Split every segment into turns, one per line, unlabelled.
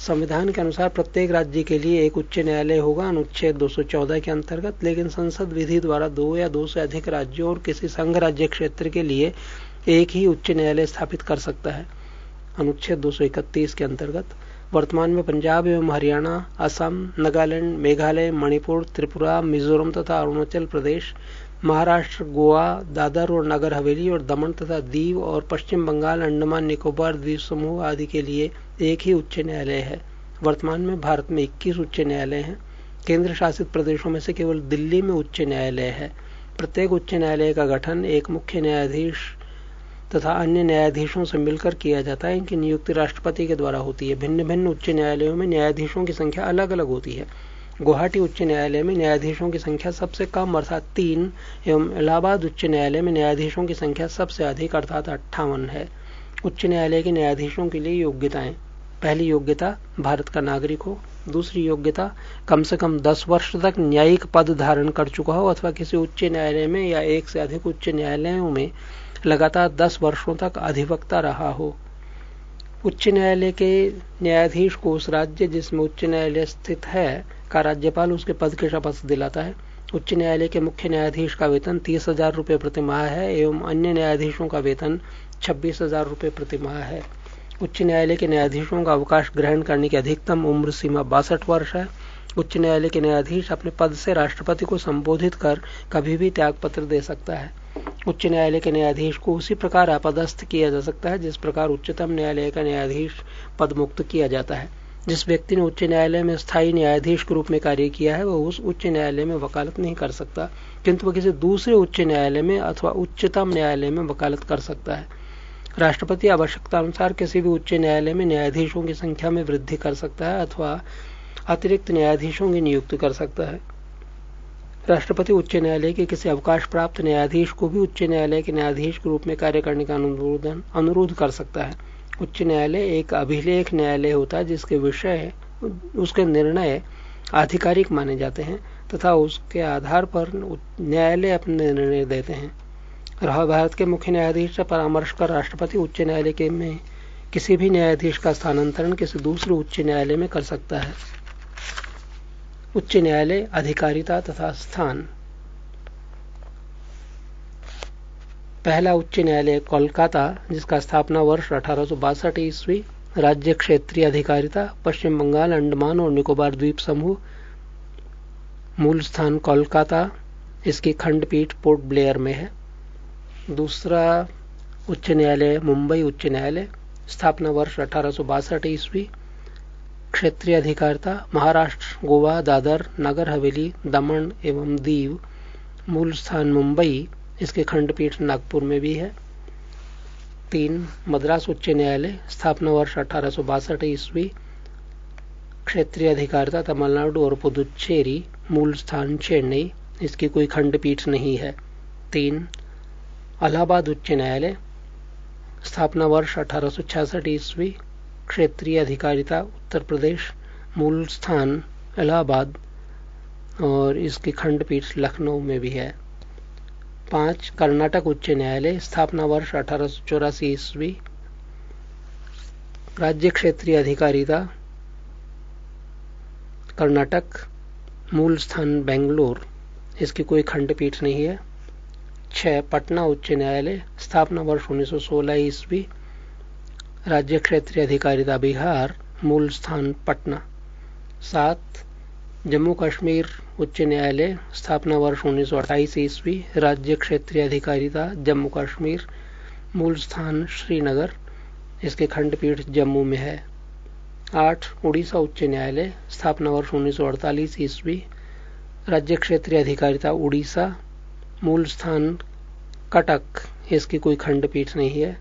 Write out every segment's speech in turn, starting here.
संविधान के अनुसार प्रत्येक राज्य के लिए एक उच्च न्यायालय होगा अनुच्छेद 214 के अंतर्गत, लेकिन संसद विधि द्वारा 2 या 2 से अधिक राज्यों और किसी संघ राज्य क्षेत्र के लिए एक ही उच्च न्यायालय स्थापित कर सकता है अनुच्छेद 231 के अंतर्गत। वर्तमान में पंजाब एवं हरियाणा, असम, नागालैंड, मेघालय, मणिपुर, त्रिपुरा, मिजोरम तथा अरुणाचल प्रदेश, महाराष्ट्र, गोवा, दादर और नगर हवेली और दमन तथा दीव और पश्चिम बंगाल, अंडमान निकोबार द्वीप समूह आदि के लिए एक ही उच्च न्यायालय है। वर्तमान में भारत में 21 उच्च न्यायालय हैं। केंद्र शासित प्रदेशों में से केवल दिल्ली में उच्च न्यायालय है। प्रत्येक उच्च न्यायालय का गठन एक मुख्य न्यायाधीश तथा अन्य न्यायाधीशों से मिलकर किया जाता है। इनकी नियुक्ति राष्ट्रपति के द्वारा होती है। भिन्न भिन्न उच्च न्यायालयों में न्यायाधीशों की संख्या अलग अलग होती है। गुवाहाटी उच्च न्यायालय में न्यायाधीशों की संख्या सबसे कम अर्थात 3 एवं इलाहाबाद उच्च न्यायालय में न्यायाधीशों की संख्या सबसे अधिक अर्थात 58 है। उच्च न्यायालय के न्यायाधीशों के लिए योग्यताएं: पहली योग्यता, भारत का नागरिक हो। दूसरी योग्यता, कम से कम 10 वर्ष तक न्यायिक पद धारण कर चुका हो अथवा किसी उच्च न्यायालय में या एक से अधिक उच्च न्यायालयों में लगातार 10 वर्षों तक अधिवक्ता रहा हो। उच्च न्यायालय के न्यायाधीश को उस राज्य जिसमें उच्च न्यायालय स्थित है का राज्यपाल उसके पद की शपथ दिलाता है। उच्च न्यायालय के मुख्य न्यायाधीश का वेतन 30,000 रुपये प्रति माह है एवं अन्य न्यायाधीशों का वेतन 26,000 रुपये प्रति माह है। उच्च न्यायालय के न्यायाधीशों का अवकाश ग्रहण करने की अधिकतम उम्र सीमा 62 वर्ष है। उच्च न्यायालय के न्यायाधीश अपने पद से राष्ट्रपति को संबोधित कर कभी भी त्यागपत्र दे सकता है। उच्च न्यायालय के न्यायाधीश को उसी प्रकार अपदस्थ किया जा सकता है जिस प्रकार उच्चतम न्यायालय का न्यायाधीश पद मुक्त किया जाता है। जिस व्यक्ति ने उच्च न्यायालय में स्थायी न्यायाधीश के रूप में कार्य किया है वह उस उच्च न्यायालय में वकालत नहीं कर सकता, किंतु वह किसी दूसरे उच्च न्यायालय में अथवा उच्चतम न्यायालय में वकालत कर सकता है। राष्ट्रपति आवश्यकता अनुसार किसी भी उच्च न्यायालय में न्यायाधीशों की संख्या में वृद्धि कर सकता है अथवा अतिरिक्त न्यायाधीशों की नियुक्ति कर सकता है। राष्ट्रपति उच्च न्यायालय के किसी अवकाश प्राप्त न्यायाधीश को भी उच्च न्यायालय के न्यायाधीश के रूप में कार्य करने का अनुरोध कर सकता है। उच्च न्यायालय एक अभिलेख न्यायालय होता है जिसके विषय उसके निर्णय आधिकारिक माने जाते हैं तथा उसके आधार पर न्यायालय अपने निर्णय देते हैं। भारत के मुख्य न्यायाधीश से परामर्श कर राष्ट्रपति उच्च न्यायालय के में किसी भी न्यायाधीश का स्थानांतरण किसी दूसरे उच्च न्यायालय में कर सकता है। उच्च न्यायालय अधिकारिता तथा स्थान। पहला उच्च न्यायालय कोलकाता, जिसका स्थापना वर्ष 1862 ईस्वी। राज्य क्षेत्रीय अधिकारिता पश्चिम बंगाल, अंडमान और निकोबार द्वीप समूह। मूल स्थान कोलकाता। इसकी खंडपीठ पोर्ट ब्लेयर में है। दूसरा उच्च न्यायालय मुंबई उच्च न्यायालय, स्थापना वर्ष 1862 ईस्वी। क्षेत्रीय अधिकारिता महाराष्ट्र, गोवा, दादर, नगर हवेली, दमन एवं दीव। मूल स्थान मुंबई। इसके खंडपीठ नागपुर में भी है। 3 मद्रास उच्च न्यायालय, स्थापना वर्ष 1862 ईस्वी। क्षेत्रीय अधिकारिता तमिलनाडु और पुदुचेरी। मूल स्थान चेन्नई। इसकी कोई खंडपीठ नहीं है। 3 इलाहाबाद उच्च न्यायालय, स्थापना वर्ष 1866 ईस्वी। क्षेत्रीय अधिकारिता उत्तर प्रदेश। मूल स्थान इलाहाबाद और इसकी खंडपीठ लखनऊ में भी है। 5 कर्नाटक उच्च न्यायालय, स्थापना वर्ष 1884 ईस्वी। राज्य क्षेत्रीय अधिकारिता कर्नाटक। मूल स्थान बेंगलोर। इसकी कोई खंडपीठ नहीं है। 6 पटना उच्च न्यायालय, स्थापना वर्ष 1916 ईस्वी। राज्य क्षेत्रीय अधिकारिता बिहार। मूल स्थान पटना। 7 जम्मू कश्मीर उच्च न्यायालय, स्थापना वर्ष 1928 ईस्वी। राज्य क्षेत्रीय अधिकारिता जम्मू कश्मीर। मूल स्थान श्रीनगर। इसके खंडपीठ जम्मू में है। 8 उड़ीसा उच्च न्यायालय, स्थापना वर्ष 1948 ईस्वी। राज्य क्षेत्रीय अधिकारिता उड़ीसा। मूल स्थान कटक। इसकी कोई खंडपीठ नहीं है।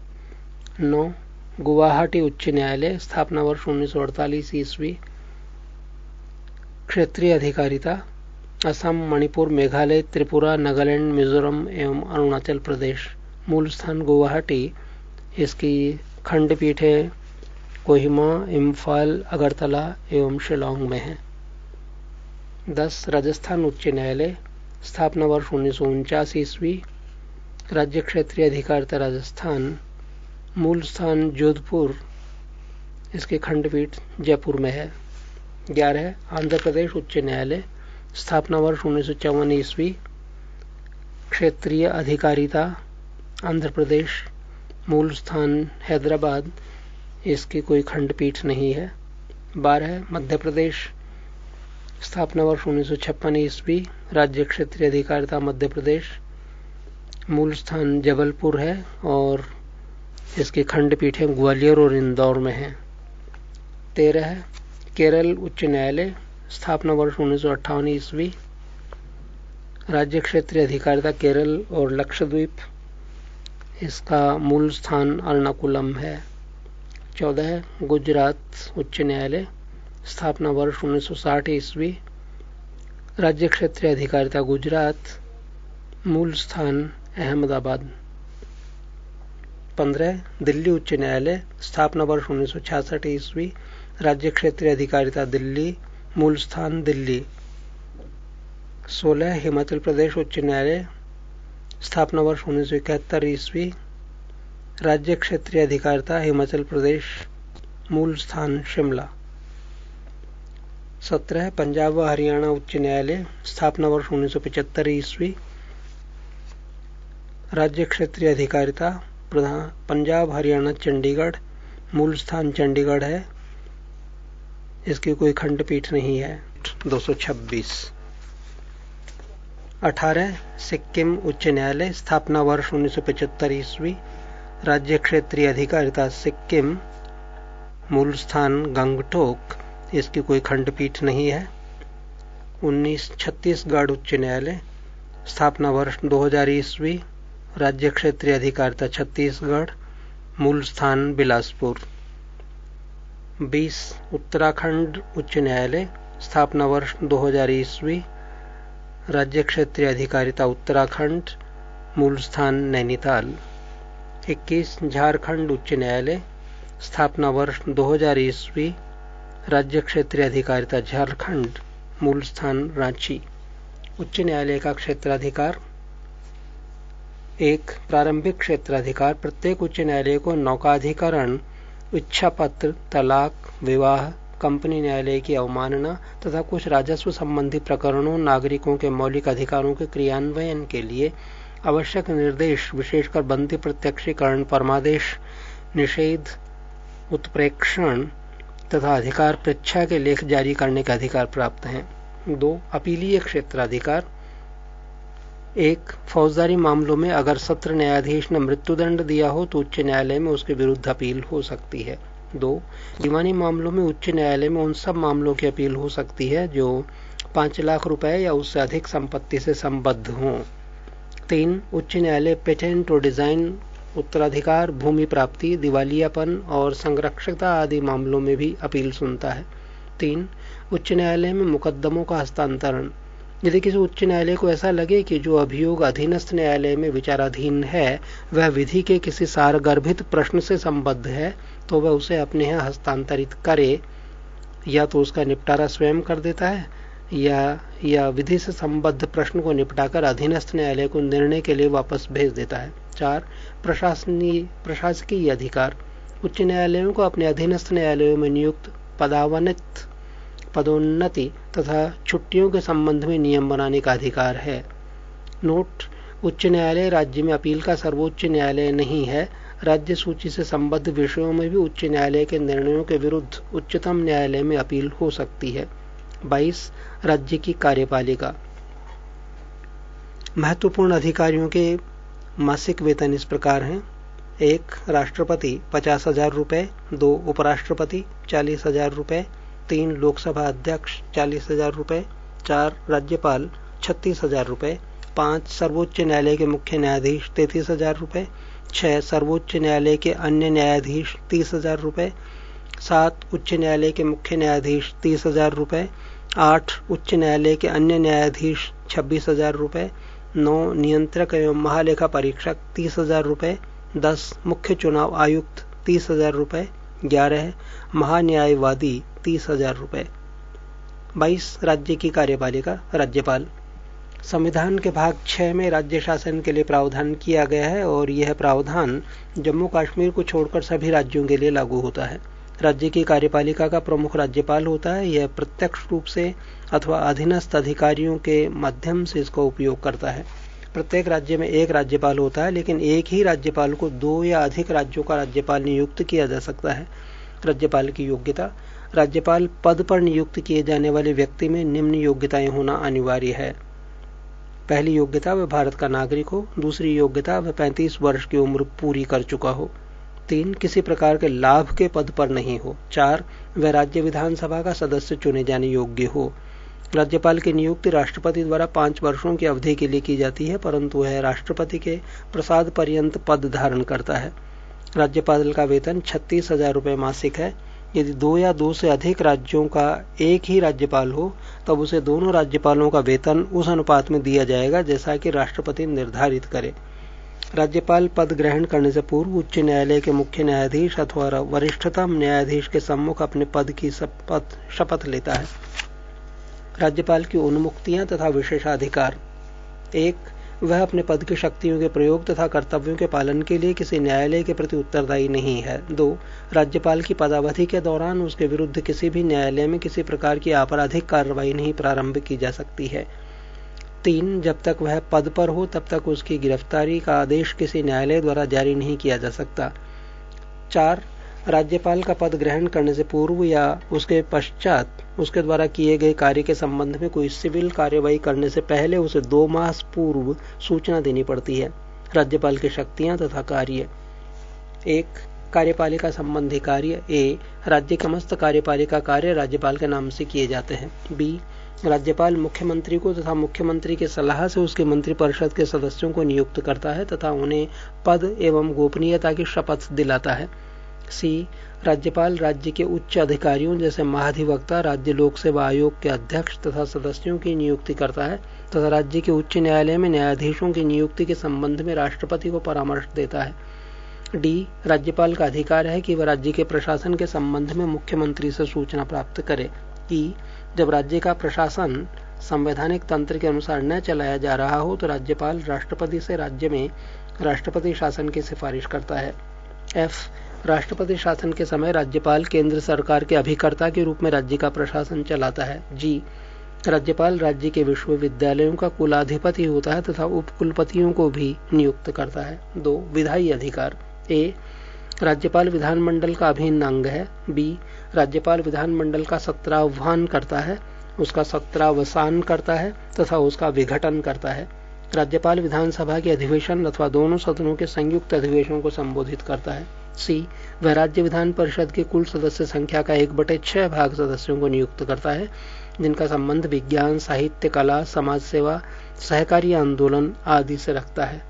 9 गुवाहाटी उच्च न्यायालय, स्थापना वर्ष 1948 ईस्वी। क्षेत्रीय अधिकारिता असम, मणिपुर, मेघालय, त्रिपुरा, नागालैंड, मिजोरम एवं अरुणाचल प्रदेश। मूल स्थान गुवाहाटी। इसकी खंडपीठें कोहिमा, इम्फाल, अगरतला एवं शिलोंग में है। 10 राजस्थान उच्च न्यायालय, स्थापना वर्ष 1949 ईस्वी। राज्य क्षेत्रीय अधिकारिता राजस्थान। मूल स्थान जोधपुर। इसकी खंडपीठ जयपुर में है। 11 आंध्र प्रदेश उच्च न्यायालय, स्थापना वर्ष 1954 ईस्वी, क्षेत्रीय अधिकारिता आंध्र प्रदेश, मूल स्थान हैदराबाद, इसकी कोई खंडपीठ नहीं है। 12 मध्य प्रदेश, स्थापना वर्ष 1956 ईस्वी, राज्य क्षेत्रीय अधिकारिता मध्य प्रदेश, मूल स्थान जबलपुर है और इसकी खंडपीठें ग्वालियर और इंदौर में हैं। 13 केरल उच्च न्यायालय, स्थापना वर्ष 1958 ईस्वी, राज्य क्षेत्रीय अधिकारिता केरल और लक्षद्वीप, इसका मूल स्थान अर्नाकुलम है। 14 गुजरात उच्च न्यायालय, स्थापना वर्ष 1960 ईस्वी, राज्य क्षेत्रीय अधिकारिता गुजरात, मूल स्थान अहमदाबाद। 15 दिल्ली उच्च न्यायालय, स्थापना वर्ष 1966 ईस्वी, राज्य क्षेत्रीय अधिकारिता दिल्ली, मूल स्थान दिल्ली। 16 हिमाचल प्रदेश उच्च न्यायालय, स्थापना वर्ष 1971 ईस्वी, राज्य क्षेत्रीय अधिकारिता हिमाचल प्रदेश, मूल स्थान शिमला। 17 पंजाब व हरियाणा उच्च न्यायालय, स्थापना वर्ष 1975 ईस्वी, राज्य क्षेत्रीय अधिकारिता पंजाब हरियाणा चंडीगढ़, मूल स्थान चंडीगढ़ है, इसकी कोई खंडपीठ नहीं है। 226। 18 सिक्किम उच्च न्यायालय, स्थापना वर्ष 1975 ईस्वी, राज्य क्षेत्रीय अधिकारिता सिक्किम, मूल स्थान गंगटोक, इसकी कोई खंडपीठ नहीं है। 19 छत्तीसगढ़ उच्च न्यायालय, स्थापना वर्ष 2000 ईस्वी, राज्य क्षेत्रीय अधिकारिता छत्तीसगढ़, मूल स्थान बिलासपुर। 20 उत्तराखंड उच्च न्यायालय, स्थापना वर्ष 2000 ईस्वी, राज्य क्षेत्रीय अधिकारिता उत्तराखंड, मूल स्थान नैनीताल। 21 झारखंड उच्च न्यायालय, स्थापना वर्ष 2000 ईस्वी, राज्य क्षेत्रीय अधिकारिता झारखंड, मूल स्थान रांची। उच्च न्यायालय का क्षेत्राधिकार। 1 प्रारंभिक क्षेत्राधिकार। प्रत्येक उच्च न्यायालय को नौकाधिकरण, इच्छा पत्र, तलाक, विवाह, कंपनी न्यायालय की अवमानना तथा कुछ राजस्व संबंधी प्रकरणों, नागरिकों के मौलिक अधिकारों के क्रियान्वयन के लिए आवश्यक निर्देश, विशेषकर बंदी प्रत्यक्षीकरण, परमादेश, निषेध, उत्प्रेक्षण तथा अधिकार परीक्षा के लेख जारी करने का अधिकार प्राप्त हैं। 2 अपीलीय क्षेत्राधिकार। 1 फौजदारी मामलों में अगर सत्र न्यायाधीश ने मृत्युदंड दिया हो तो उच्च न्यायालय में उसके विरुद्ध अपील हो सकती है। 2 दीवानी मामलों में उच्च न्यायालय में उन सब मामलों की अपील हो सकती है जो 5 लाख रुपए या उससे अधिक संपत्ति से संबद्ध हों। 3 उच्च न्यायालय पेटेंट और डिजाइन, उत्तराधिकार, भूमि प्राप्ति, दिवालियापन और संरक्षकता आदि मामलों में भी अपील सुनता है। 3 उच्च न्यायालय में मुकदमों का हस्तांतरण। यदि किसी उच्च न्यायालय को ऐसा लगे कि जो अभियोग अधीनस्थ न्यायालय में विचाराधीन है वह विधि के किसी सारगर्भित प्रश्न से संबद्ध है तो वह उसे अपने यहाँ हस्तांतरित करे, या तो उसका निपटारा स्वयं कर देता है या विधि से संबद्ध प्रश्न को निपटाकर अधीनस्थ न्यायालय को निर्णय के लिए वापस भेज देता है। 4 प्रशासकीय अधिकार। उच्च न्यायालयों को अपने अधीनस्थ न्यायालयों में नियुक्त, पदोन्नति तथा छुट्टियों के संबंध में नियम बनाने का अधिकार है। नोट: उच्च न्यायालय राज्य में अपील का सर्वोच्च न्यायालय नहीं है। राज्य सूची से संबद्ध विषयों में भी उच्च न्यायालय के निर्णयों के विरुद्ध उच्चतम न्यायालय में अपील हो सकती है। 22 राज्य की कार्यपालिका। महत्वपूर्ण अधिकारियों के मासिक वेतन इस प्रकार हैं। 1 राष्ट्रपति 50,000 रुपए, 2 उपराष्ट्रपति 40,000 रुपए, 3 लोकसभा अध्यक्ष 40,000 रुपए, 4 राज्यपाल 36,000 रुपए, 5 सर्वोच्च न्यायालय के मुख्य न्यायाधीश 33,000 रुपए, 6 सर्वोच्च न्यायालय के अन्य न्यायाधीश 30,000 रुपए, 7 उच्च न्यायालय के मुख्य न्यायाधीश 30,000 रुपए, 8 उच्च न्यायालय के अन्य न्यायाधीश 26,000 रुपए, 9 नियंत्रक एवं महालेखा परीक्षक 30,000 रुपए, 10 मुख्य चुनाव आयुक्त 30,000 रुपए, 11 महान्यायवादी 30,000 रुपए। 22 राज्य की कार्यपालिका। राज्यपाल। संविधान के भाग 6 में राज्य शासन के लिए प्रावधान किया गया है और यह प्रावधान जम्मू कश्मीर को छोड़कर सभी राज्यों के लिए लागू होता है। राज्य की कार्यपालिका का प्रमुख राज्यपाल होता है। यह प्रत्यक्ष रूप से अथवा अधीनस्थ अधिकारियों के माध्यम से इसका उपयोग करता है। प्रत्येक राज्य में एक राज्यपाल होता है, लेकिन एक ही राज्यपाल को 2 या अधिक राज्यों का राज्यपाल नियुक्त किया जा सकता है। राज्यपाल की योग्यता। राज्यपाल पद पर नियुक्त किए जाने वाले व्यक्ति में निम्न योग्यताएं होना अनिवार्य है। पहली योग्यता, वह भारत का नागरिक हो। दूसरी योग्यता, वह 35 वर्ष की उम्र पूरी कर चुका हो। 3, किसी प्रकार के लाभ के पद पर नहीं हो। 4, वह राज्य विधानसभा का सदस्य चुने जाने योग्य हो। राज्यपाल की नियुक्ति राष्ट्रपति द्वारा 5 वर्षों की अवधि के लिए की जाती है, परंतु वह राष्ट्रपति के प्रसाद पर्यंत पद धारण करता है। राज्यपाल का वेतन 36,000 रुपये मासिक है। यदि 2 या 2 से अधिक राज्यों का एक ही राज्यपाल हो, तब उसे दोनों राज्यपालों का वेतन उस अनुपात में दिया जाएगा जैसा कि राष्ट्रपति निर्धारित करे। राज्यपाल पद ग्रहण करने से पूर्व उच्च न्यायालय के मुख्य न्यायाधीश अथवा वरिष्ठतम न्यायाधीश के सम्मुख अपने पद की शपथ लेता है। राज्यपाल की उन्मुक्तियां तथा विशेषाधिकार। 1, वह अपने पद की शक्तियों के प्रयोग तथा कर्तव्यों के पालन के लिए किसी न्यायालय के प्रति उत्तरदायी नहीं है। 2, राज्यपाल की पदावधि के दौरान उसके विरुद्ध किसी भी न्यायालय में किसी प्रकार की आपराधिक कार्रवाई नहीं प्रारंभ की जा सकती है। 3, जब तक वह पद पर हो तब तक उसकी गिरफ्तारी का आदेश किसी न्यायालय द्वारा जारी नहीं किया जा सकता। 4, राज्यपाल का पद ग्रहण करने से पूर्व या उसके पश्चात उसके द्वारा किए गए कार्य के संबंध में कोई सिविल कार्यवाही करने से पहले उसे 2 माह पूर्व सूचना देनी पड़ती है। राज्यपाल की शक्तियां तथा कार्य। 1, कार्यपालिका संबंधी कार्य। ए, राज्य के समस्त कार्यपालिका कार्य राज्यपाल के नाम से किए जाते हैं। बी, राज्यपाल मुख्यमंत्री को तथा मुख्यमंत्री की सलाह से उसके मंत्रिपरिषद के सदस्यों को नियुक्त करता है तथा उन्हें पद एवं गोपनीयता की शपथ दिलाता है। सी, राज्यपाल राज्य के उच्च अधिकारियों जैसे महाधिवक्ता, राज्य लोक सेवा आयोग के अध्यक्ष तथा सदस्यों की नियुक्ति करता है तथा राज्य के उच्च न्यायालय में न्यायाधीशों की नियुक्ति के संबंध में राष्ट्रपति को परामर्श देता है। डी, राज्यपाल का अधिकार है कि वह राज्य के प्रशासन के संबंध में मुख्यमंत्री से सूचना प्राप्त करे। ई, जब राज्य का प्रशासन संवैधानिक तंत्र के अनुसार न चलाया जा रहा हो तो राज्यपाल राष्ट्रपति से राज्य में राष्ट्रपति शासन की सिफारिश करता है। एफ, राष्ट्रपति शासन के समय राज्यपाल केंद्र सरकार के अभिकर्ता के रूप में राज्य का प्रशासन चलाता है। जी, राज्यपाल राज्य के विश्वविद्यालयों का कुलाधिपति होता है तथा उपकुलपतियों को भी नियुक्त करता है। 2, विधायी अधिकार। ए, राज्यपाल विधानमंडल का अभिन्न अंग है। बी, राज्यपाल विधानमंडल का सत्राह्वान करता है, उसका सत्रावसान करता है तथा उसका विघटन करता है। राज्यपाल विधानसभा के अधिवेशन अथवा दोनों सदनों के संयुक्त अधिवेशनों को संबोधित करता है। सी, वह राज्य विधान परिषद के कुल सदस्य संख्या का 1/6 भाग सदस्यों को नियुक्त करता है जिनका संबंध विज्ञान, साहित्य, कला, समाज सेवा, सहकारी आंदोलन आदि से रखता है।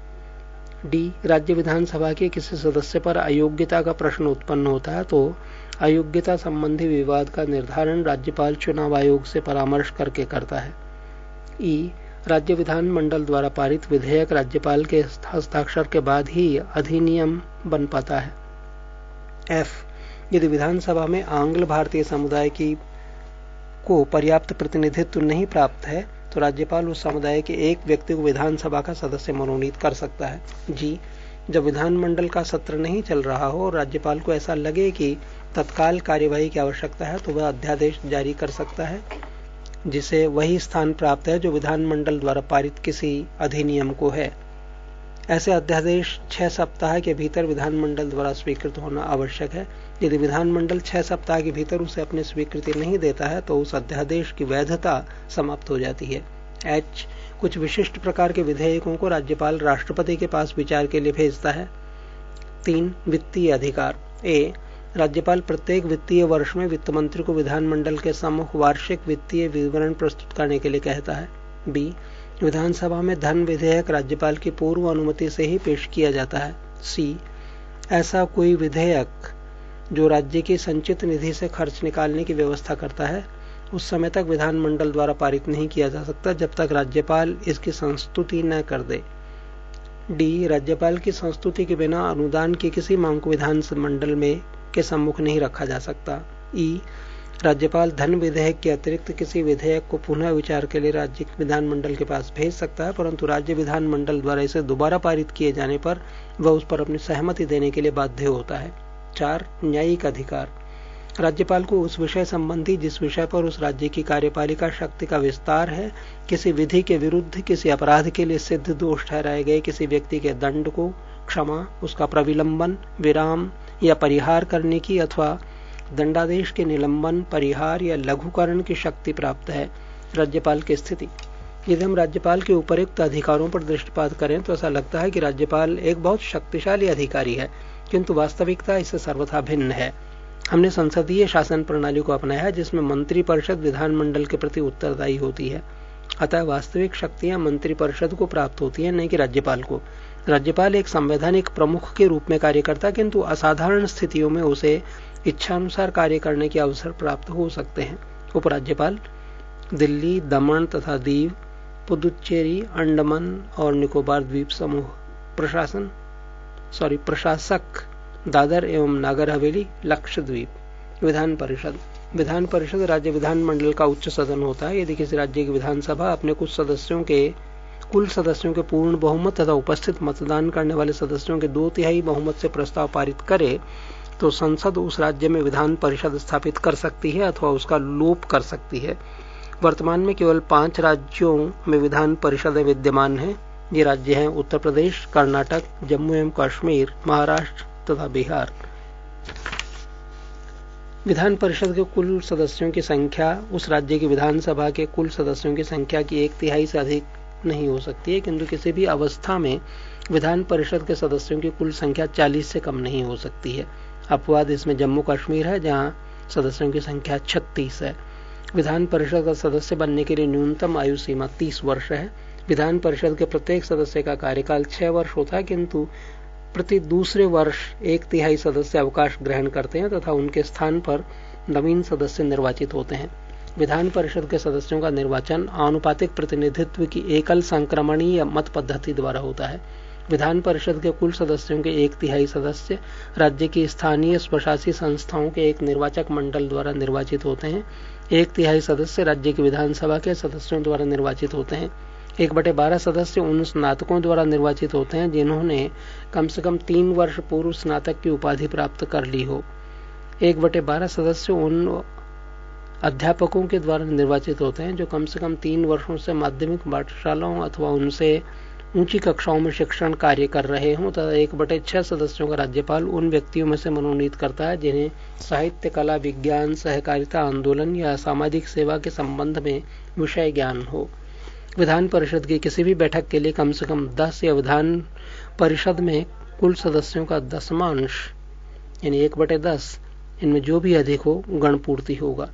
डी, राज्य विधानसभा के किसी सदस्य पर अयोग्यता का प्रश्न उत्पन्न होता है तो अयोग्यता संबंधी विवाद का निर्धारण राज्यपाल चुनाव आयोग से परामर्श करके करता है। ई, राज्य विधान मंडल द्वारा पारित विधेयक राज्यपाल के हस्ताक्षर के बाद ही अधिनियम बन पाता है। एफ, यदि विधानसभा में आंग्ल भारतीय समुदाय को पर्याप्त प्रतिनिधित्व नहीं प्राप्त है तो राज्यपाल उस समुदाय के एक व्यक्ति को विधानसभा का सदस्य मनोनीत कर सकता है। जी, जब विधानमंडल का सत्र नहीं चल रहा हो और राज्यपाल को ऐसा लगे कि तत्काल कार्यवाही की आवश्यकता है तो वह अध्यादेश जारी कर सकता है जिसे वही स्थान प्राप्त है जो विधानमंडल द्वारा पारित किसी अधिनियम को है। ऐसे अध्यादेश 6 सप्ताह के भीतर विधानमंडल द्वारा स्वीकृत होना आवश्यक है। यदि विधानमंडल 6 सप्ताह के भीतर उसे अपनी स्वीकृति नहीं देता है तो उस अध्यादेश की वैधता समाप्त हो जाती है। एच, कुछ विशिष्ट प्रकार के विधेयकों को राज्यपाल राष्ट्रपति के पास विचार के लिए भेजता है। 3, वित्तीय अधिकार। ए, राज्यपाल प्रत्येक वित्तीय वर्ष में वित्त मंत्री को विधानमंडल के सम्मुख वार्षिक वित्तीय विवरण प्रस्तुत करने के लिए कहता है। बी, विधानसभा में धन विधेयक राज्यपाल की पूर्व अनुमति से ही पेश किया जाता है। सी, ऐसा कोई विधेयक जो राज्य की संचित निधि से खर्च निकालने की व्यवस्था करता है उस समय तक विधानमंडल द्वारा पारित नहीं किया जा सकता जब तक राज्यपाल इसकी संस्तुति न कर दे। डी, राज्यपाल की संस्तुति के बिना अनुदान की किसी मांग को विधानमंडल में के सम्मुख नहीं रखा जा सकता। ई, राज्यपाल धन विधेयक के अतिरिक्त किसी विधेयक को पुनः विचार के लिए राज्य विधानमंडल के पास भेज सकता है परंतु राज्य विधानमंडल द्वारा इसे दोबारा पारित किए जाने पर वह उस पर अपनी सहमति देने के लिए बाध्य होता है। 4, न्यायिक अधिकार। राज्यपाल को उस विषय संबंधी जिस विषय पर उस राज्य की कार्यपालिका शक्ति का विस्तार है, किसी विधि के विरुद्ध किसी अपराध के लिए सिद्ध दोष ठहराए गए किसी व्यक्ति के दंड को क्षमा, उसका प्रविलंबन, विराम या परिहार करने की अथवा दंडादेश के निलंबन, परिहार या लघुकरण की शक्ति प्राप्त है। राज्यपाल की स्थिति। यदि हम राज्यपाल के उपयुक्त अधिकारों पर दृष्टिपात करें तो ऐसा लगता है कि राज्यपाल एक बहुत शक्तिशाली अधिकारी है, किंतु वास्तविकता इससे सर्वथा भिन्न है। हमने संसदीय शासन प्रणाली को अपनाया है जिसमें मंत्रिपरिषद विधानमंडल के प्रति उत्तरदायी होती है। अतः वास्तविक शक्तियां मंत्रिपरिषद को प्राप्त होती हैं, नहीं कि राज्यपाल को। राज्यपाल एक संवैधानिक प्रमुख के रूप में कार्य करता है, किंतु असाधारण स्थितियों में उसे इच्छानुसार कार्य करने के अवसर प्राप्त हो सकते हैं। उपराज्यपाल दिल्ली, दमन तथा दीव, पुदुचेरी, अंडमान और निकोबार द्वीप समूह। प्रशासक दादर एवं नागर हवेली, लक्षद्वीप। विधान परिषद। विधान परिषद राज्य विधानमंडल का उच्च सदन होता है। यदि किसी राज्य की विधानसभा अपने कुल सदस्यों के पूर्ण बहुमत तथा उपस्थित मतदान करने वाले सदस्यों के 2/3 बहुमत से प्रस्ताव पारित करे तो संसद उस राज्य में विधान परिषद स्थापित कर सकती है अथवा उसका लोप कर सकती है। वर्तमान में केवल 5 राज्यों में विधान परिषदें विद्यमान हैं। ये राज्य हैं उत्तर प्रदेश, कर्नाटक, जम्मू एवं कश्मीर, महाराष्ट्र तथा बिहार। विधान परिषद के कुल सदस्यों की संख्या उस राज्य की विधानसभा के कुल सदस्यों की संख्या की 1/3 से अधिक नहीं हो सकती है, किंतु किसी भी अवस्था में विधान परिषद के सदस्यों की कुल संख्या 40 से कम नहीं हो सकती है। अपवाद इसमें जम्मू कश्मीर है, जहां सदस्यों की संख्या 36 है। विधान परिषद का सदस्य बनने के लिए न्यूनतम आयु सीमा 30 वर्ष है। विधान परिषद के प्रत्येक सदस्य का कार्यकाल 6 वर्ष होता है, किंतु प्रति दूसरे वर्ष 1/3 सदस्य अवकाश ग्रहण करते हैं तथा उनके स्थान पर नवीन सदस्य निर्वाचित होते हैं। विधान परिषद के सदस्यों का निर्वाचन आनुपातिक प्रतिनिधित्व की एकल संक्रमणीय मत पद्धति द्वारा होता है। विधान परिषद के कुल सदस्यों के 1/3 सदस्य राज्य की स्थानीय स्वशासी संस्थाओं के एक निर्वाचक मंडल द्वारा निर्वाचित होते हैं। 1/3 सदस्य राज्य की विधानसभा के सदस्यों द्वारा निर्वाचित होते हैं। 1/12 सदस्य उन स्नातकों द्वारा निर्वाचित होते हैं जिन्होंने कम से कम 3 वर्ष पूर्व स्नातक की उपाधि प्राप्त कर ली हो। 1/12 सदस्य उन अध्यापकों के द्वारा निर्वाचित होते हैं जो कम से कम 3 वर्षों से माध्यमिक पाठशालाओं अथवा उनसे ऊंची कक्षाओं में शिक्षण कार्य कर रहे हों तथा 1/6 सदस्यों का राज्यपाल उन व्यक्तियों में से मनोनीत करता है जिन्हें साहित्य, कला, विज्ञान, सहकारिता आंदोलन या सामाजिक सेवा के संबंध में विषय ज्ञान हो। विधान परिषद की किसी भी बैठक के लिए कम से कम 10 या विधान परिषद में कुल सदस्यों का 10वां यानी 1/10 इनमें जो भी अधिक हो गणपूर्ति होगा।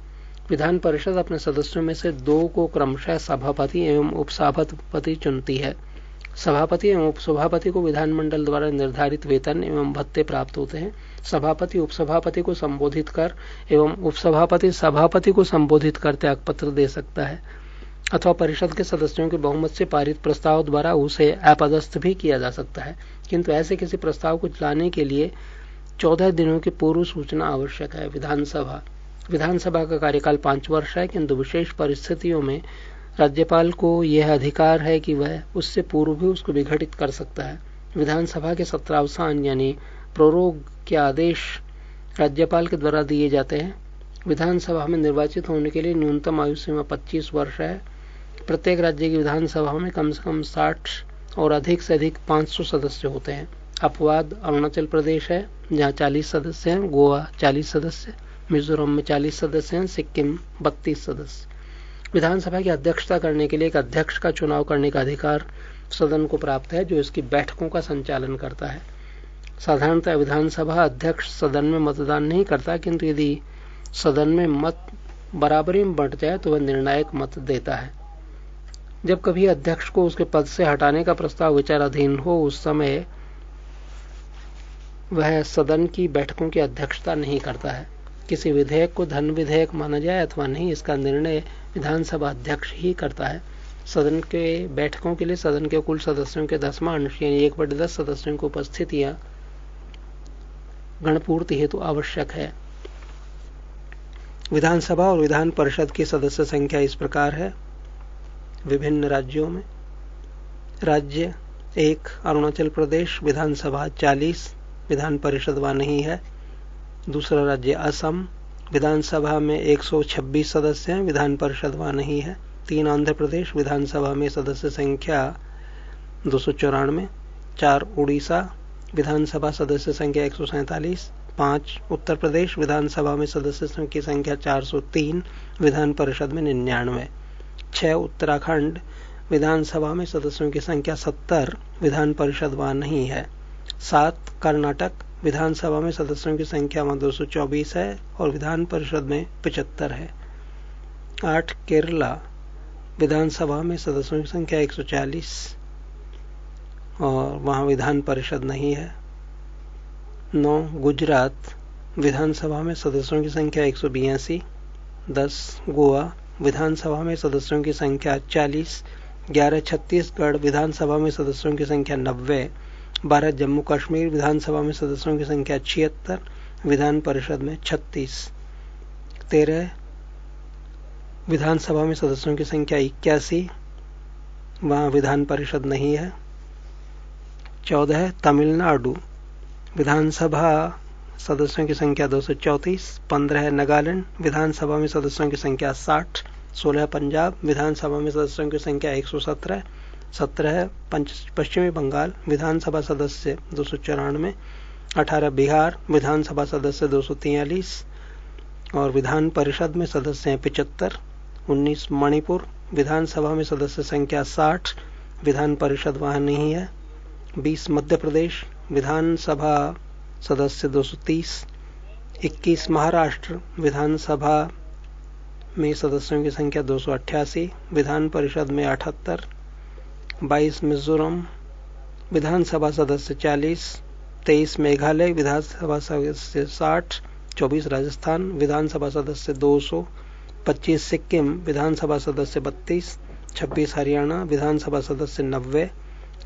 विधान परिषद अपने सदस्यों में से 2 को क्रमशः सभापति एवं उपसभापति चुनती है। सभापति एवं उपसभापति को विधानमंडल द्वारा निर्धारित वेतन एवं भत्ते प्राप्त होते हैं। सभापति उपसभापति को संबोधित कर एवं उपसभापति सभापति को संबोधित कर त्यागपत्र दे सकता है अथवा परिषद के सदस्यों के बहुमत से पारित प्रस्ताव द्वारा उसे अपदस्थ भी किया जा सकता है, किंतु ऐसे किसी प्रस्ताव को लाने के लिए 14 दिनों की पूर्व सूचना आवश्यक है। विधानसभा का कार्यकाल 5 वर्ष है, किंतु विशेष परिस्थितियों में राज्यपाल को यह अधिकार है कि वह उससे पूर्व भी उसको विघटित कर सकता है। विधानसभा के सत्रावसान यानी प्रोरोग के आदेश राज्यपाल के द्वारा दिए जाते हैं। विधानसभा में निर्वाचित होने के लिए न्यूनतम आयु सीमा 25 वर्ष है। प्रत्येक राज्य की विधानसभा में कम से कम 60 और अधिक से अधिक 500 सदस्य होते हैं। अपवाद अरुणाचल प्रदेश है जहाँ 40 सदस्य हैं, गोवा 40 सदस्य, मिजोरम में 40 सदस्य हैं, सिक्किम 32 सदस्य। विधानसभा की अध्यक्षता करने के लिए एक अध्यक्ष का चुनाव करने का अधिकार सदन को प्राप्त है, जो इसकी बैठकों का संचालन करता है। साधारणतः विधानसभा अध्यक्ष सदन में मतदान नहीं करता, किंतु यदि सदन में मत बराबरी में बंट जाए तो वह निर्णायक मत देता है। जब कभी अध्यक्ष को उसके पद से हटाने का प्रस्ताव विचाराधीन हो, उस समय वह सदन की बैठकों की अध्यक्षता नहीं करता है। किसी विधेयक को धन विधेयक माना जाए अथवा नहीं, इसका निर्णय विधानसभा अध्यक्ष ही करता है। सदन के बैठकों के लिए सदन के कुल सदस्यों के 10वां अंश यानी 1/10 सदस्यों की उपस्थितियां गणपूर्ति हेतु आवश्यक है। विधानसभा और विधान परिषद की सदस्य संख्या इस प्रकार है विभिन्न राज्यों में। राज्य 1 अरुणाचल प्रदेश, विधानसभा 40, विधान परिषद वहां नहीं है। दूसरा राज्य असम, विधानसभा में 126 सदस्य हैं, विधान परिषद वहां नहीं है। 3 आंध्र प्रदेश, विधानसभा में सदस्य संख्या 294। 4 उड़ीसा, विधानसभा सदस्य संख्या 147। 5 उत्तर प्रदेश, विधानसभा में सदस्यों की संख्या 403, विधान परिषद में 99। 6 उत्तराखंड, विधानसभा में सदस्यों की संख्या 70, विधान परिषद वहां नहीं है। 7 कर्नाटक, विधानसभा में सदस्यों की संख्या वहां 224 है और विधान परिषद में 75 है। 8 केरला, विधानसभा में सदस्यों की संख्या 140 और वहां विधान परिषद नहीं है। 9 गुजरात, विधानसभा में सदस्यों की संख्या 182। 10 गोवा, विधानसभा में सदस्यों की संख्या 40। 11 छत्तीसगढ़, विधानसभा में सदस्यों की संख्या 90। 12 जम्मू कश्मीर, विधानसभा में सदस्यों की संख्या 76, विधान परिषद में 36। 13 विधानसभा में सदस्यों की संख्या 81, वहां विधान परिषद नहीं है। 14 तमिलनाडु, विधानसभा सदस्यों की संख्या 234। 15 नागालैंड, विधानसभा में सदस्यों की संख्या 60। 16 पंजाब, विधानसभा में सदस्यों की संख्या 117। 17 पश्चिमी बंगाल, विधानसभा सदस्य 294। 18 बिहार, विधानसभा सदस्य 243 और विधान परिषद में सदस्य हैं 75। 19 मणिपुर, विधानसभा में सदस्य संख्या 60, विधान परिषद वहां नहीं है। 20 मध्य प्रदेश, विधानसभा सदस्य 230। 21 महाराष्ट्र, विधानसभा में सदस्यों की संख्या 288, विधान परिषद में 78। 22 मिजोरम, विधानसभा सदस्य 40। 23 मेघालय, विधानसभा सदस्य 60। 24 राजस्थान, विधानसभा सदस्य 200। 25 सिक्किम, विधानसभा सदस्य 32। 26 हरियाणा, विधानसभा सदस्य 90।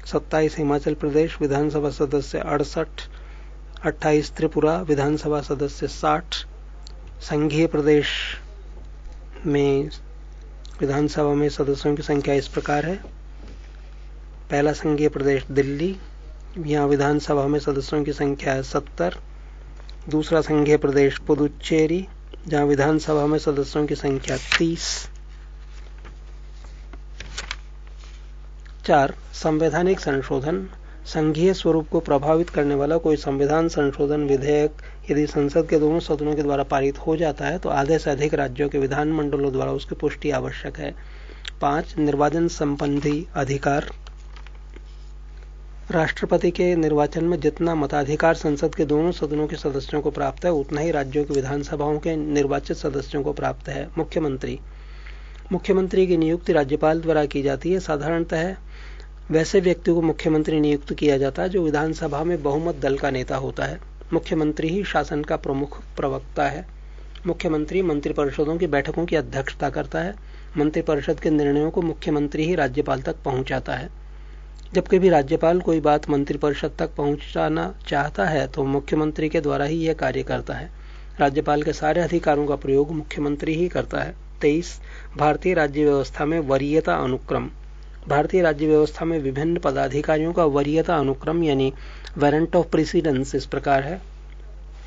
27 हिमाचल प्रदेश, विधानसभा सदस्य 68। 28 त्रिपुरा, विधानसभा सदस्य 60। संघीय प्रदेश में विधानसभा में सदस्यों की संख्या इस प्रकार है। पहला संघीय प्रदेश दिल्ली, यहाँ विधानसभा में सदस्यों की संख्या है 70। दूसरा संघीय प्रदेश पुदुचेरी, जहाँ विधानसभा में सदस्यों की संख्या 30। 4 संवैधानिक संशोधन, संघीय स्वरूप को प्रभावित करने वाला कोई संविधान संशोधन विधेयक यदि संसद के दोनों सदनों के द्वारा पारित हो जाता है तो आधे से अधिक राज्यों के विधानमंडलों द्वारा उसकी पुष्टि आवश्यक है। 5 निर्वाचन संबंधी अधिकार, राष्ट्रपति के निर्वाचन में जितना मताधिकार संसद के दोनों सदनों के सदस्यों को प्राप्त है उतना ही राज्यों की विधानसभाओं के निर्वाचित सदस्यों को प्राप्त है। मुख्यमंत्री की नियुक्ति राज्यपाल द्वारा की जाती है। साधारणतः वैसे व्यक्ति को मुख्यमंत्री नियुक्त किया जाता है जो विधानसभा में बहुमत दल का नेता होता है। मुख्यमंत्री ही शासन का प्रमुख प्रवक्ता है। मुख्यमंत्री मंत्रिपरिषदों की बैठकों की अध्यक्षता करता है। मंत्रिपरिषद के निर्णयों को मुख्यमंत्री ही राज्यपाल तक पहुंचाता है। जब कभी राज्यपाल कोई बात मंत्रिपरिषद तक पहुंचाना चाहता है तो मुख्यमंत्री के द्वारा ही यह कार्य करता है। राज्यपाल के सारे अधिकारों का प्रयोग मुख्यमंत्री ही करता है। 23 भारतीय राज्य व्यवस्था में वरीयता अनुक्रम, भारतीय राज्य व्यवस्था में विभिन्न पदाधिकारियों का वरीयता अनुक्रम यानी वारंट ऑफ प्रेसिडेंस इस प्रकार है।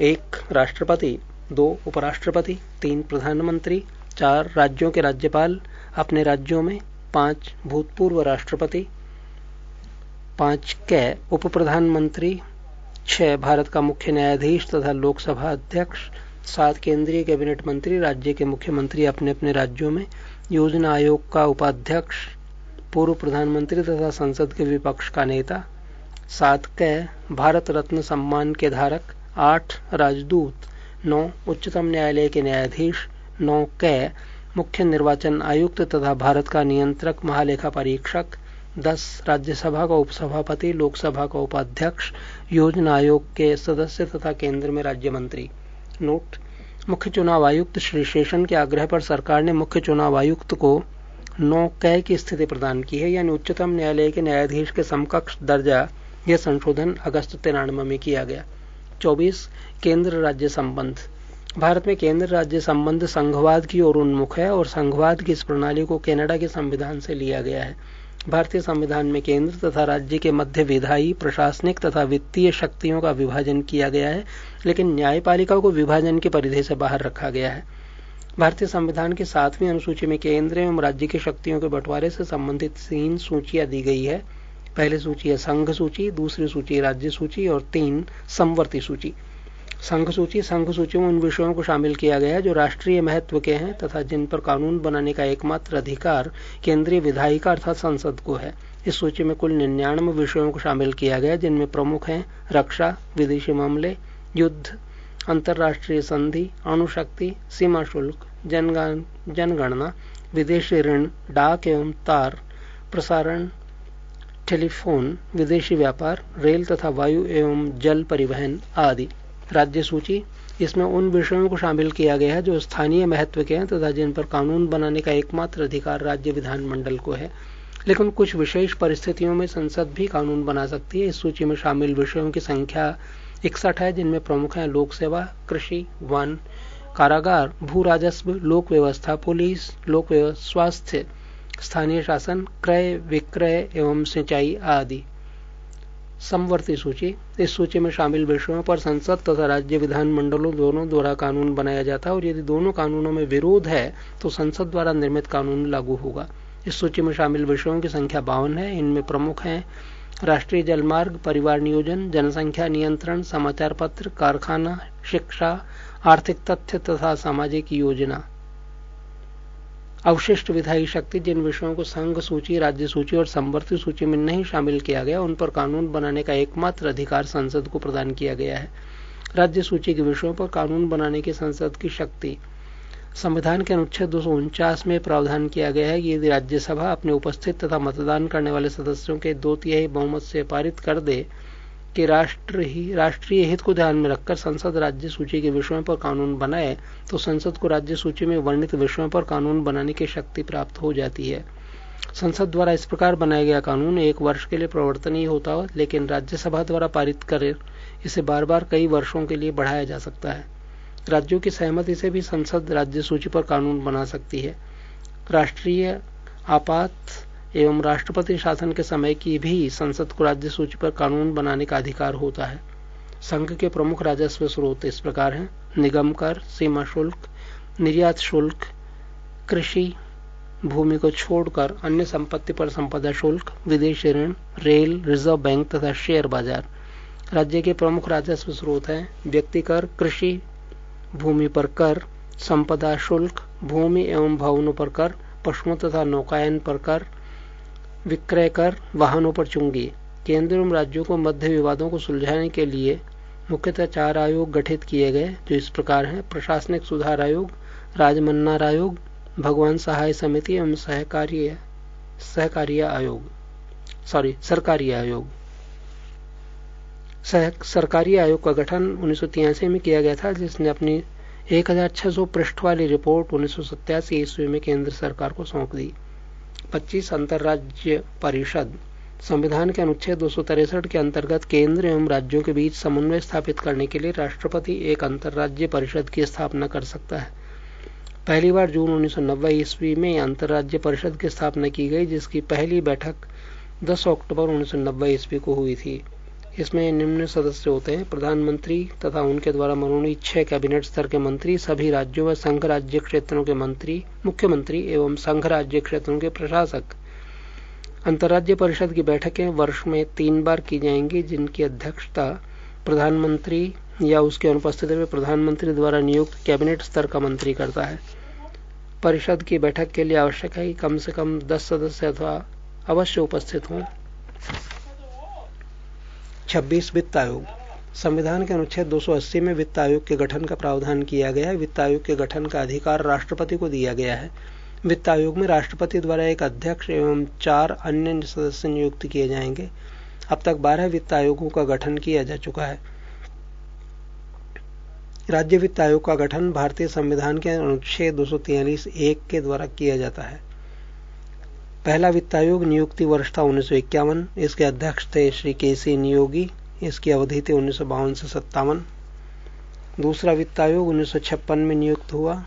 1 राष्ट्रपति, 2 उपराष्ट्रपति, 3 प्रधानमंत्री, 4 राज्यों के राज्यपाल अपने राज्यों में, 5 भूतपूर्व राष्ट्रपति, 5 कै उप प्रधानमंत्री, 6 भारत का मुख्य न्यायाधीश तथा लोकसभा अध्यक्ष, 7 केंद्रीय कैबिनेट मंत्री राज्य के मुख्यमंत्री अपने अपने राज्यों में, योजना आयोग का उपाध्यक्ष, पूर्व प्रधानमंत्री तथा संसद के विपक्ष का नेता, 7 कै भारत रत्न सम्मान के धारक, 8 राजदूत, 9 उच्चतम न्यायालय के न्यायाधीश, 9 कै मुख्य निर्वाचन आयुक्त तथा भारत का नियंत्रक महालेखा परीक्षक, 10 राज्यसभा का उपसभापति, लोकसभा का उपाध्यक्ष, योजना आयोग के सदस्य तथा केंद्र में राज्य मंत्री। नोट, मुख्य चुनाव आयुक्त श्री शेषन के आग्रह पर सरकार ने मुख्य चुनाव आयुक्त को 9 कै की स्थिति प्रदान की है, यानी उच्चतम न्यायालय के न्यायाधीश के समकक्ष दर्जा। यह संशोधन अगस्त 93 में किया गया। 24 केंद्र राज्य संबंध, भारत में केंद्र राज्य संबंध संघवाद की ओर उन्मुख है और संघवाद की इस प्रणाली को कनाडा के संविधान से लिया गया है। भारतीय संविधान में केंद्र तथा राज्य के मध्य विधायी, प्रशासनिक तथा वित्तीय शक्तियों का विभाजन किया गया है। लेकिन न्यायपालिका को विभाजन की परिधि से बाहर रखा गया है। भारतीय संविधान की 7वीं अनुसूची में केंद्र एवं राज्य की शक्तियों के बंटवारे से संबंधित 3 सूचियां दी गई है। पहली सूची है संघ सूची, दूसरी सूची राज्य सूची और 3 समवर्ती सूची। संघ सूची में उन विषयों को शामिल किया गया है जो राष्ट्रीय महत्व के हैं तथा जिन पर कानून बनाने का एकमात्र अधिकार केंद्रीय विधायिका अर्थात संसद को है। इस सूची में कुल 99 विषयों को शामिल किया गया, जिनमें प्रमुख हैं रक्षा, विदेशी मामले, युद्ध, अंतर्राष्ट्रीय संधि, अणुशक्ति, सीमा शुल्क, जनगणना, विदेशी ऋण, डाक एवं तार प्रसारण, टेलीफोन, विदेशी व्यापार, रेल तथा वायु एवं जल परिवहन आदि। राज्य सूची, इसमें उन विषयों को शामिल किया गया है जो स्थानीय महत्व के हैं तथा जिन पर कानून बनाने का एकमात्र अधिकार राज्य विधानमंडल को है, लेकिन कुछ विशेष परिस्थितियों में संसद भी कानून बना सकती है। इस सूची में शामिल विषयों की संख्या 61 है, जिनमें प्रमुख हैं लोक सेवा, कृषि, वन, कारागार, भू राजस्व, लोक व्यवस्था, पुलिस, स्वास्थ्य, स्थानीय शासन, क्रय विक्रय एवं सिंचाई आदि। समवर्ती सूची, इस सूची में शामिल विषयों पर संसद तथा राज्य विधानमंडलों दोनों द्वारा कानून बनाया जाता है और यदि दोनों कानूनों में विरोध है तो संसद द्वारा निर्मित कानून लागू होगा। इस सूची में शामिल विषयों की संख्या 52 है। इनमें प्रमुख हैं राष्ट्रीय जलमार्ग, परिवार नियोजन, जनसंख्या नियंत्रण, समाचार पत्र, कारखाना, शिक्षा, आर्थिक तथ्य तथा सामाजिक योजना। अवशिष्ट विधायी शक्ति, जिन विषयों को संघ सूची, राज्य सूची और समवर्ती सूची में नहीं शामिल किया गया, उन पर कानून बनाने का एकमात्र अधिकार संसद को प्रदान किया गया है। राज्य सूची के विषयों पर कानून बनाने की संसद की शक्ति, संविधान के अनुच्छेद 249 में प्रावधान किया गया है कि यदि राज्यसभा अपने उपस्थित तथा मतदान करने वाले सदस्यों के 2/3 बहुमत से पारित कर दे कि राष्ट्रीय हित को ध्यान में रखकर संसद राज्य सूची के विषयों पर कानून बनाए, तो संसद को राज्य सूची में वर्णित विषयों पर कानून बनाने की शक्ति प्राप्त हो जाती है। संसद द्वारा इस प्रकार बनाया गया कानून 1 वर्ष के लिए प्रवर्तनीय होता है, लेकिन राज्यसभा द्वारा पारित कर इसे बार बार कई वर्षों के लिए बढ़ाया जा सकता है। राज्यों की सहमति से भी संसद राज्य सूची पर कानून बना सकती है। राष्ट्रीय आपात एवं राष्ट्रपति शासन के समय की भी संसद को राज्य सूची पर कानून बनाने का अधिकार होता है। संघ के प्रमुख राजस्व स्रोत इस प्रकार हैं: निगम कर, सीमा शुल्क, निर्यात शुल्क, कृषि, भूमि को छोड़कर अन्य संपत्ति पर संपदा शुल्क, विदेशी ऋण, रेल, रिजर्व बैंक तथा शेयर बाजार। राज्य के प्रमुख राजस्व स्रोत हैं व्यक्ति कर, कृषि भूमि पर कर, संपदा शुल्क, भूमि एवं भवनों पर कर, पशुओं तथा नौकायन पर कर, विक्रय कर, वाहनों पर चुंगी। केंद्र एवं राज्यों को मध्य विवादों को सुलझाने के लिए मुख्यतः 4 आयोग गठित किए गए, जो इस प्रकार हैं: प्रशासनिक सुधार आयोग, राजमन्नार आयोग, भगवान सहाय समिति एवं सरकारी आयोग। सरकारी आयोग का गठन 1983 में किया गया था, जिसने अपनी 1600 पृष्ठ वाली रिपोर्ट 1987 ईस्वी में केंद्र सरकार को सौंप दी। 25 अंतर्राज्य परिषद, संविधान के अनुच्छेद 263 के अंतर्गत केंद्र एवं राज्यों के बीच समन्वय स्थापित करने के लिए राष्ट्रपति एक अंतर्राज्य परिषद की स्थापना कर सकता है। पहली बार जून 1990 ईस्वी में अंतर्राज्य परिषद की स्थापना की गई, जिसकी पहली बैठक 10 अक्टूबर 1990 ईस्वी को हुई थी। इसमें निम्न सदस्य होते हैं: प्रधानमंत्री तथा उनके द्वारा मनोनीत 6 कैबिनेट स्तर के मंत्री, सभी राज्यों व संघ राज्य क्षेत्रों के मंत्री, मुख्यमंत्री एवं संघ राज्य क्षेत्रों के प्रशासक। अंतर्राज्य परिषद की बैठकें वर्ष में 3 बार की जाएंगी, जिनकी अध्यक्षता प्रधानमंत्री या उसके अनुपस्थिति में प्रधानमंत्री द्वारा नियुक्त कैबिनेट स्तर का मंत्री करता है। परिषद की बैठक के लिए आवश्यक है कि कम से कम 10 सदस्य अथवा अवश्य उपस्थित हों। 26 वित्त आयोग, संविधान के अनुच्छेद 280 में वित्त आयोग के गठन का प्रावधान किया गया है। वित्त आयोग के गठन का अधिकार राष्ट्रपति को दिया गया है। वित्त आयोग में राष्ट्रपति द्वारा एक अध्यक्ष एवं 4 अन्य सदस्य नियुक्त किए जाएंगे। अब तक 12 वित्त आयोगों का गठन किया जा चुका है। राज्य वित्त आयोग का गठन भारतीय संविधान के अनुच्छेद 243(1) के द्वारा किया जाता है। पहला वित्त आयोग नियुक्ति वर्ष था 1951। इसके अध्यक्ष थे श्री के.सी. नियोगी। इसकी अवधि थी 1952 से 57। दूसरा वित्त आयोग 1956 में नियुक्त हुआ।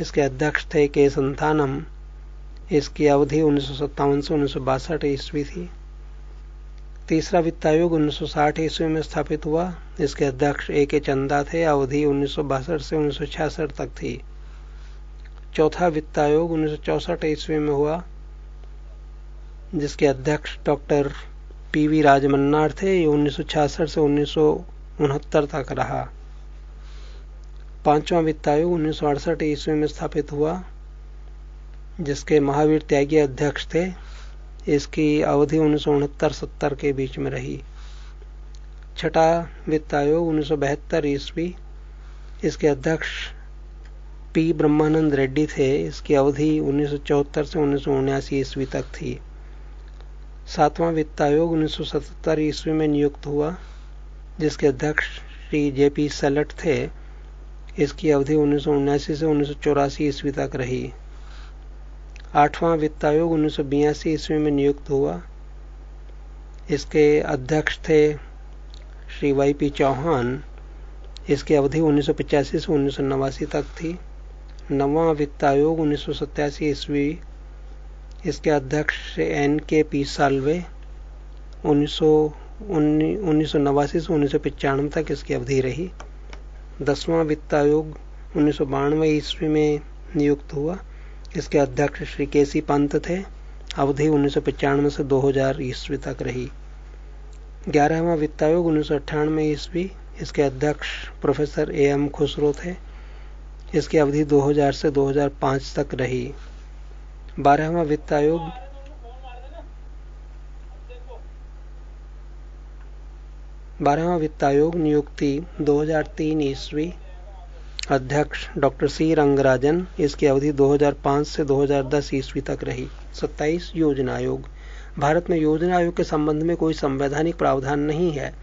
इसके अध्यक्ष थे के. संतानम। इसकी अवधि 1957 से 1962 ईस्वी थी। तीसरा वित्त आयोग 1960 ईस्वी में स्थापित हुआ। इसके अध्यक्ष A.K. चंदा थे। अवधि 1962 से 1966 तक थी। चौथा वित्त आयोग 1964 ईस्वी में हुआ, जिसके अध्यक्ष डॉक्टर P.V. राजमन्नार थे। ये 1966 से 1969 तक रहा। पांचवा वित्त आयोग 1968 ईस्वी में स्थापित हुआ, जिसके महावीर त्यागी अध्यक्ष थे। इसकी अवधि 1969-70 के बीच में रही। छठा वित्त आयोग 1972 ईस्वी, इसके अध्यक्ष P. ब्रह्मानंद रेड्डी थे। इसकी अवधि 1974 से 1979 ईस्वी तक थी। सातवां वित्त आयोग 1977 ईस्वी में नियुक्त हुआ, जिसके अध्यक्ष श्री J.P. सेलट थे। इसकी अवधि 1979 से 1984 ईस्वी तक रही। आठवां वित्त आयोग 1982 ईस्वी में नियुक्त हुआ। इसके अध्यक्ष थे श्री Y.P. चौहान। इसकी अवधि 1985 से 1989 तक थी। नौवां वित्त आयोग 1987 ईस्वी, इसके अध्यक्ष N.K.P. साल्वे। 1989 से 1995 तक इसकी अवधि रही। 10वां वित्त आयोग 1992 ईस्वी में नियुक्त हुआ। इसके अध्यक्ष श्री K.C. पंत थे। अवधि 1995 से 2000 ईस्वी तक रही। 11वां वित्त आयोग 1998 ईस्वी, इसके अध्यक्ष प्रोफेसर A.M. खुसरो थे। इसकी अवधि 2000 से 2005 तक रही। 12वां वित्त आयोग नियुक्ति 2003 ईस्वी, अध्यक्ष डॉक्टर C. रंगराजन। इसकी अवधि 2005 से 2010 ईस्वी तक रही। 27 योजना आयोग। भारत में योजना आयोग के संबंध में कोई संवैधानिक प्रावधान नहीं है।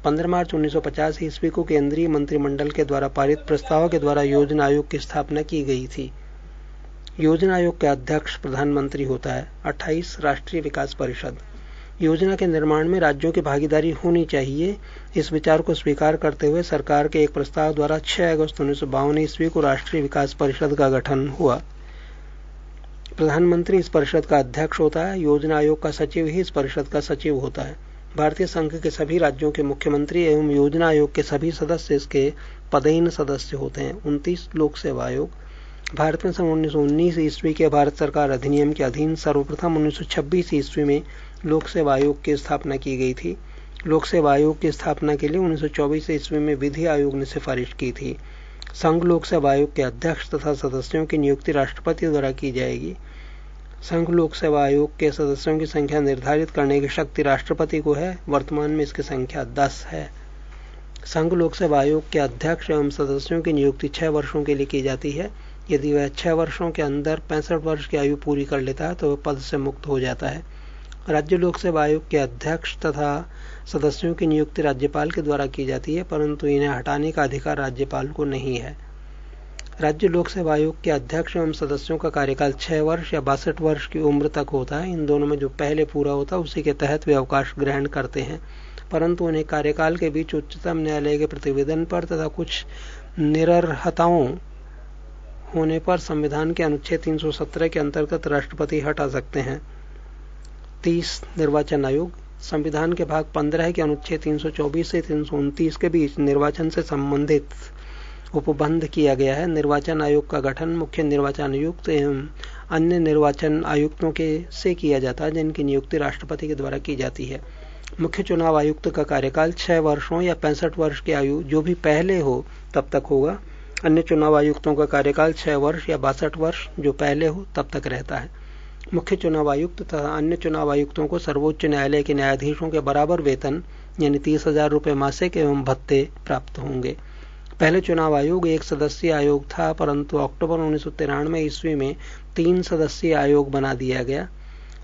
15 मार्च 1950 ईस्वी को केंद्रीय मंत्रिमंडल के द्वारा पारित प्रस्ताव के द्वारा योजना आयोग की स्थापना की गई थी। योजना आयोग का अध्यक्ष प्रधानमंत्री होता है। 28 राष्ट्रीय विकास परिषद। योजना के निर्माण में राज्यों की भागीदारी होनी चाहिए, इस विचार को स्वीकार करते हुए सरकार के एक प्रस्ताव द्वारा 6 अगस्त 1952 ईस्वी को राष्ट्रीय विकास परिषद का गठन हुआ। प्रधानमंत्री इस परिषद का अध्यक्ष होता है। योजना आयोग का सचिव ही इस परिषद का सचिव होता है। भारतीय संघ के सभी राज्यों के मुख्यमंत्री एवं योजना आयोग के सभी सदस्य इसके पदेन सदस्य होते हैं। 29 लोक सेवा आयोग। भारत में सन 1919 ईस्वी के भारत सरकार अधिनियम के अधीन सर्वप्रथम 1926 ईस्वी में लोक सेवा आयोग की स्थापना की गई थी। लोक सेवा आयोग की स्थापना के लिए 1924 ईस्वी में विधि आयोग ने सिफारिश की थी। संघ लोक सेवा आयोग के अध्यक्ष तथा सदस्यों की नियुक्ति राष्ट्रपति द्वारा की जाएगी। संघ लोक सेवा आयोग के सदस्यों की संख्या निर्धारित करने की शक्ति राष्ट्रपति को है। वर्तमान में इसकी संख्या 10 है। संघ लोक सेवा आयोग के अध्यक्ष एवं सदस्यों की नियुक्ति 6 वर्षों के लिए की जाती है। यदि वह 6 वर्षों के अंदर 65 वर्ष की आयु पूरी कर लेता है तो वह पद से मुक्त हो जाता है। राज्य लोक सेवा आयोग के अध्यक्ष तथा सदस्यों की नियुक्ति राज्यपाल के द्वारा की जाती है, परंतु इन्हें हटाने का अधिकार राज्यपाल को नहीं है। राज्य लोक सेवा आयोग के अध्यक्ष एवं सदस्यों का कार्यकाल 6 वर्ष या 62 वर्ष की उम्र तक होता है। इन दोनों में जो पहले पूरा होता है उसी के तहत वे अवकाश ग्रहण करते हैं, परंतु उन्हें कार्यकाल के बीच उच्चतम न्यायालय के प्रतिवेदन पर तथा कुछ निरर्हताओं होने पर संविधान के अनुच्छेद 317 के अंतर्गत राष्ट्रपति हटा सकते हैं। 30 निर्वाचन आयोग। संविधान के भाग 15 के अनुच्छेद 324 से 329 के बीच निर्वाचन से संबंधित उपबंध किया गया है। निर्वाचन आयोग का गठन मुख्य निर्वाचन आयुक्त एवं अन्य निर्वाचन आयुक्तों से किया जाता है, जिनकी नियुक्ति राष्ट्रपति के द्वारा की जाती है। मुख्य चुनाव आयुक्त का कार्यकाल 6 वर्षों या 65 वर्ष की आयु जो भी पहले हो तब तक होगा। अन्य चुनाव आयुक्तों का कार्यकाल 6 वर्ष या 62 वर्ष जो पहले हो तब तक रहता है। मुख्य चुनाव आयुक्त तथा अन्य चुनाव आयुक्तों को सर्वोच्च न्यायालय के न्यायाधीशों के बराबर वेतन यानी 30,000 रुपये मासिक एवं भत्ते प्राप्त होंगे। पहले चुनाव आयोग 1 सदस्यीय आयोग था, परंतु अक्टूबर 1993 ईस्वी में 3 सदस्यीय आयोग बना दिया गया।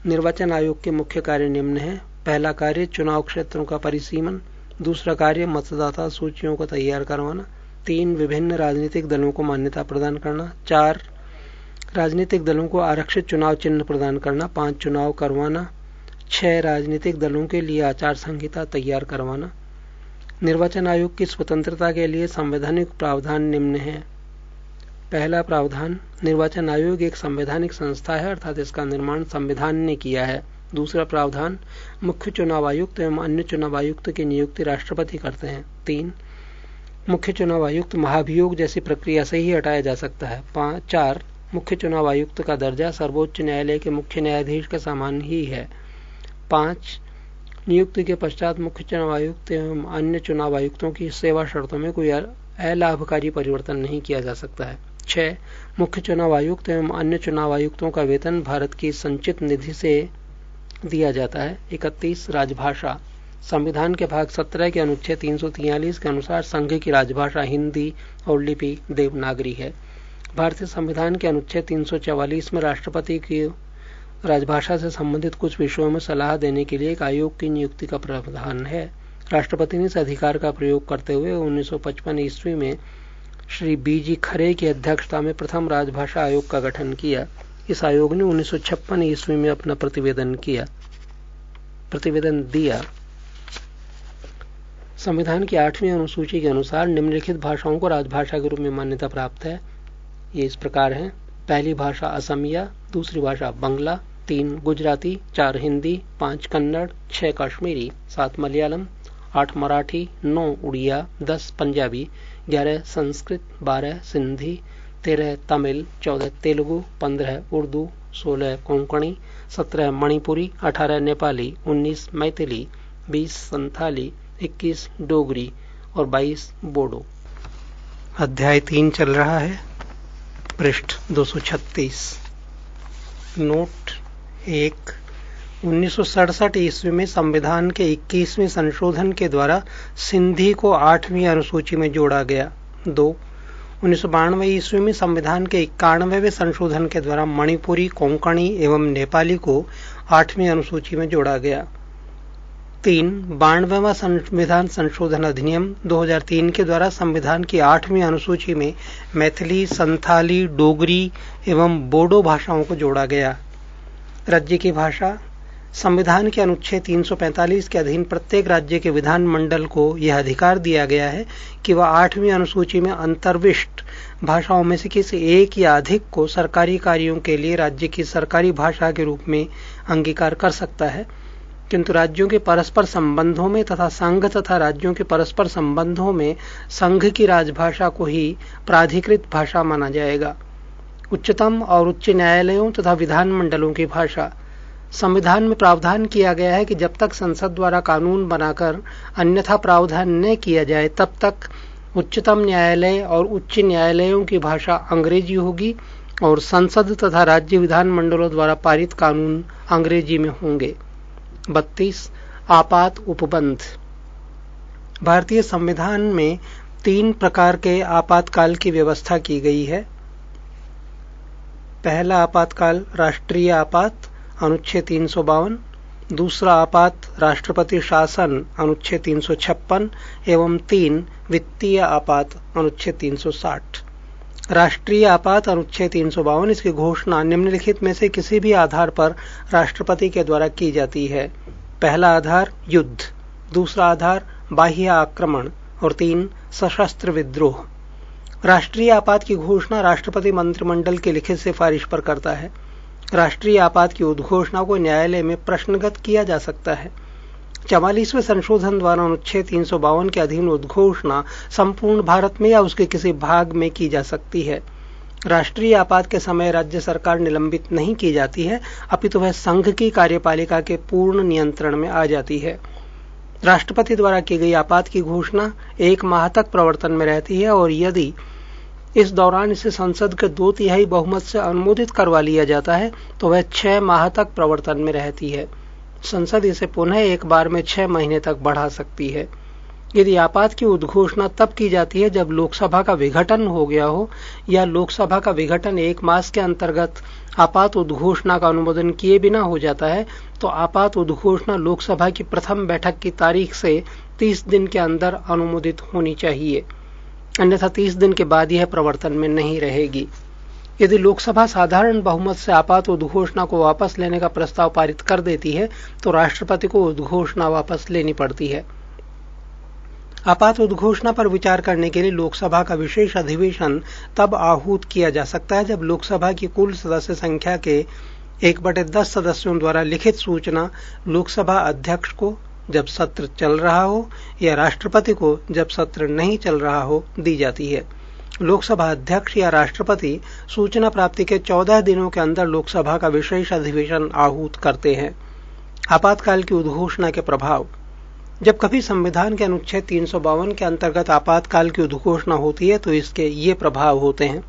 निर्वाचन आयोग के मुख्य कार्य निम्न है। पहला कार्य चुनाव क्षेत्रों का परिसीमन। दूसरा कार्य मतदाता सूचियों को तैयार करवाना। 3 विभिन्न राजनीतिक दलों को मान्यता प्रदान करना। 4 राजनीतिक दलों को आरक्षित चुनाव चिन्ह प्रदान करना। 5 चुनाव करवाना। 6 राजनीतिक दलों के लिए आचार संहिता तैयार करवाना। निर्वाचन आयोग की स्वतंत्रता के लिए संवैधानिक प्रावधान निम्न है। पहला प्रावधान, निर्वाचन आयोग एक संवैधानिक संस्था है, अर्थात इसका निर्माण संविधान ने किया है। दूसरा प्रावधान, मुख्य चुनाव आयुक्त एवं अन्य चुनाव आयुक्त की नियुक्ति राष्ट्रपति करते हैं। 3. मुख्य चुनाव आयुक्त महाभियोग जैसी प्रक्रिया से ही हटाया जा सकता है। 4. मुख्य चुनाव आयुक्त का दर्जा सर्वोच्च न्यायालय के मुख्य न्यायाधीश के समान ही है। 5. नियुक्ति के पश्चात मुख्य चुनाव आयुक्त एवं अन्य चुनाव आयुक्तों की सेवा शर्तों में कोई अलाभकारी परिवर्तन नहीं किया जा सकता है। 6. मुख्य चुनाव आयुक्त एवं अन्य चुनाव आयुक्तों का वेतन भारत की संचित निधि से दिया जाता है। 31. राजभाषा, संविधान के भाग 17 के अनुच्छेद 343 के अनुसार संघ की राजभाषा हिंदी और लिपि देवनागरी है। भारतीय संविधान के अनुच्छेद 344 में राष्ट्रपति की राजभाषा से संबंधित कुछ विषयों में सलाह देने के लिए एक आयोग की नियुक्ति का प्रावधान है। राष्ट्रपति ने इस अधिकार का प्रयोग करते हुए 1955 ईस्वी में श्री बी.जी. खरे की अध्यक्षता में प्रथम राजभाषा आयोग का गठन किया। इस आयोग ने 1956 ईस्वी में अपना प्रतिवेदन दिया। संविधान की 8वीं अनुसूची के अनुसार निम्नलिखित भाषाओं को राजभाषा के रूप में मान्यता प्राप्त है। ये इस प्रकार हैं। पहली भाषा असमिया, दूसरी भाषा बंगला, 3 गुजराती, 4 हिंदी, 5 कन्नड़, 6 कश्मीरी, 7 मलयालम, 8 मराठी, 9 उड़िया, 10 पंजाबी, 11 संस्कृत, 12 सिंधी, 13 तमिल, 14 तेलुगु, 15 उर्दू, 16 कोंकणी, 17 मणिपुरी, 18 नेपाली, 19 मैथिली, 20 संथाली, 21 डोगरी और 22 बोडो। अध्याय 3 चल रहा है। पृष्ठ 236। नोट 1. 1967 ईस्वी में संविधान के 21वें संशोधन के द्वारा सिंधी को 8वीं अनुसूची में जोड़ा गया। 2. 1992 ईस्वी में संविधान के 91वें संशोधन के द्वारा मणिपुरी, कोंकणी एवं नेपाली को 8वीं अनुसूची में जोड़ा गया। 3. 92वां संविधान संशोधन अधिनियम 2003 के द्वारा संविधान की 8वीं अनुसूची में मैथिली, संथाली, डोगरी एवं बोडो भाषाओं को जोड़ा गया। राज्य की भाषा, संविधान के अनुच्छेद 345 के अधीन प्रत्येक राज्य के विधानमंडल को यह अधिकार दिया गया है कि वह 8वीं अनुसूची में अंतर्विष्ट भाषाओं में से किसी एक या अधिक को सरकारी कार्यों के लिए राज्य की सरकारी भाषा के रूप में अंगीकार कर सकता है, किंतु राज्यों के परस्पर संबंधों में तथा संघ तथा राज्यों के परस्पर संबंधों में संघ की राजभाषा को ही प्राधिकृत भाषा माना जाएगा। उच्चतम और उच्च न्यायालयों तथा विधानमंडलों की भाषा, संविधान में प्रावधान किया गया है कि जब तक संसद द्वारा कानून बनाकर अन्यथा प्रावधान न किया जाए तब तक उच्चतम न्यायालय और उच्च न्यायालयों की भाषा अंग्रेजी होगी और संसद तथा राज्य विधानमंडलों द्वारा पारित कानून अंग्रेजी में होंगे। 32. आपात उपबंध, भारतीय संविधान में 3 प्रकार के आपातकाल की व्यवस्था की गई है। पहला आपातकाल राष्ट्रीय आपात अनुच्छेद 352, दूसरा आपात राष्ट्रपति शासन अनुच्छेद 356 एवं 3 वित्तीय आपात अनुच्छेद 360। राष्ट्रीय आपात अनुच्छेद 352 इसकी घोषणा निम्नलिखित में से किसी भी आधार पर राष्ट्रपति के द्वारा की जाती है। पहला आधार युद्ध, दूसरा आधार बाह्य आक्रमण और 3 सशस्त्र विद्रोह। राष्ट्रीय आपात की घोषणा राष्ट्रपति मंत्रिमंडल की लिखित सिफारिश पर करता है। राष्ट्रीय आपात की उद्घोषणा को न्यायालय में प्रश्नगत किया जा सकता है। 44वें संशोधन द्वारा अनुच्छेद 352 के अधीन उद्घोषणा संपूर्ण भारत में या उसके किसी भाग में की जा सकती है। राष्ट्रीय आपात के समय राज्य सरकार निलंबित नहीं की जाती है, अपितु वह संघ की कार्यपालिका के पूर्ण नियंत्रण में आ जाती है। राष्ट्रपति द्वारा की गई आपात की घोषणा 1 माह तक प्रवर्तन में रहती है और यदि इस दौरान इसे संसद के 2/3 बहुमत से अनुमोदित करवा लिया जाता है तो वह 6 माह तक प्रवर्तन में रहती है। संसद इसे पुनः एक बार में 6 महीने तक बढ़ा सकती है। यदि आपात की उद्घोषणा तब की जाती है जब लोकसभा का विघटन हो गया हो या लोकसभा का विघटन 1 मास के अंतर्गत आपात उद्घोषणा का अनुमोदन किए बिना हो जाता है, तो आपात उद्घोषणा लोकसभा की प्रथम बैठक की तारीख से 30 दिन के अंदर अनुमोदित होनी चाहिए, अन्यथा 30 दिन के बाद यह प्रवर्तन में नहीं रहेगी। यदि लोकसभा साधारण बहुमत से आपात उद्घोषणा को वापस लेने का प्रस्ताव पारित कर देती है तो राष्ट्रपति को उद्घोषणा वापस लेनी पड़ती है। आपात उद्घोषणा पर विचार करने के लिए लोकसभा का विशेष अधिवेशन तब आहूत किया जा सकता है जब लोकसभा की कुल सदस्य संख्या के 1/10 सदस्यों द्वारा लिखित सूचना लोकसभा अध्यक्ष को जब सत्र चल रहा हो या राष्ट्रपति को जब सत्र नहीं चल रहा हो दी जाती है। लोकसभा अध्यक्ष या राष्ट्रपति सूचना प्राप्ति के 14 दिनों के अंदर लोकसभा का विशेष अधिवेशन आहूत करते हैं। आपातकाल की उद्घोषणा के प्रभाव। जब कभी संविधान के अनुच्छेद 352 के अंतर्गत आपातकाल की उद्घोषणा होती है तो इसके ये प्रभाव होते हैं।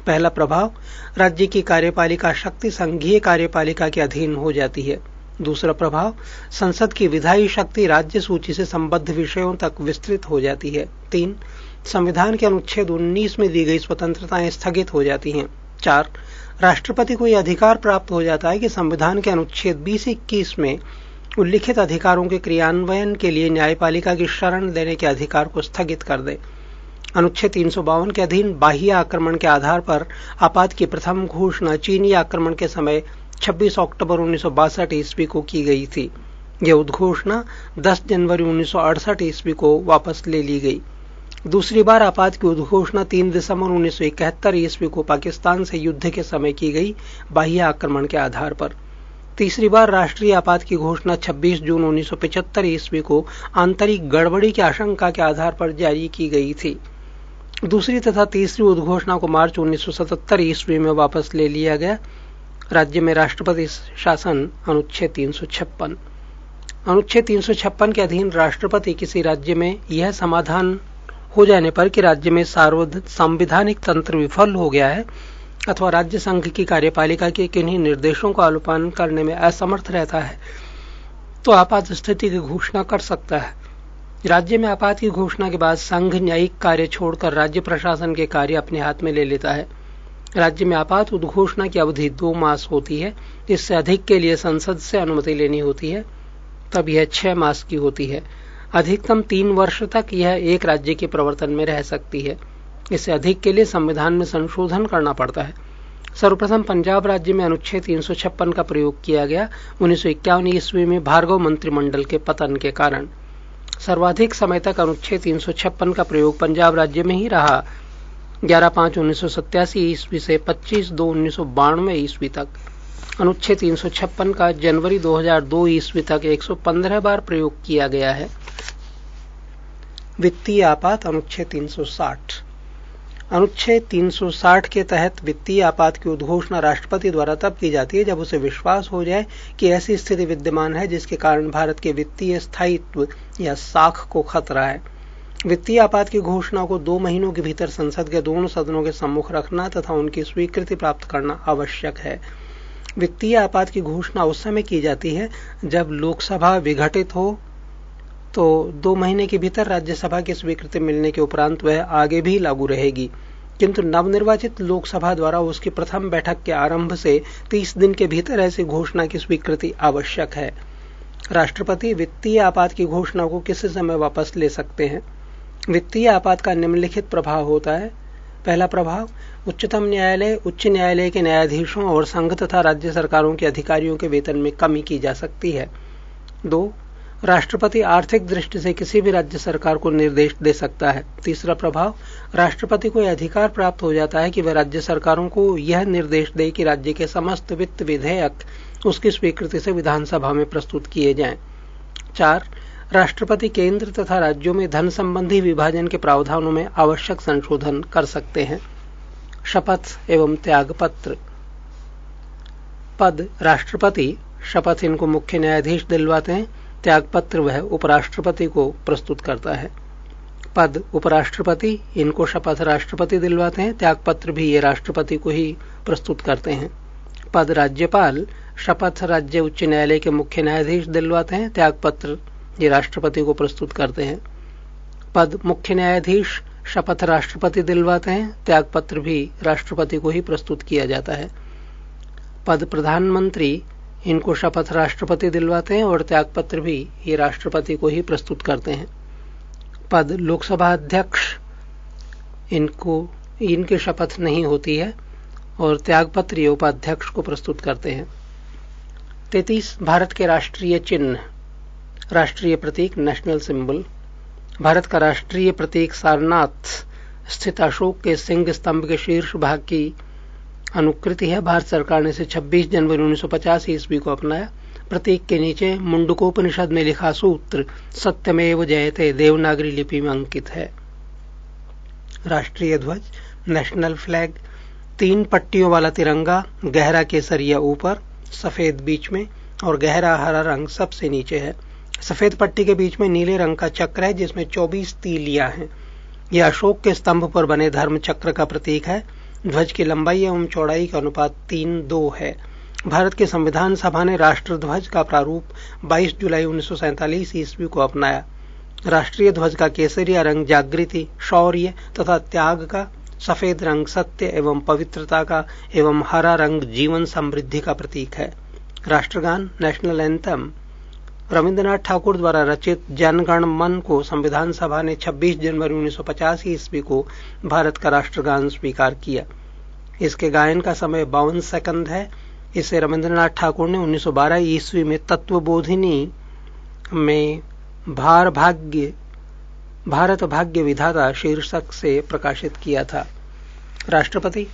पहला प्रभाव, राज्य की कार्यपालिका शक्ति संघीय कार्यपालिका के अधीन हो जाती है। दूसरा प्रभाव, संसद की विधायी शक्ति राज्य सूची से संबद्ध विषयों तक विस्तृत हो जाती है। 3. संविधान के अनुच्छेद 19 में दी गई स्वतंत्रताएं स्थगित हो जाती हैं। 4. राष्ट्रपति को यह अधिकार प्राप्त हो जाता है कि संविधान के अनुच्छेद 20-21 में उल्लिखित अधिकारों के क्रियान्वयन के लिए न्यायपालिका की शरण लेने के अधिकार को स्थगित कर दे। अनुच्छेद 352 के अधीन बाह्य आक्रमण के आधार पर आपात की प्रथम घोषणा चीनी आक्रमण के समय 26 अक्टूबर 1962 ईस्वी को की गई थी। यह उद्घोषणा 10 जनवरी 1968 ईस्वी को वापस ले ली गई। दूसरी बार आपात की उद्घोषणा 3 दिसंबर 1971 ईस्वी को पाकिस्तान से युद्ध के समय की गई बाह्य आक्रमण के आधार पर। तीसरी बार राष्ट्रीय आपात की घोषणा 26 जून 1975 ईस्वी को आंतरिक गड़बड़ी की आशंका के आधार पर जारी की गई थी। दूसरी तथा तीसरी उद्घोषणा को मार्च 1977 ईस्वी में वापस ले लिया गया। राज्य में राष्ट्रपति शासन। अनुच्छेद 356। अनुच्छेद 356 के अधीन राष्ट्रपति किसी राज्य में यह समाधान हो जाने पर कि राज्य में संवैधानिक तंत्र विफल हो गया है अथवा राज्य संघ की कार्यपालिका के किन्हीं निर्देशों का अनुपालन करने में असमर्थ रहता है तो आपात स्थिति की घोषणा कर सकता है। राज्य में आपात की घोषणा के बाद संघ न्यायिक कार्य छोड़कर राज्य प्रशासन के कार्य अपने हाथ में ले लेता है। राज्य में आपात उद्घोषणा की अवधि 2 मास होती है। इससे अधिक के लिए संसद से अनुमति लेनी होती है, तब यह 6 मास की होती है। अधिकतम 3 वर्ष तक यह एक राज्य के प्रवर्तन में रह सकती है। इससे अधिक के लिए संविधान में संशोधन करना पड़ता है। सर्वप्रथम पंजाब राज्य में अनुच्छेद 356 का प्रयोग किया गया 1951 ईस्वी में भार्गव मंत्रिमंडल के पतन के कारण। सर्वाधिक समय तक अनुच्छेद 356 का प्रयोग पंजाब राज्य में ही रहा, 11/5/1987 ईस्वी से 25/2/1992 ईस्वी तक। अनुच्छेद 356 का जनवरी 2002 ईस्वी तक 115 बार प्रयोग किया गया है। वित्तीय आपात। अनुच्छेद 360। अनुच्छेद 360 के तहत वित्तीय आपात की उद्घोषणा राष्ट्रपति द्वारा तब की जाती है जब उसे विश्वास हो जाए कि ऐसी स्थिति विद्यमान है जिसके कारण भारत के वित्तीय स्थायित्व या साख को खतरा है। वित्तीय आपात की घोषणा को 2 महीनों के भीतर संसद के दोनों सदनों के सम्मुख रखना तथा उनकी स्वीकृति प्राप्त करना आवश्यक है। वित्तीय आपात की घोषणा उस समय की जाती है जब लोकसभा विघटित हो तो 2 महीने के भीतर राज्यसभा की स्वीकृति मिलने के उपरांत वह आगे भी लागू रहेगी, किंतु नवनिर्वाचित लोकसभा द्वारा उसकी प्रथम बैठक के आरंभ से 30 दिन के भीतर ऐसी घोषणा की स्वीकृति आवश्यक है। राष्ट्रपति वित्तीय आपात की घोषणा को किसी समय वापस ले सकते हैं। वित्तीय आपात का निम्नलिखित प्रभाव होता है। पहला प्रभाव, उच्चतम न्यायालय, उच्च न्यायालय के न्यायाधीशों और संघ तथा राज्य सरकारों के अधिकारियों के वेतन में कमी की जा सकती है। 2. राष्ट्रपति आर्थिक दृष्टि से किसी भी राज्य सरकार को निर्देश दे सकता है। तीसरा प्रभाव, राष्ट्रपति को यह अधिकार प्राप्त हो जाता है कि वह राज्य सरकारों को यह निर्देश दे कि राज्य के समस्त वित्त विधेयक उसकी स्वीकृति से विधानसभा में प्रस्तुत किए जाएं। 4. राष्ट्रपति केंद्र तथा राज्यों में धन संबंधी विभाजन के प्रावधानों में आवश्यक संशोधन कर सकते हैं। शपथ एवं त्यागपत्र। पद राष्ट्रपति, शपथ इनको मुख्य न्यायाधीश दिलवाते हैं, त्यागपत्र वह उपराष्ट्रपति को प्रस्तुत करता है। पद उपराष्ट्रपति, इनको शपथ राष्ट्रपति दिलवाते हैं, त्यागपत्र भी ये राष्ट्रपति को ही प्रस्तुत करते हैं। पद राज्यपाल, शपथ राज्य उच्च न्यायालय के मुख्य न्यायाधीश दिलवाते हैं, त्यागपत्र ये राष्ट्रपति को प्रस्तुत करते हैं। पद मुख्य न्यायाधीश, शपथ राष्ट्रपति दिलवाते हैं, त्यागपत्र भी राष्ट्रपति को ही प्रस्तुत किया जाता है। पद प्रधानमंत्री, इनको शपथ राष्ट्रपति दिलवाते हैं और त्यागपत्र भी ये राष्ट्रपति को ही प्रस्तुत करते हैं। पद लोकसभा अध्यक्ष, इनकी शपथ नहीं होती है और त्यागपत्र ये उपाध्यक्ष को प्रस्तुत करते हैं। 33. भारत के राष्ट्रीय चिन्ह, राष्ट्रीय प्रतीक, नेशनल सिंबल। भारत का राष्ट्रीय प्रतीक सारनाथ स्थित अशोक के सिंह स्तंभ के शीर्ष भाग की अनुकृति है। भारत सरकार ने इसे 26 जनवरी 1950 ईस्वी को अपनाया। प्रतीक के नीचे मुंडकोपनिषद में लिखा सूत्र सत्यमेव जयते देवनागरी लिपि में अंकित है। राष्ट्रीय ध्वज, नेशनल फ्लैग, 3 पट्टियों वाला तिरंगा, गहरा केसरिया ऊपर, सफेद बीच में और गहरा हरा रंग सबसे नीचे है। सफेद पट्टी के बीच में नीले रंग का चक्र है जिसमें 24 तीलियां हैं। यह अशोक के स्तंभ पर बने धर्म चक्र का प्रतीक है। ध्वज की लंबाई एवं चौड़ाई का अनुपात 3:2 है। भारत की संविधान सभा ने राष्ट्र ध्वज का प्रारूप 22 जुलाई 1947 ईस्वी को अपनाया। राष्ट्रीय ध्वज का केसरिया रंग जागृति, शौर्य तथा त्याग का, सफेद रंग सत्य एवं पवित्रता का एवं हरा रंग जीवन समृद्धि का प्रतीक है। राष्ट्रगान, नेशनल एंथम, रविंद्रनाथ ठाकुर द्वारा रचित जन गण मन को संविधान सभा ने 26 जनवरी 1950 ईस्वी को भारत का राष्ट्रगान स्वीकार किया। इसके गायन का समय 52 सेकंड है। इसे रविंद्रनाथ ठाकुर ने 1912 ईस्वी में तत्वबोधिनी में भारत भाग्य विधाता शीर्षक से प्रकाशित किया था। राष्ट्रगीत,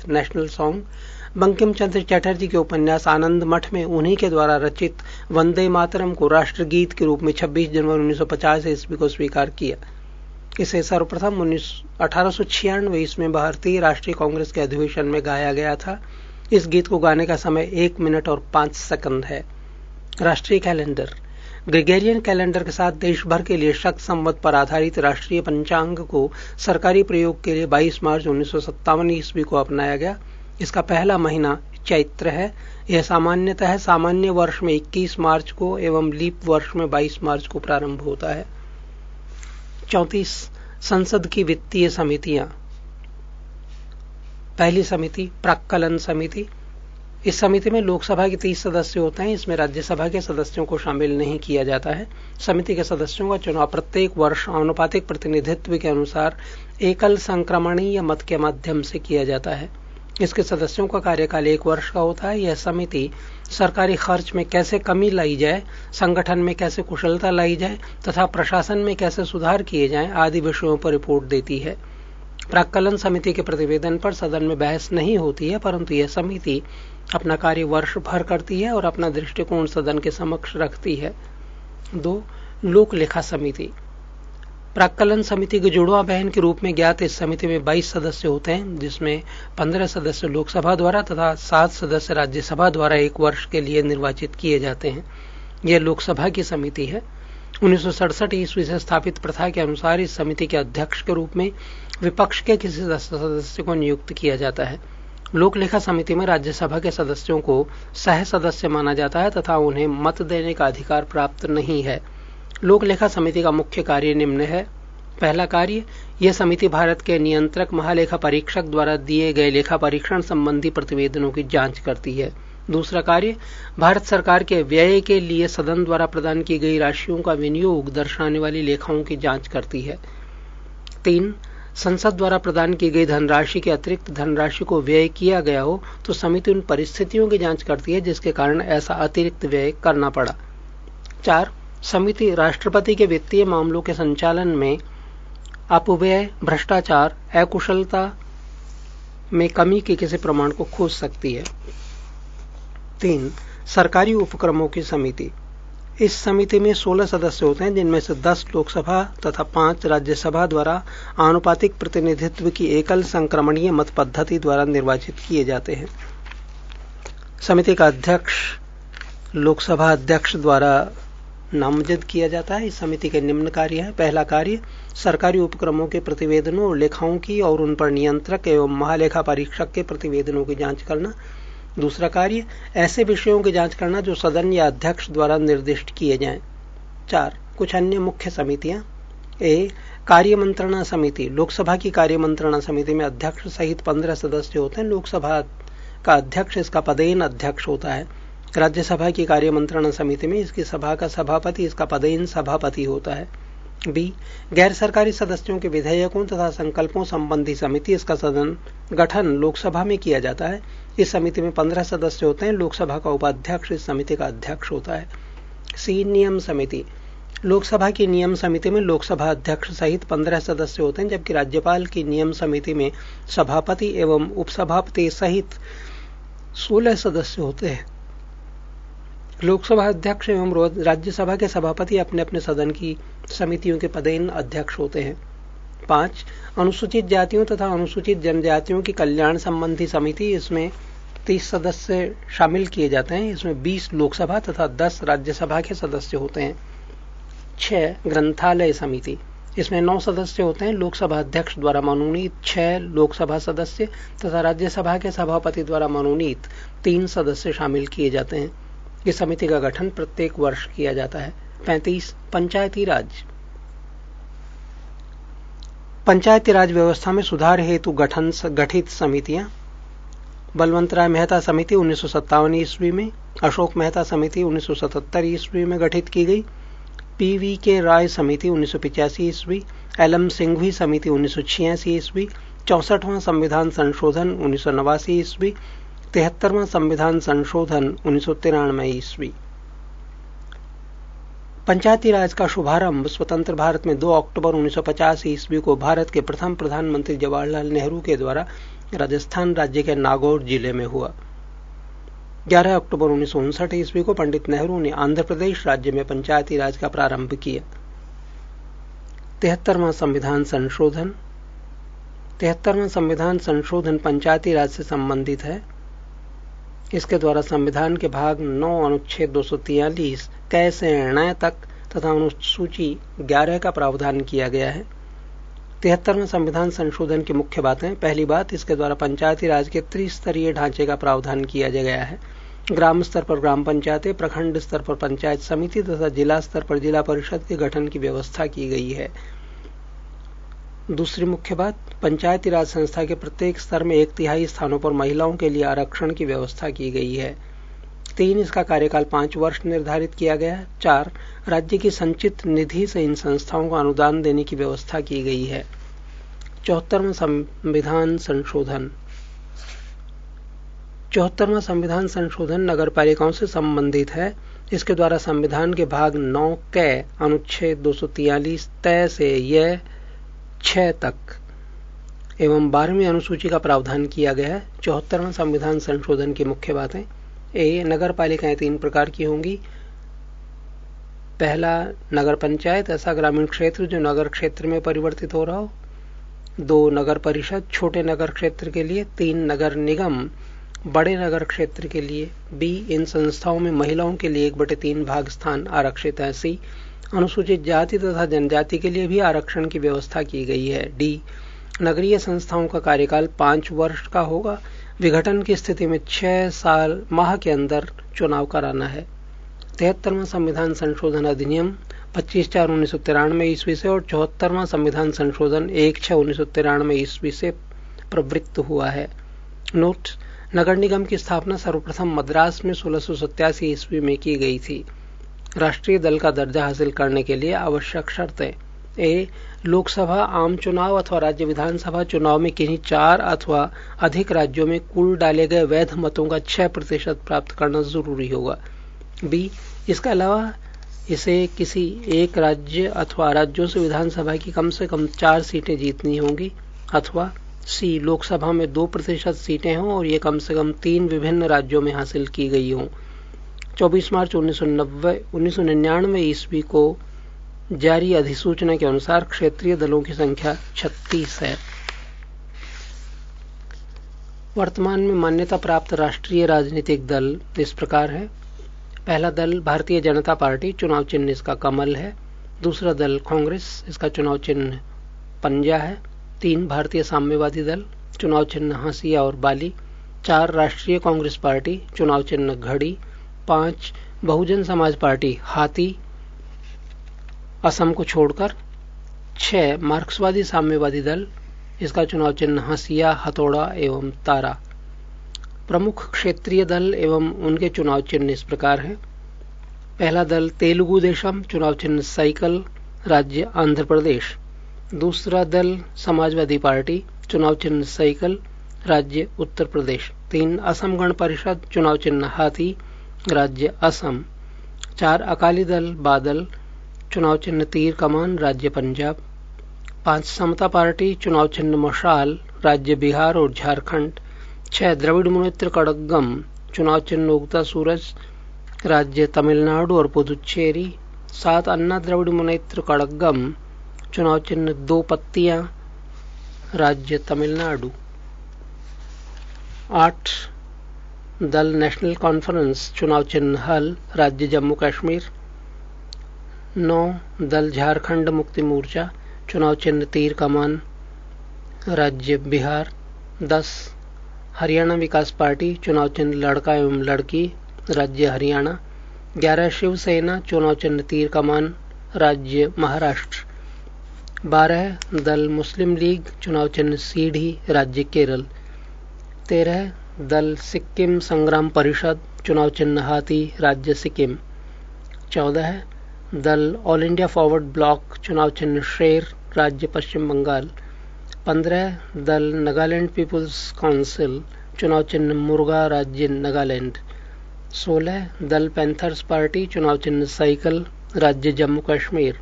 नेशनल सॉन्ग, बंकिम चंद्र चटर्जी के उपन्यास आनंद मठ में उन्हीं के द्वारा रचित वंदे मातरम को राष्ट्रगीत के रूप में 26 जनवरी 1950 ईस्वी को स्वीकार किया। इसे सर्वप्रथम 1896 ईस्वी में भारतीय राष्ट्रीय कांग्रेस के अधिवेशन में गाया गया था। इस गीत को गाने का समय 1 मिनट और 5 सेकंड है। राष्ट्रीय कैलेंडर, ग्रेगोरियन कैलेंडर के साथ देश भर के लिए शक संवत पर आधारित राष्ट्रीय पंचांग को सरकारी प्रयोग के लिए 22 मार्च 1957 ईस्वी को अपनाया गया। इसका पहला महीना चैत्र है। यह सामान्यतः सामान्य वर्ष में 21 मार्च को एवं लीप वर्ष में 22 मार्च को प्रारंभ होता है। 34 संसद की वित्तीय समितियां। पहली समिति प्राक्कलन समिति। इस समिति में लोकसभा के 30 सदस्य होते हैं। इसमें राज्यसभा के सदस्यों को शामिल नहीं किया जाता है। समिति के सदस्यों का चुनाव प्रत्येक वर्ष आनुपातिक प्रतिनिधित्व के अनुसार एकल संक्रमणीय मत के माध्यम से किया जाता है। इसके सदस्यों का कार्यकाल 1 वर्ष का होता है। यह समिति सरकारी खर्च में कैसे कमी लाई जाए, संगठन में कैसे कुशलता लाई जाए तथा प्रशासन में कैसे सुधार किए जाएं आदि विषयों पर रिपोर्ट देती है। प्राक्कलन समिति के प्रतिवेदन पर सदन में बहस नहीं होती है, परंतु यह समिति अपना कार्य वर्ष भर करती है और अपना दृष्टिकोण सदन के समक्ष रखती है। 2 लोक लेखा समिति। प्राक्कलन समिति के जुड़वा बहन के रूप में ज्ञात इस समिति में 22 सदस्य होते हैं, जिसमें 15 सदस्य लोकसभा द्वारा तथा 7 सदस्य राज्यसभा द्वारा 1 वर्ष के लिए निर्वाचित किए जाते हैं। यह लोकसभा की समिति है। 1967 ईस्वी से स्थापित प्रथा के अनुसार इस समिति के अध्यक्ष के रूप में विपक्ष के किसी सदस्य को नियुक्त किया जाता है। लोक लेखा समिति में राज्यसभा के सदस्यों को सह सदस्य माना जाता है तथा उन्हें मत देने का अधिकार प्राप्त नहीं है। लोक लेखा समिति का मुख्य कार्य निम्न है। पहला कार्य, यह समिति भारत के नियंत्रक महालेखा परीक्षक द्वारा दिए गए लेखा परीक्षण संबंधी प्रतिवेदनों की जांच करती है। दूसरा कार्य, भारत सरकार के व्यय के लिए सदन द्वारा प्रदान की गई राशियों का विनियोग दर्शाने वाली लेखाओं की जांच करती है। 3 संसद द्वारा प्रदान की गई धनराशि के अतिरिक्त धनराशि को व्यय किया गया हो तो समिति उन परिस्थितियों की जांच करती है जिसके कारण ऐसा अतिरिक्त व्यय करना पड़ा। 4 समिति राष्ट्रपति के वित्तीय मामलों के संचालन में अपव्यय, भ्रष्टाचार, अकुशलता में कमी के किसी प्रमाण को खोज सकती है। 3 सरकारी उपक्रमों की समिति। इस समिति में 16 सदस्य होते हैं, जिनमें से 10 लोकसभा तथा 5 राज्यसभा द्वारा आनुपातिक प्रतिनिधित्व की एकल संक्रमणीय मत पद्धति द्वारा निर्वाचित किए जाते हैं। समिति का अध्यक्ष लोकसभा अध्यक्ष द्वारा नामजद किया जाता है। इस समिति के निम्न कार्य है। पहला कार्य, सरकारी उपक्रमों के प्रतिवेदनों और लेखाओं की और उन पर नियंत्रक एवं महालेखा परीक्षक के प्रतिवेदनों की जांच करना। दूसरा कार्य, ऐसे विषयों की जांच करना जो सदन या अध्यक्ष द्वारा निर्दिष्ट किए जाएं। 4 कुछ अन्य मुख्य समितियां। कार्य मंत्रणा समिति। लोकसभा की कार्य मंत्रणा समिति में अध्यक्ष सहित 15 सदस्य होते हैं। लोकसभा का अध्यक्ष इसका पदेन अध्यक्ष होता है। राज्यसभा की कार्य मंत्रणा समिति में इसकी सभा का सभापति इसका पदेन सभापति होता है। गैर सरकारी सदस्यों के विधेयकों तथा संकल्पों संबंधी समिति। इसका सदन गठन लोकसभा में किया जाता है। इस समिति में 15 सदस्य होते हैं। लोकसभा का उपाध्यक्ष इस समिति का अध्यक्ष होता है। नियम समिति। लोकसभा की नियम समिति में लोकसभा अध्यक्ष सहित 15 सदस्य होते हैं, जबकि राज्यपाल की नियम समिति में सभापति एवं उपसभापति सहित 16 सदस्य होते हैं। लोकसभा अध्यक्ष एवं राज्यसभा के सभापति अपने अपने सदन की समितियों के पदेन अध्यक्ष होते हैं। 5. अनुसूचित जातियों तथा अनुसूचित जनजातियों की कल्याण संबंधी समिति, इसमें 30 सदस्य शामिल किए जाते हैं। इसमें 20 लोकसभा तथा 10 राज्यसभा के सदस्य होते हैं। 6. ग्रंथालय समिति, इसमें 9 सदस्य होते हैं। लोकसभा अध्यक्ष द्वारा मनोनीत 6 लोकसभा सदस्य तथा राज्यसभा के सभापति द्वारा मनोनीत 3 सदस्य शामिल किए जाते हैं। इस समिति का गठन प्रत्येक वर्ष किया जाता है। 35. पंचायती राज। पंचायती राज व्यवस्था में सुधार हेतु गठित समितियां: बलवंतराय मेहता समिति 1957 ईस्वी में, अशोक मेहता समिति 1977 ईस्वी में गठित की गई, PVK राय समिति 1985 ईस्वी, LM सिंघवी समिति 1986 ईस्वी, 64वां संविधान संशोधन 1989 ईस्वी, 73वां संविधान संशोधन 1993 ईस्वी। पंचायती राज का शुभारंभ स्वतंत्र भारत में 2 अक्टूबर 1950 ईस्वी को भारत के प्रथम प्रधानमंत्री जवाहरलाल नेहरू के द्वारा राजस्थान राज्य के नागौर जिले में हुआ। 11 अक्टूबर 1959 ईस्वी को पंडित नेहरू ने आंध्र प्रदेश राज्य में पंचायती राज का प्रारंभ किया। 73वां संविधान संशोधन। 73वां संविधान संशोधन पंचायती राज से संबंधित है। इसके द्वारा संविधान के भाग 9 अनुच्छेद 243 क से ण तक तथा अनुसूची 11 का प्रावधान किया गया है। 73वें संविधान संशोधन की मुख्य बातें: पहली बात, इसके द्वारा पंचायती राज के त्रिस्तरीय ढांचे का प्रावधान किया गया है। ग्राम स्तर पर ग्राम पंचायतें, प्रखंड स्तर पर पंचायत समिति तथा जिला स्तर पर जिला परिषद के गठन की व्यवस्था की गई है। दूसरी मुख्य बात, पंचायती राज संस्था के प्रत्येक स्तर में 1/3 स्थानों पर महिलाओं के लिए आरक्षण की व्यवस्था की गई है। 3, इसका कार्यकाल 5 वर्ष निर्धारित किया गया है। 4, राज्य की संचित निधि से इन संस्थाओं को अनुदान देने की व्यवस्था की गई है। 74वां संविधान संशोधन। 74वां संविधान संशोधन नगर पालिकाओं से संबंधित है। इसके द्वारा संविधान के भाग 9 क अनुच्छेद 243 तय से यह 6 तक एवं 12वीं अनुसूची का प्रावधान किया गया है। 74वां संविधान संशोधन की मुख्य बातें: ए, नगर पालिकाएं 3 प्रकार की होंगी। पहला, नगर पंचायत, ऐसा ग्रामीण क्षेत्र जो नगर क्षेत्र में परिवर्तित हो रहा हो। 2, नगर परिषद, छोटे नगर क्षेत्र के लिए। 3, नगर निगम, बड़े नगर क्षेत्र के लिए। बी, इन संस्थाओं में महिलाओं के लिए 1/3 भाग स्थान आरक्षित है। सी, अनुसूचित जाति तथा जनजाति के लिए भी आरक्षण की व्यवस्था की गई है। डी, नगरीय संस्थाओं का कार्यकाल 5 वर्ष का होगा। विघटन की स्थिति में 6 माह के अंदर चुनाव कराना है। 73वां संविधान संशोधन अधिनियम 25/4/1993 ईस्वी से और 74वां संविधान संशोधन 1/6/1993 ईस्वी से प्रवृत्त हुआ है। नोट: नगर निगम की स्थापना सर्वप्रथम मद्रास में 1687 ईस्वी में की गई थी। राष्ट्रीय दल का दर्जा हासिल करने के लिए आवश्यक शर्तें: ए, लोकसभा आम चुनाव अथवा राज्य विधानसभा चुनाव में किन्हीं 4 अथवा अधिक राज्यों में कुल डाले गए वैध मतों का 6% प्राप्त करना जरूरी होगा। बी, इसके अलावा इसे किसी एक राज्य अथवा राज्यों से विधानसभा की कम से कम 4 सीटें जीतनी होंगी। अथवा सी, लोकसभा में 2% सीटें हों और ये कम से कम 3 विभिन्न राज्यों में हासिल की गई हों। 24 मार्च 1999 ईस्वी को जारी अधिसूचना के अनुसार क्षेत्रीय दलों की संख्या 36 है। वर्तमान में मान्यता प्राप्त राष्ट्रीय राजनीतिक दल इस प्रकार है: पहला दल भारतीय जनता पार्टी, चुनाव चिन्ह इसका कमल है। दूसरा दल कांग्रेस, इसका चुनाव चिन्ह पंजा है। 3, भारतीय साम्यवादी दल, चुनाव चिन्ह हांसिया और बाली। 4, राष्ट्रीय कांग्रेस पार्टी, चुनाव चिन्ह घड़ी। 5, बहुजन समाज पार्टी, हाथी, असम को छोड़कर। 6, मार्क्सवादी साम्यवादी दल, इसका चुनाव चिन्ह हांसिया, हथौड़ा एवं तारा। प्रमुख क्षेत्रीय दल एवं उनके चुनाव चिन्ह इस प्रकार हैं: पहला दल तेलुगु देशम, चुनाव चिन्ह साइकिल, राज्य आंध्र प्रदेश। दूसरा दल समाजवादी पार्टी, चुनाव चिन्ह साइकिल, राज्य उत्तर प्रदेश। 3, असम गण परिषद, चुनाव चिन्ह हाथी, राज्य असम। 4, अकाली दल बादल, चुनाव चिन्ह तीर कमान, राज्य पंजाब। 5 समता पार्टी, चुनाव चिन्ह मशाल, राज्य बिहार और झारखंड। 6 द्रविड़ मुनेत्र कड़गम, चुनाव चिन्ह उगता सूरज, राज्य तमिलनाडु और पुदुचेरी। 7 अन्ना द्रविड़ मुनेत्र कड़गम, चुनाव चिन्ह 2 पत्तियां, राज्य तमिलनाडु। 8 दल नेशनल कॉन्फ्रेंस, चुनाव चिन्ह हल, राज्य जम्मू कश्मीर। 9 दल झारखंड मुक्ति मोर्चा, चुनाव चिन्ह तीर कमान, राज्य बिहार। 10 हरियाणा विकास पार्टी, चुनाव चिन्ह लड़का एवं लड़की, राज्य हरियाणा। 11 शिवसेना, चुनाव चिन्ह तीर कमान, राज्य महाराष्ट्र। 12 दल मुस्लिम लीग, चुनाव चिन्ह सीढ़ी, राज्य केरल। 13 दल सिक्किम संग्राम परिषद, चुनाव चिन्ह हाथी, राज्य सिक्किम। 14 दल ऑल इंडिया फॉरवर्ड ब्लॉक, चुनाव चिन्ह शेर, राज्य पश्चिम बंगाल। 15 दल नागालैंड पीपुल्स काउंसिल, चुनाव चिन्ह मुर्गा, राज्य नागालैंड। 16 दल पैंथर्स पार्टी, चुनाव चिन्ह साइकिल, राज्य जम्मू कश्मीर।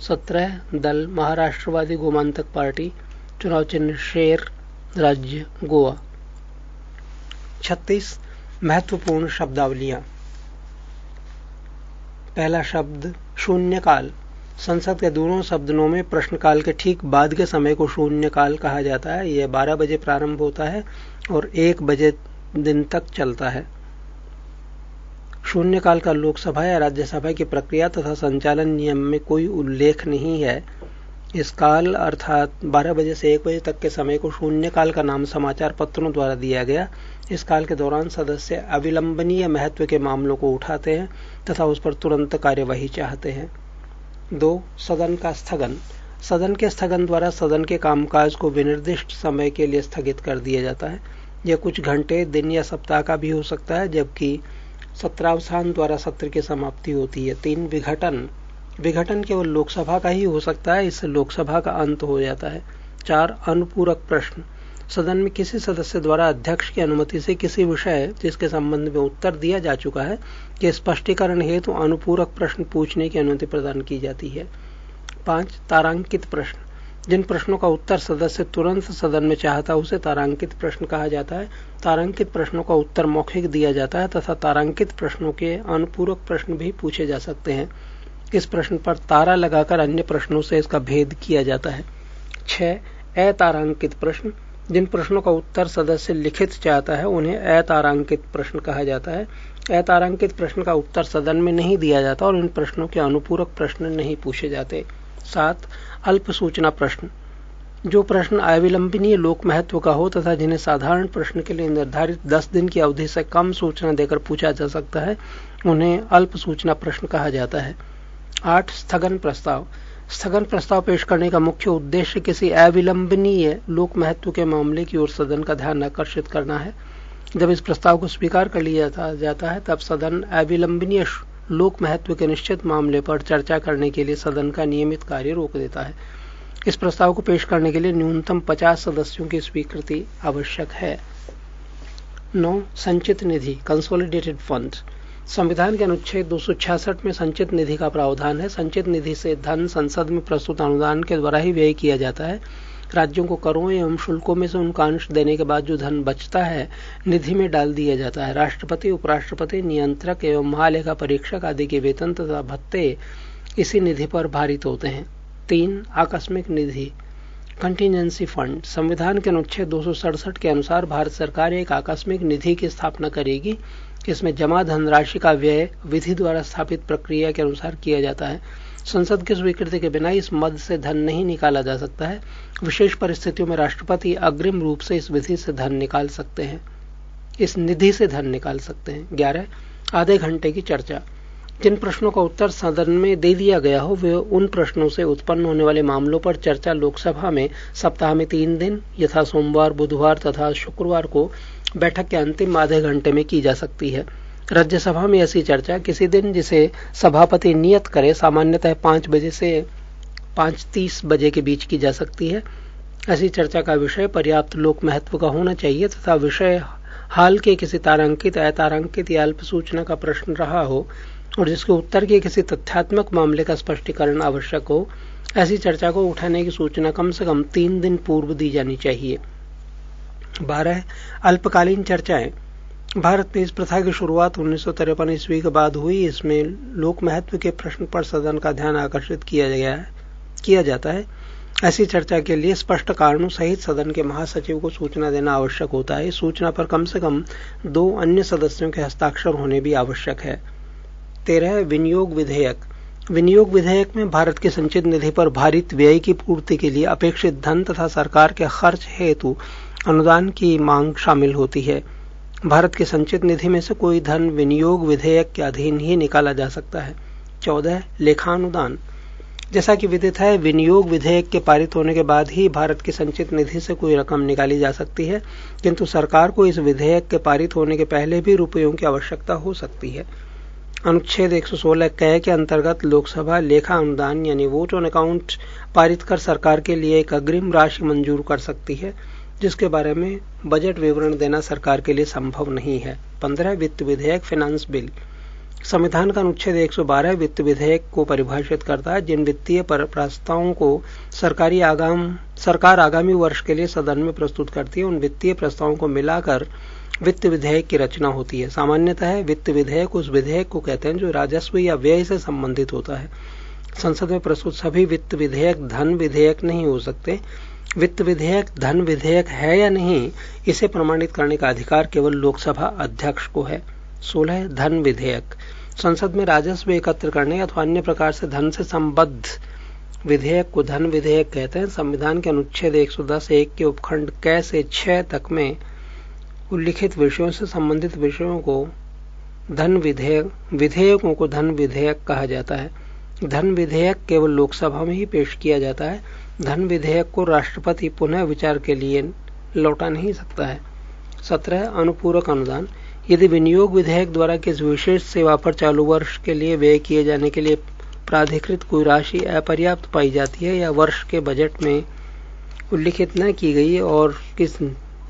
17 दल महाराष्ट्रवादी गोमांतक पार्टी, चुनाव चिन्ह शेर, राज्य गोवा। 36 महत्वपूर्ण शब्दावलियां। पहला शब्द शून्यकाल। संसद के दोनों सदनों में प्रश्नकाल के ठीक बाद के समय को शून्यकाल कहा जाता है। यह 12 बजे प्रारंभ होता है और 1 बजे दिन तक चलता है। शून्यकाल का लोकसभा या राज्यसभा की प्रक्रिया तथा संचालन नियम में कोई उल्लेख नहीं है। इस काल अर्थात 12 बजे से 1 बजे तक के समय को शून्यकाल का नाम समाचार पत्रों द्वारा दिया गया। इस काल के दौरान सदस्य अविलंबनीय महत्व के मामलों को उठाते हैं तथा उस पर तुरंत कार्यवाही चाहते हैं। 2 सदन का स्थगन। सदन के स्थगन द्वारा सदन के कामकाज को विनिर्दिष्ट समय के लिए स्थगित कर दिया जाता है। यह कुछ घंटे, दिन या सप्ताह का भी हो सकता है, जबकि सत्रावसान द्वारा सत्र की समाप्ति होती है। 3 विघटन। विघटन केवल लोकसभा का ही हो सकता है, इससे लोकसभा का अंत हो जाता है। 4 अनुपूरक प्रश्न। सदन में किसी सदस्य द्वारा अध्यक्ष की अनुमति से किसी विषय जिसके संबंध में उत्तर दिया जा चुका है के स्पष्टीकरण हेतु अनुपूरक प्रश्न पूछने की अनुमति प्रदान की जाती है। 5 तारांकित प्रश्न। जिन प्रश्नों का उत्तर सदस्य तुरंत सदन में चाहता है उसे तारांकित प्रश्न कहा जाता है। तारांकित प्रश्नों का उत्तर मौखिक दिया जाता है तथा तारांकित प्रश्नों के अनुपूरक प्रश्न भी पूछे जा सकते हैं। इस प्रश्न पर तारा लगाकर अन्य प्रश्नों से इसका भेद किया जाता है। 6 अतारांकित प्रश्न। जिन प्रश्नों का उत्तर सदस्य लिखित चाहता है उन्हें अतारांकित प्रश्न कहा जाता है। अतारांकित प्रश्न का उत्तर सदन में नहीं दिया जाता और इन प्रश्नों के अनुपूरक प्रश्न नहीं पूछे जाते। 7 अल्प सूचना प्रश्न। जो प्रश्न अविलंबनीय लोक महत्व का हो तथा जिन्हें साधारण प्रश्न के लिए निर्धारित 10 दिन की अवधि से कम सूचना देकर पूछा जा सकता है उन्हें अल्प सूचना प्रश्न कहा जाता है। 8 स्थगन प्रस्ताव। स्थगन प्रस्ताव पेश करने का मुख्य उद्देश्य किसी अविलंबनीय लोक महत्व के मामले की ओर सदन का ध्यान आकर्षित करना है। जब इस प्रस्ताव को स्वीकार कर लिया जाता है तब सदन अविलंबनीय लोक महत्व के निश्चित मामले पर चर्चा करने के लिए सदन का नियमित कार्य रोक देता है। इस प्रस्ताव को पेश करने के लिए न्यूनतम 50 सदस्यों की स्वीकृति आवश्यक है। 9 संचित निधि कंसोलिडेटेड फंड। संविधान के अनुच्छेद 266 में संचित निधि का प्रावधान है। संचित निधि से धन संसद में प्रस्तुत अनुदान के द्वारा ही व्यय किया जाता है। राज्यों को करों एवं शुल्कों में से उनका अंश देने के बाद जो धन बचता है निधि में डाल दिया जाता है। राष्ट्रपति, उपराष्ट्रपति, नियंत्रक एवं महालेखा परीक्षक आदि के वेतन तथा भत्ते इसी निधि पर भारित होते हैं। 3 आकस्मिक निधि कंटीजेंसी फंड। संविधान के अनुच्छेद 267 के अनुसार भारत सरकार एक आकस्मिक निधि की स्थापना करेगी। इसमें जमा धनराशि का व्यय विधि द्वारा स्थापित प्रक्रिया के अनुसार किया जाता है। संसद की स्वीकृति के बिना इस मद से धन नहीं निकाला जा सकता है। विशेष परिस्थितियों में राष्ट्रपति अग्रिम रूप से इस विधि से धन निकाल सकते हैं, इस निधि से धन निकाल सकते हैं। 11 आधे घंटे की चर्चा। जिन प्रश्नों का उत्तर सदन में दे दिया गया हो वे उन प्रश्नों से उत्पन्न होने वाले मामलों पर चर्चा लोकसभा में सप्ताह में 3 दिन यथा सोमवार, बुधवार तथा शुक्रवार को बैठक के अंतिम आधे घंटे में की जा सकती है। राज्यसभा में ऐसी चर्चा किसी दिन जिसे सभापति नियत करे सामान्यतः 5 बजे से 5:30 बजे के बीच की जा सकती है। ऐसी चर्चा का विषय पर्याप्त लोक महत्व का होना चाहिए तथा विषय हाल के किसी तारांकित, अतारांकित या अल्प सूचना का प्रश्न रहा हो और जिसके उत्तर के किसी तथ्यात्मक मामले का स्पष्टीकरण आवश्यक हो, ऐसी चर्चा को उठाने की सूचना कम से कम 3 दिन पूर्व दी जानी चाहिए। 12. अल्पकालीन चर्चाएं। भारत में इस प्रथा की शुरुआत 1953 ईस्वी के बाद हुई। इसमें लोक महत्व के प्रश्न पर सदन का ध्यान आकर्षित किया जाता है। ऐसी चर्चा के लिए स्पष्ट कारणों सहित सदन के महासचिव को सूचना देना आवश्यक होता है। सूचना पर कम से कम 2 अन्य सदस्यों के हस्ताक्षर होने भी आवश्यक है। 13. विनियोग विधेयक। विनियोग विधेयक में भारत के संचित निधि पर भारित व्यय की पूर्ति के लिए अपेक्षित धन तथा सरकार के खर्च हेतु अनुदान की मांग शामिल होती है। भारत के संचित निधि में से कोई धन विनियोग विधेयक के अधीन ही निकाला जा सकता है। 14. लेखानुदान। जैसा कि विदित है, विनियोग विधेयक के पारित होने के बाद ही भारत की संचित निधि से कोई रकम निकाली जा सकती है, किंतु सरकार को इस विधेयक के पारित होने के पहले भी रुपयों की आवश्यकता हो सकती है। अनुच्छेद 116 क के अंतर्गत लोकसभा लेखा अनुदान यानी वोट ऑन अकाउंट पारित कर सरकार के लिए एक अग्रिम राशि मंजूर कर सकती है, जिसके बारे में बजट विवरण देना सरकार के लिए संभव नहीं है। 15. वित्त विधेयक फाइनेंस बिल। संविधान का अनुच्छेद 112 वित्त विधेयक को परिभाषित करता है। जिन वित्तीय प्रस्तावों को सरकार आगामी वर्ष के लिए सदन में प्रस्तुत करती है, उन वित्तीय प्रस्तावों को मिलाकर वित्त विधेयक की रचना होती है। सामान्यतः वित्त विधेयक उस विधेयक को कहते हैं जो राजस्व या व्यय से संबंधित होता है। संसद में प्रस्तुत सभी वित्त विधेयक धन विधेयक नहीं हो सकते। वित्त विधेयक धन विधेयक है या नहीं, इसे प्रमाणित करने का अधिकार केवल लोकसभा अध्यक्ष को है। 16. धन विधेयक। संसद में राजस्व एकत्र करने अथवा अन्य प्रकार से धन से संबद्ध विधेयक को धन विधेयक कहते हैं। संविधान के अनुच्छेद 110(1) के उपखंड क से 6 तक में उल्लिखित विषयों से संबंधित विषयों को विधेयकों को धन विधेयक कहा जाता है। धन विधेयक केवल लोकसभा में ही पेश किया जाता है। धन विधेयक को राष्ट्रपति पुनः विचार के लिए लौटा नहीं सकता है। 17. अनुपूरक अनुदान। यदि विनियोग विधेयक द्वारा किसी विशेष सेवा पर चालू वर्ष के लिए व्यय किए जाने के लिए प्राधिकृत कोई राशि अपर्याप्त पाई जाती है या वर्ष के बजट में उल्लिखित न की गई और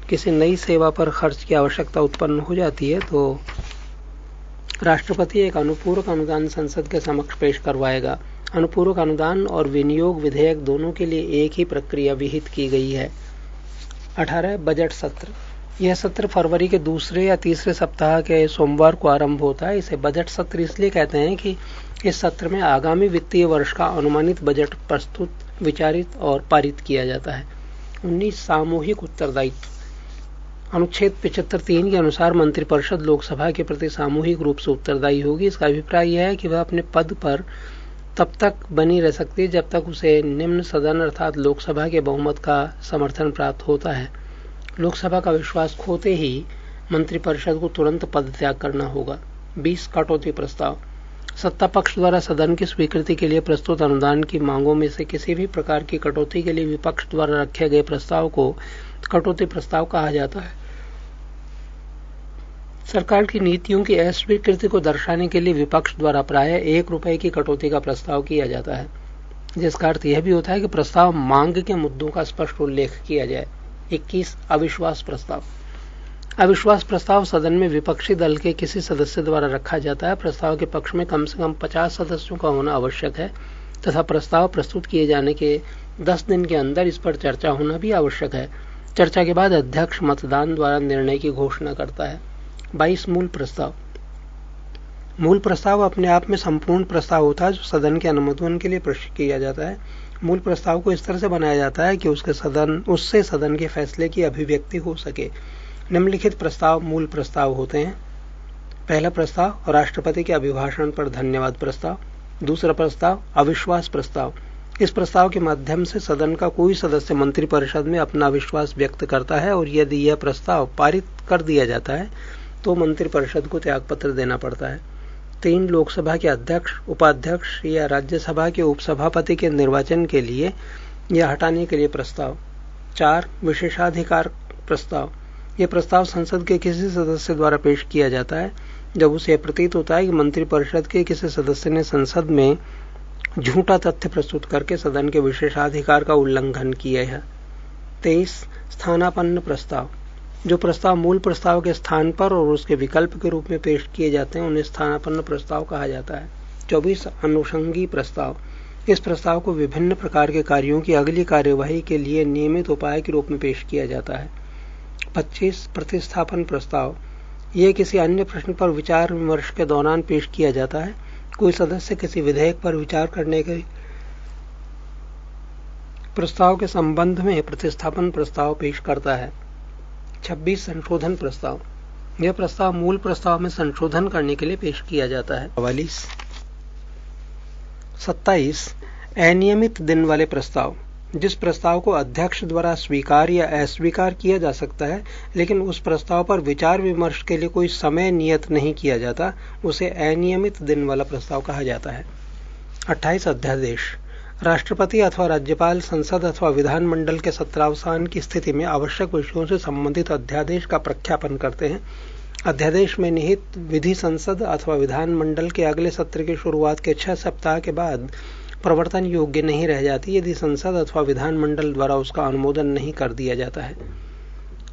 किसी नई सेवा पर खर्च की आवश्यकता उत्पन्न हो जाती है, तो राष्ट्रपति एक अनुपूरक अनुदान संसद के समक्ष पेश करवाएगा। अनुपूरक अनुदान और विनियोग विधेयक दोनों के लिए एक ही प्रक्रिया विहित की गई है। 18. बजट सत्र। यह सत्र फरवरी के दूसरे या तीसरे सप्ताह के सोमवार को आरंभ होता है। इसे बजट सत्र इसलिए कहते हैं कि इस सत्र में आगामी वित्तीय वर्ष का अनुमानित बजट प्रस्तुत, विचारित और पारित किया जाता है। 19. सामूहिक उत्तरदायित्व। अनुच्छेद 75(3) के अनुसार मंत्रिपरिषद लोकसभा के प्रति सामूहिक रूप से उत्तरदायी होगी। इसका अभिप्राय यह है कि वह अपने पद पर तब तक बनी रह सकती है जब तक उसे निम्न सदन अर्थात लोकसभा के बहुमत का समर्थन प्राप्त होता है। लोकसभा का विश्वास खोते ही मंत्रिपरिषद को तुरंत पद त्याग करना होगा। 20. कटौती प्रस्ताव। सत्ता पक्ष द्वारा सदन की स्वीकृति के लिए प्रस्तुत अनुदान की मांगों में से किसी भी प्रकार की कटौती के लिए विपक्ष द्वारा रखे गए प्रस्ताव को कटौती प्रस्ताव कहा जाता है। सरकार की नीतियों की अस्वीकृति को दर्शाने के लिए विपक्ष द्वारा प्रायः 1 रुपये की कटौती का प्रस्ताव किया जाता है, जिसका अर्थ यह भी होता है कि प्रस्ताव मांग के मुद्दों का स्पष्ट उल्लेख किया जाए। 21. अविश्वास प्रस्ताव। अविश्वास प्रस्ताव सदन में विपक्षी दल के किसी सदस्य द्वारा रखा जाता है। प्रस्ताव के पक्ष में कम से कम 50 सदस्यों का होना आवश्यक है तथा प्रस्ताव प्रस्तुत किए जाने के 10 दिन के अंदर इस पर चर्चा होना भी आवश्यक है। चर्चा के बाद अध्यक्ष मतदान द्वारा निर्णय की घोषणा करता है। 22. मूल प्रस्ताव। मूल प्रस्ताव अपने आप में संपूर्ण प्रस्ताव होता है जो सदन के अनुमोदन के लिए प्रस्तुत किया जाता है। मूल प्रस्ताव को इस तरह से बनाया जाता है कि उससे सदन के फैसले की अभिव्यक्ति हो सके। निम्नलिखित प्रस्ताव मूल प्रस्ताव होते हैं। पहला प्रस्ताव राष्ट्रपति के अभिभाषण पर धन्यवाद प्रस्ताव। दूसरा प्रस्ताव अविश्वास प्रस्ताव। इस प्रस्ताव के माध्यम से सदन का कोई सदस्य मंत्रिपरिषद में अपना अविश्वास व्यक्त करता है और यदि यह प्रस्ताव पारित कर दिया जाता है तो मंत्रिपरिषद को त्यागपत्र देना पड़ता है। 3. लोकसभा के अध्यक्ष, उपाध्यक्ष या राज्यसभा के उपसभापति के निर्वाचन के लिए या हटाने के लिए प्रस्ताव। 4. विशेषाधिकार प्रस्ताव। यह प्रस्ताव संसद के किसी सदस्य द्वारा पेश किया जाता है जब उसे प्रतीत होता है कि मंत्रिपरिषद के किसी सदस्य ने संसद में झूठा तथ्य प्रस्तुत करके सदन के विशेषाधिकार का उल्लंघन किया है। 23. स्थानापन्न प्रस्ताव। जो प्रस्ताव मूल प्रस्ताव के स्थान पर और उसके विकल्प के रूप में पेश किए जाते हैं उन्हें स्थानापन्न प्रस्ताव कहा जाता है। 24 अनुषंगी प्रस्ताव। इस प्रस्ताव को विभिन्न प्रकार के कार्यों की अगली कार्यवाही के लिए नियमित उपाय के रूप में पेश किया जाता है। 25 प्रतिस्थापन प्रस्ताव। यह किसी अन्य प्रश्न पर विचार विमर्श के दौरान पेश किया जाता है। कोई सदस्य किसी विधेयक पर विचार करने के प्रस्ताव के संबंध में प्रतिस्थापन प्रस्ताव पेश करता है। 26 संशोधन प्रस्ताव। यह प्रस्ताव मूल प्रस्ताव में संशोधन करने के लिए पेश किया जाता है। 27 अनियमित दिन वाले प्रस्ताव। जिस प्रस्ताव को अध्यक्ष द्वारा स्वीकार या अस्वीकार किया जा सकता है लेकिन उस प्रस्ताव पर विचार विमर्श के लिए कोई समय नियत नहीं किया जाता, उसे अनियमित दिन वाला प्रस्ताव कहा जाता है। 28 अध्यादेश। राष्ट्रपति अथवा राज्यपाल संसद अथवा विधानमंडल के सत्रावसान की स्थिति में आवश्यक विषयों से संबंधित अध्यादेश का प्रख्यापन करते हैं। अध्यादेश में निहित विधि संसद अथवा विधानमंडल के अगले सत्र की शुरुआत के 6 सप्ताह के बाद प्रवर्तन योग्य नहीं रह जाती यदि संसद अथवा विधानमंडल द्वारा उसका अनुमोदन नहीं कर दिया जाता है।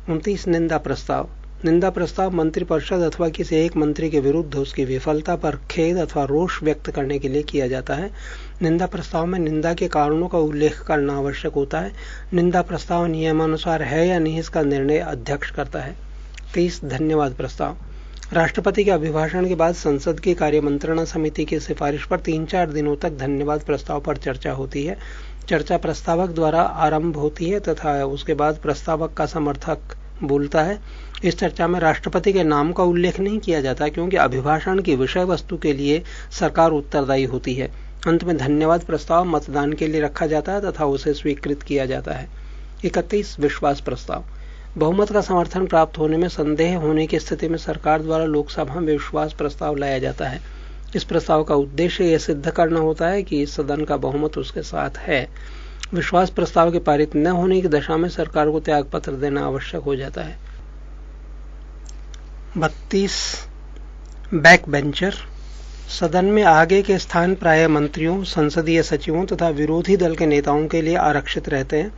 29 निंदा प्रस्ताव। निंदा प्रस्ताव मंत्रिपरिषद अथवा किसी एक मंत्री के विरुद्ध उसकी विफलता पर खेद अथवा रोष व्यक्त करने के लिए किया जाता है। निंदा प्रस्ताव में निंदा के कारणों का उल्लेख करना आवश्यक होता है। निंदा प्रस्ताव नियमानुसार है या नहीं इसका निर्णय अध्यक्ष करता है। 30 धन्यवाद प्रस्ताव। राष्ट्रपति के अभिभाषण के बाद संसद की कार्यमंत्रणा समिति की सिफारिश पर 3-4 दिनों तक धन्यवाद प्रस्ताव पर चर्चा होती है। चर्चा प्रस्तावक द्वारा आरंभ होती है तथा उसके बाद प्रस्तावक का समर्थक बोलता है। इस चर्चा में राष्ट्रपति के नाम का उल्लेख नहीं किया जाता क्योंकि अभिभाषण की विषय वस्तु के लिए सरकार उत्तरदायी होती है। अंत में धन्यवाद प्रस्ताव मतदान के लिए रखा जाता है तथा उसे स्वीकृत किया जाता है। 31 विश्वास प्रस्ताव। बहुमत का समर्थन प्राप्त होने में संदेह होने की स्थिति में सरकार द्वारा लोकसभा में विश्वास प्रस्ताव लाया जाता है। इस प्रस्ताव का उद्देश्य यह सिद्ध करना होता है कि इस सदन का बहुमत उसके साथ है। विश्वास प्रस्ताव के पारित न होने की दशा में सरकार को त्यागपत्र देना आवश्यक हो जाता है। 32 बैक बेंचर। सदन में आगे के स्थान प्रायः मंत्रियों, संसदीय सचिवों तथा विरोधी दल के नेताओं के लिए आरक्षित रहते हैं।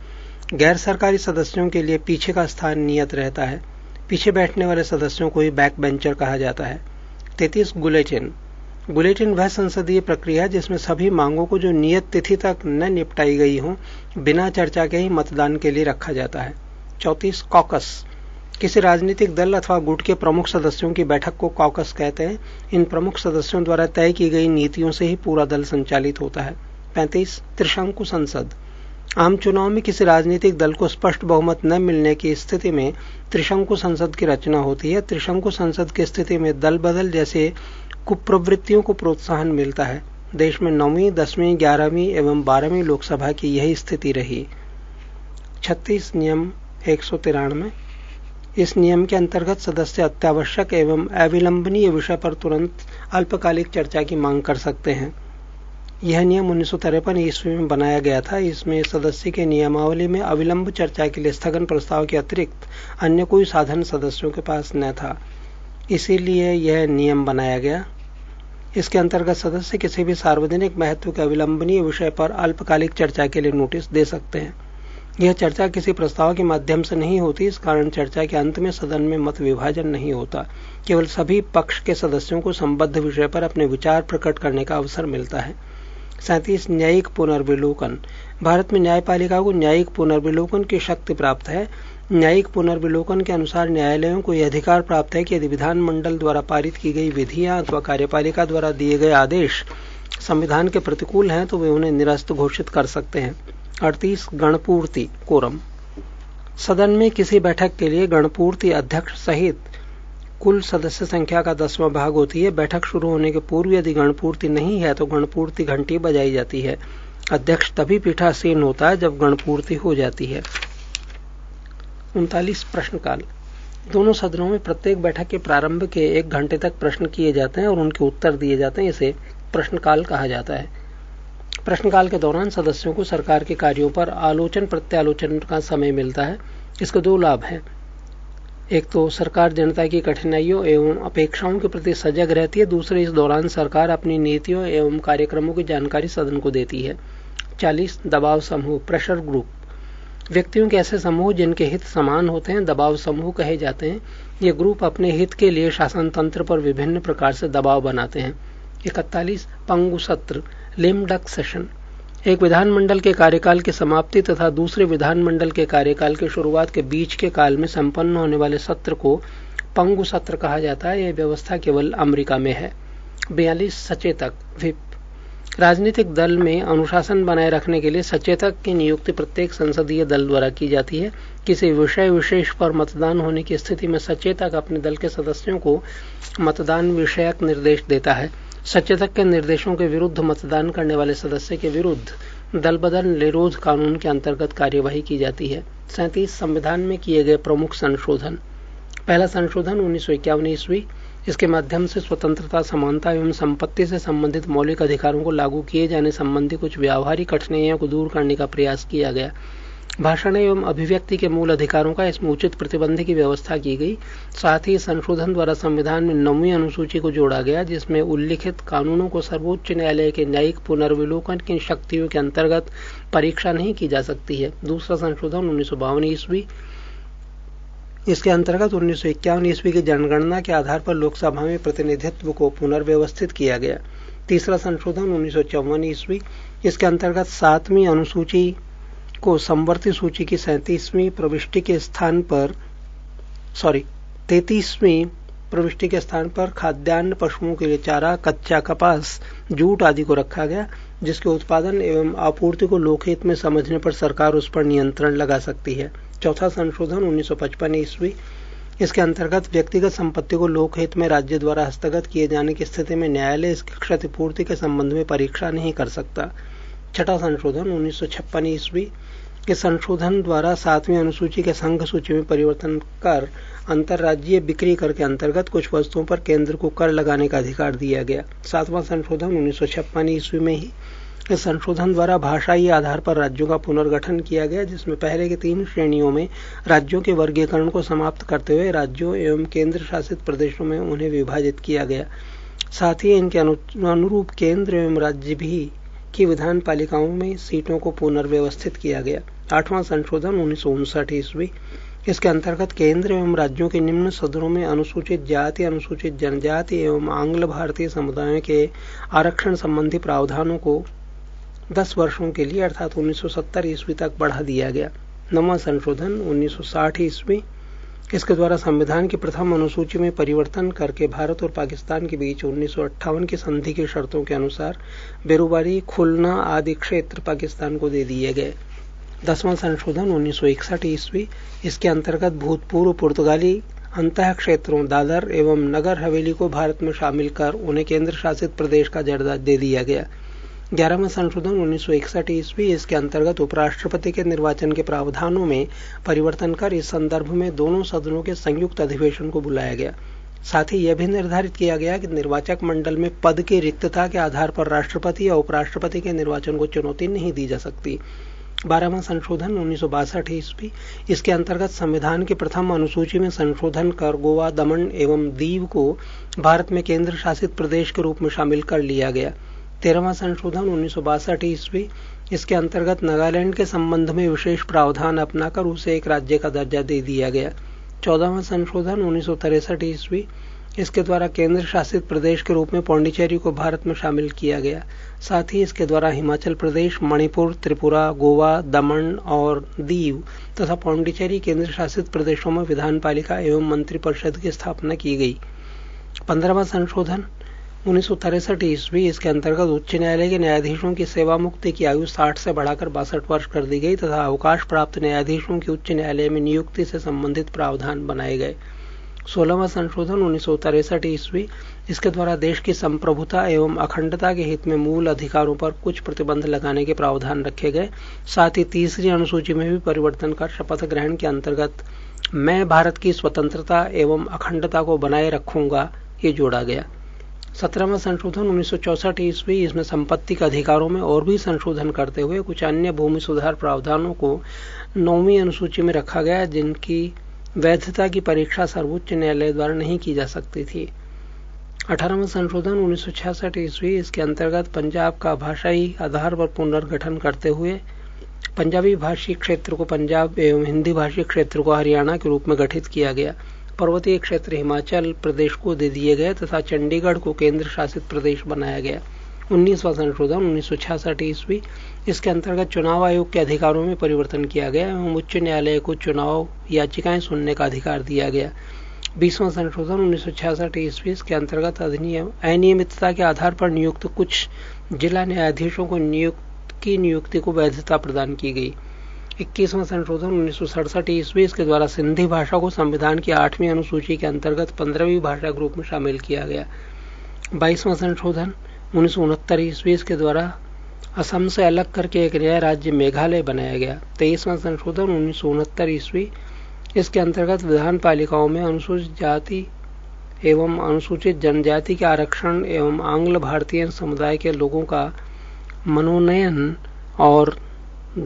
गैर सरकारी सदस्यों के लिए पीछे का स्थान नियत रहता है। पीछे बैठने वाले सदस्यों को ही बैक बेंचर कहा जाता है। 33 बुलेटिन। बुलेटिन वह संसदीय प्रक्रिया जिसमें सभी मांगों को जो नियत तिथि तक न निपटाई गई हो बिना चर्चा के ही मतदान के लिए रखा जाता है। 34 कॉकस। किसी राजनीतिक दल अथवा गुट के प्रमुख सदस्यों की बैठक को कॉकस कहते हैं। इन प्रमुख सदस्यों द्वारा तय की गई नीतियों से ही पूरा दल संचालित होता है। 35 त्रिशंकु संसद। आम चुनाव में किसी राजनीतिक दल को स्पष्ट बहुमत न मिलने की स्थिति में त्रिशंकु संसद की रचना होती है। त्रिशंकु संसद की स्थिति में दल बदल जैसे कुप्रवृत्तियों को प्रोत्साहन मिलता है। देश में 9वीं, 10वीं, 11वीं एवं 12वीं लोकसभा की यही स्थिति रही। 36 नियम 193। इस नियम के अंतर्गत सदस्य अत्यावश्यक एवं अविलंबनीय विषय पर तुरंत अल्पकालिक चर्चा की मांग कर सकते हैं। यह नियम 1953 ईस्वी में बनाया गया था। इसमें सदस्य के नियमावली में अविलंब चर्चा के लिए स्थगन प्रस्ताव के अतिरिक्त अन्य कोई साधन सदस्यों के पास न था, इसीलिए यह नियम बनाया गया। इसके अंतर्गत सदस्य किसी भी सार्वजनिक महत्व के अविलंबनीय विषय पर अल्पकालिक चर्चा के लिए नोटिस दे सकते हैं। यह चर्चा किसी प्रस्ताव के माध्यम से नहीं होती, इस कारण चर्चा के अंत में सदन में मत विभाजन नहीं होता। केवल सभी पक्ष के सदस्यों को संबद्ध विषय पर अपने विचार प्रकट करने का अवसर मिलता है। 37 न्यायिक पुनर्विलोकन। भारत में न्यायपालिका को न्यायिक पुनर्विलोकन की शक्ति प्राप्त है। न्यायिक पुनर्विलोकन के अनुसार न्यायालयों को यह अधिकार प्राप्त है कि यदि विधानमंडल द्वारा पारित की गई विधियां अथवा कार्यपालिका द्वारा दिए गए आदेश संविधान के प्रतिकूल हैं तो वे उन्हें निरस्त घोषित कर सकते हैं। 38 गणपूर्ति कोरम। सदन में किसी बैठक के लिए गणपूर्ति अध्यक्ष सहित कुल सदस्य संख्या का 10वां भाग होती है। बैठक शुरू होने के पूर्व यदि गणपूर्ति नहीं है तो गणपूर्ति घंटी बजाई जाती है। अध्यक्ष तभी पीठासीन होता है जब गणपूर्ति हो जाती है। 39 प्रश्नकाल। दोनों सदनों में प्रत्येक बैठक के प्रारंभ के 1 घंटे तक प्रश्न किए जाते हैं और उनके उत्तर दिए जाते हैं। इसे प्रश्नकाल कहा जाता है। प्रश्नकाल के दौरान सदस्यों को सरकार के कार्यों पर आलोचन प्रत्यालोचन का समय मिलता है। इसके 2 लाभ हैं। एक तो सरकार जनता की कठिनाइयों एवं अपेक्षाओं के प्रति सजग रहती है। दूसरे, इस दौरान सरकार अपनी नीतियों एवं कार्यक्रमों की जानकारी सदन को देती है। 40 दबाव समूह प्रेशर ग्रुप। व्यक्तियों के ऐसे समूह जिनके हित समान होते हैं दबाव समूह कहे जाते हैं। ये ग्रुप अपने हित के लिए शासन तंत्र पर विभिन्न प्रकार से दबाव बनाते हैं। 41 पंगु सत्र, लेम डक सेशन। एक विधानमंडल के कार्यकाल की समाप्ति तथा दूसरे विधानमंडल के कार्यकाल की शुरुआत के बीच के काल में संपन्न होने वाले सत्र को पंगु सत्र कहा जाता है। यह व्यवस्था केवल अमेरिका में है। 42 सचेतक, व्हिप। राजनीतिक दल में अनुशासन बनाए रखने के लिए सचेतक की नियुक्ति प्रत्येक संसदीय दल द्वारा की जाती है। किसी विषय विशेष पर मतदान होने की स्थिति में सचेतक अपने दल के सदस्यों को मतदान विषयक निर्देश देता है। सचेतक के निर्देशों के विरुद्ध मतदान करने वाले सदस्य के विरुद्ध दल बदल निरोध कानून के अंतर्गत कार्यवाही की जाती है। 37 संविधान में किए गए प्रमुख संशोधन। पहला संशोधन 1951 ईस्वी। इसके माध्यम से स्वतंत्रता, समानता एवं संपत्ति से संबंधित मौलिक अधिकारों को लागू किए जाने संबंधी कुछ व्यावहारिक कठिनाइयों को दूर करने का प्रयास किया गया। भाषण एवं अभिव्यक्ति के मूल अधिकारों का इसमें उचित प्रतिबंध की व्यवस्था की गई। साथ ही संशोधन द्वारा संविधान में 9वीं अनुसूची को जोड़ा गया, जिसमें उल्लिखित कानूनों को सर्वोच्च न्यायालय के न्यायिक पुनर्विलोकन की शक्तियों के अंतर्गत परीक्षा नहीं की जा सकती है। दूसरा संशोधन 1952 ईस्वी। इसके अंतर्गत 1951 ईस्वी की जनगणना के आधार पर लोकसभा में प्रतिनिधित्व को पुनर्व्यवस्थित किया गया। तीसरा संशोधन 1954 ईस्वी। इसके अंतर्गत 7वीं अनुसूची को समवर्ती सूची की 33वीं प्रविष्टि के स्थान पर 33वीं प्रविष्टि के स्थान पर खाद्यान्न पशुओं के लिए चारा, कच्चा कपास, जूट आदि को रखा गया, जिसके उत्पादन एवं आपूर्ति को लोकहित में समझने पर सरकार उस पर नियंत्रण लगा सकती है। चौथा संशोधन 1955 ईस्वी। इसके अंतर्गत व्यक्तिगत संपत्ति को लोकहित में राज्य द्वारा हस्तगत किए जाने की स्थिति में न्यायालय इसकी क्षतिपूर्ति के संबंध में परीक्षा नहीं कर सकता। छठा संशोधन 1956 ईस्वी। इस संशोधन द्वारा 7वीं अनुसूची के संघ सूची में परिवर्तन कर अंतर्राज्यीय बिक्री कर के अंतर्गत कुछ वस्तुओं पर केंद्र को कर लगाने का अधिकार दिया गया। 7वां संशोधन 1956 ईस्वी में ही इस संशोधन द्वारा भाषाई आधार पर राज्यों का पुनर्गठन किया गया, जिसमें पहले के 3 श्रेणियों में राज्यों के वर्गीकरण को समाप्त करते हुए राज्यों एवं केंद्र शासित प्रदेशों में उन्हें विभाजित किया गया। साथ ही इनके अनुरूप केंद्र एवं राज्य भी की विधान पालिकाओं में सीटों को पुनर्व्यवस्थित किया गया। 8वां संशोधन 1959 ईस्वी। इसके अंतर्गत केंद्र एवं राज्यों के निम्न सदनों में अनुसूचित जाति, अनुसूचित जनजाति एवं आंग्ल भारतीय समुदायों के आरक्षण संबंधी प्रावधानों को 10 वर्षों के लिए अर्थात 1970 ईस्वी तक बढ़ा दिया गया। 9वां संशोधन 1960 ईस्वी। इसके द्वारा संविधान की प्रथम अनुसूची में परिवर्तन करके भारत और पाकिस्तान के बीच 1958 की संधि की शर्तों के अनुसार बेरुबारी, खुलना आदि क्षेत्र पाकिस्तान को दे दिए गए। 10वां संशोधन 1961 ईस्वी। इसके अंतर्गत भूतपूर्व पुर्तगाली अंतः क्षेत्रों दादर एवं नगर हवेली को भारत में शामिल कर उन्हें केंद्र शासित प्रदेश का दर्जा दे दिया गया। 11वां संशोधन 1961 ईस्वी। इसके अंतर्गत उपराष्ट्रपति के निर्वाचन के प्रावधानों में परिवर्तन कर इस संदर्भ में दोनों सदनों के संयुक्त अधिवेशन को बुलाया गया। साथ ही यह भी निर्धारित किया गया कि निर्वाचक मंडल में पद की रिक्तता के आधार पर राष्ट्रपति या उपराष्ट्रपति के निर्वाचन को चुनौती नहीं दी जा सकती। 12वां संशोधन 1962 ईस्वी। इसके अंतर्गत संविधान की प्रथम अनुसूची में संशोधन कर गोवा, दमन एवं दीव को भारत में केंद्र शासित प्रदेश के रूप में शामिल कर लिया गया। 13वां संशोधन 1962 ईस्वी। इसके अंतर्गत नागालैंड के संबंध में विशेष प्रावधान अपनाकर उसे एक राज्य का दर्जा दे दिया गया। 14वां संशोधन 1963 ईस्वी। इसके द्वारा केंद्र शासित प्रदेश के रूप में पौंडीचेरी को भारत में शामिल किया गया। साथ ही इसके द्वारा हिमाचल प्रदेश, मणिपुर, त्रिपुरा, गोवा, दमन और दीव तथा पौंडीचेरी केंद्र शासित प्रदेशों में विधान पालिका एवं मंत्रिपरिषद की स्थापना की गई। 15वां संशोधन 1963 ईस्वी। इसके अंतर्गत उच्च न्यायालय के न्यायाधीशों की सेवा मुक्ति की आयु 60 से बढ़ाकर 62 वर्ष कर दी गई तथा अवकाश प्राप्त न्यायाधीशों की उच्च न्यायालय में नियुक्ति से संबंधित प्रावधान बनाए गए। 16वां संशोधन 1963 ईस्वी। इसके द्वारा देश की संप्रभुता एवं अखंडता के हित में मूल अधिकारों पर कुछ प्रतिबंध लगाने के प्रावधान रखे गए। साथ ही तीसरी अनुसूची में भी परिवर्तन कर शपथ ग्रहण के अंतर्गत मैं भारत की स्वतंत्रता एवं अखंडता को बनाए रखूंगा ये जोड़ा गया। 17वां संशोधन 1964 ईस्वी। इसमें संपत्ति के अधिकारों में और भी संशोधन करते हुए कुछ अन्य भूमि सुधार प्रावधानों को 9वीं अनुसूची में रखा गया, जिनकी वैधता की परीक्षा सर्वोच्च न्यायालय द्वारा नहीं की जा सकती थी। 18वां संशोधन 1966 ईस्वी। इसके अंतर्गत पंजाब का भाषाई आधार पर पुनर्गठन करते हुए पंजाबी भाषी क्षेत्र को पंजाब एवं हिंदी भाषी क्षेत्र को हरियाणा के रूप में गठित किया गया। पर्वतीय क्षेत्र हिमाचल प्रदेश को दे दिए गए तथा चंडीगढ़ को केंद्र शासित प्रदेश बनाया गया। 19वां संशोधन 1966 ईस्वी। इसके अंतर्गत चुनाव आयोग के अधिकारों में परिवर्तन किया गया एवं उच्च न्यायालय को चुनाव याचिकाएं सुनने का अधिकार दिया गया। 20वां संशोधन 1966 ईस्वी के अंतर्गत अनियमितता के आधार पर नियुक्त कुछ जिला न्यायाधीशों को नियुक्ति को वैधता प्रदान की गई। 21वां संशोधन 1967 ईस्वी के द्वारा सिंधी भाषा को संविधान की 8वीं अनुसूची के अंतर्गत 15वीं भाषा ग्रुप में शामिल किया गया। 22वां संशोधन 1969 ईस्वी के द्वारा असम से अलग करके एक नया राज्य मेघालय बनाया गया। 23वां संशोधन 1969 ईस्वी। इसके अंतर्गत विधान पालिकाओं में अनुसूचित जाति एवं अनुसूचित जनजाति के आरक्षण एवं आंग्ल भारतीय समुदाय के लोगों का मनोनयन और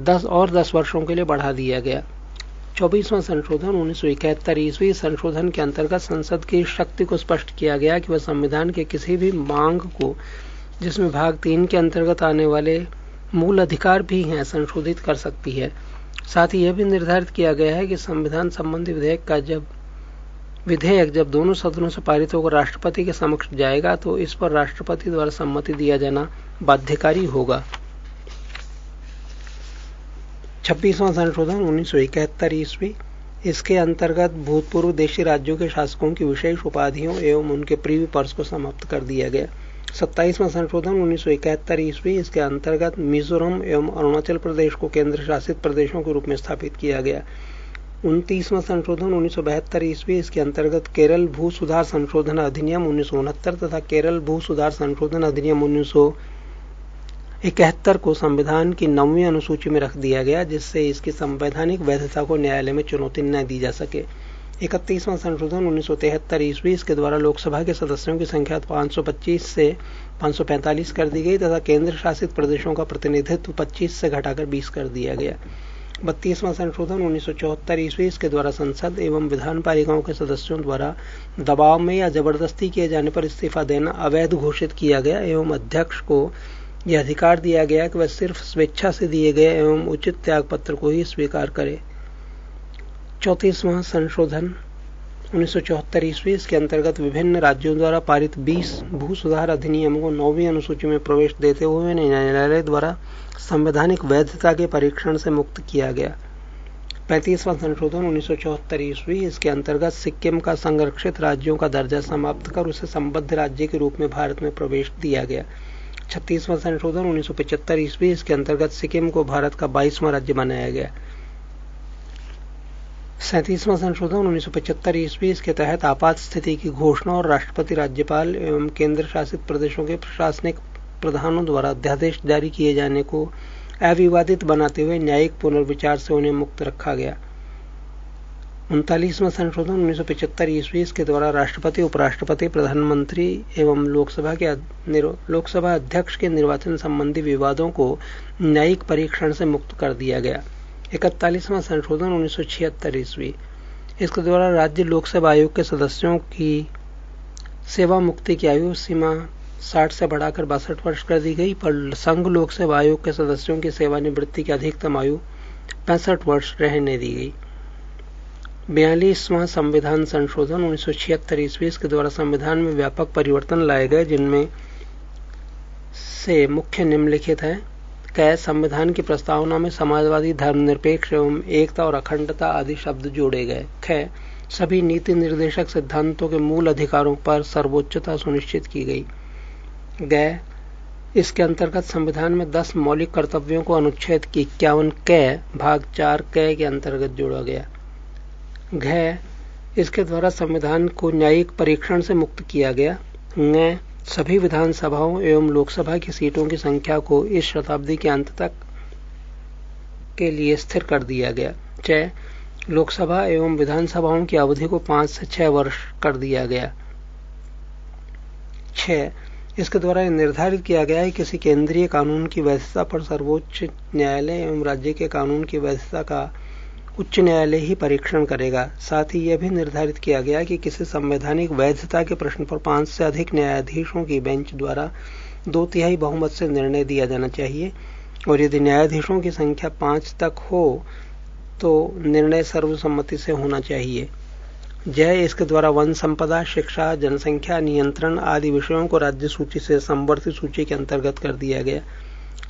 10 वर्षों के लिए बढ़ा दिया गया। 24वां संशोधन 1971 ईस्वी। संशोधन के अंतर्गत संसद की शक्ति को स्पष्ट किया गया कि वह संविधान के किसी भी मांग को, जिसमें भाग 3 के अंतर्गत आने वाले मूल अधिकार भी हैं, संशोधित कर सकती है। साथ ही यह भी निर्धारित किया गया है कि संविधान संबंधी विधेयक जब दोनों सदनों से पारित होकर राष्ट्रपति के समक्ष जाएगा तो इस पर राष्ट्रपति द्वारा सम्मति दिया जाना बाध्यकारी होगा। 26वां संशोधन 1971 ईस्वी। इसके अंतर्गत भूतपूर्व देशी राज्यों के शासकों की विशेष उपाधियों एवं उनके प्रीवी पर्स को समाप्त कर दिया गया। 27वां संशोधन 1971 ईस्वी। इसके अंतर्गत मिजोरम एवं अरुणाचल प्रदेश को केंद्र शासित प्रदेशों के रूप में स्थापित किया गया। 29वां संशोधन 1972 ईस्वी। इसके अंतर्गत केरल भू सुधार संशोधन अधिनियम 1969 तथा केरल भू सुधार संशोधन अधिनियम 1971 को संविधान की 9वीं अनुसूची में रख दिया गया, जिससे इसकी संवैधानिक वैधता को न्यायालय में चुनौती न दी जा सके। 31वां संशोधन 1973 ईस्वी। इसके द्वारा लोकसभा के सदस्यों की संख्या 525 से 545 कर दी गई तथा केंद्र शासित प्रदेशों का प्रतिनिधित्व 25 से घटाकर 20 कर दिया गया। 32वां संशोधन 1974 ईस्वी। इसके द्वारा संसद एवं विधान पालिकाओं के सदस्यों द्वारा दबाव में या जबरदस्ती किए जाने पर इस्तीफा देना अवैध घोषित किया गया एवं अध्यक्ष को यह अधिकार दिया गया कि वह सिर्फ स्वेच्छा से दिए गए एवं उचित त्यागपत्र को ही स्वीकार करे। 34वां संशोधन 1974 ईस्वी। इसके अंतर्गत विभिन्न राज्यों द्वारा पारित 20 भू सुधार अधिनियमों को 9वीं अनुसूची में प्रवेश देते हुए न्यायालय द्वारा संवैधानिक वैधता के परीक्षण से मुक्त किया गया। 35वां संशोधन 1974 ईस्वी। इसके अंतर्गत सिक्किम का संरक्षित राज्यों का दर्जा समाप्त कर उसे संबद्ध राज्य के रूप में भारत में प्रवेश दिया गया। 36वां संशोधन 1975 ईस्वी। इसके अंतर्गत सिक्किम को भारत का 22वां राज्य बनाया गया। 37वां संशोधन 1975 ईस्वी। इसके तहत आपात स्थिति की घोषणा और राष्ट्रपति, राज्यपाल एवं केंद्र शासित प्रदेशों के प्रशासनिक प्रधानों द्वारा अध्यादेश जारी किए जाने को अविवादित बनाते हुए न्यायिक पुनर्विचार से उन्हें मुक्त रखा गया। 39वां संशोधन 1975 ईस्वी। इसके द्वारा राष्ट्रपति, उपराष्ट्रपति, प्रधानमंत्री एवं लोकसभा अध्यक्ष के निर्वाचन संबंधी विवादों को न्यायिक परीक्षण से मुक्त कर दिया गया। 41वां संशोधन 1976 ईस्वी। इसके द्वारा राज्य लोकसेवा आयोग के सदस्यों की सेवा मुक्ति की आयु सीमा 60 से बढ़ाकर 62 वर्ष कर दी गई, पर संघ लोक सेवा आयोग के सदस्यों की सेवानिवृत्ति की अधिकतम आयु 65 वर्ष रहने दी गई। 42वां संविधान संशोधन 1976 ईस्वी के द्वारा संविधान में व्यापक परिवर्तन लाए गए, जिनमें से मुख्य निम्नलिखित हैं। क संविधान की प्रस्तावना में समाजवादी, धर्मनिरपेक्ष एवं एकता और अखंडता आदि शब्द जोड़े गए। ख सभी नीति निर्देशक सिद्धांतों के मूल अधिकारों पर सर्वोच्चता सुनिश्चित की गई। ग इसके अंतर्गत संविधान में 10 मौलिक कर्तव्यों को अनुच्छेद की 51 क भाग 4 क के अंतर्गत जोड़ा गया। घ इसके द्वारा संविधान को न्यायिक परीक्षण से मुक्त किया गया। ङ सभी विधानसभाओं एवं लोकसभा की सीटों की संख्या को इस शताब्दी के अंत तक के लिए स्थिर कर दिया गया। च लोकसभा एवं विधानसभाओं की अवधि को 5 से 6 वर्ष कर दिया गया। 6 इसके द्वारा यह निर्धारित किया गया है कि किसी केंद्रीय कानून की वैधता पर सर्वोच्च न्यायालय एवं राज्य के कानून की वैधता का उच्च न्यायालय ही परीक्षण करेगा। साथ ही यह भी निर्धारित किया गया कि किसी संवैधानिक वैधता के प्रश्न पर 5 से अधिक न्यायाधीशों की बेंच द्वारा 2/3 बहुमत से निर्णय दिया जाना चाहिए। और यदि न्यायाधीशों की संख्या 5 तक हो तो निर्णय सर्वसम्मति से होना चाहिए। जय इसके द्वारा वन संपदा, शिक्षा, जनसंख्या नियंत्रण आदि विषयों को राज्य सूची से समवर्ती सूची के अंतर्गत कर दिया गया।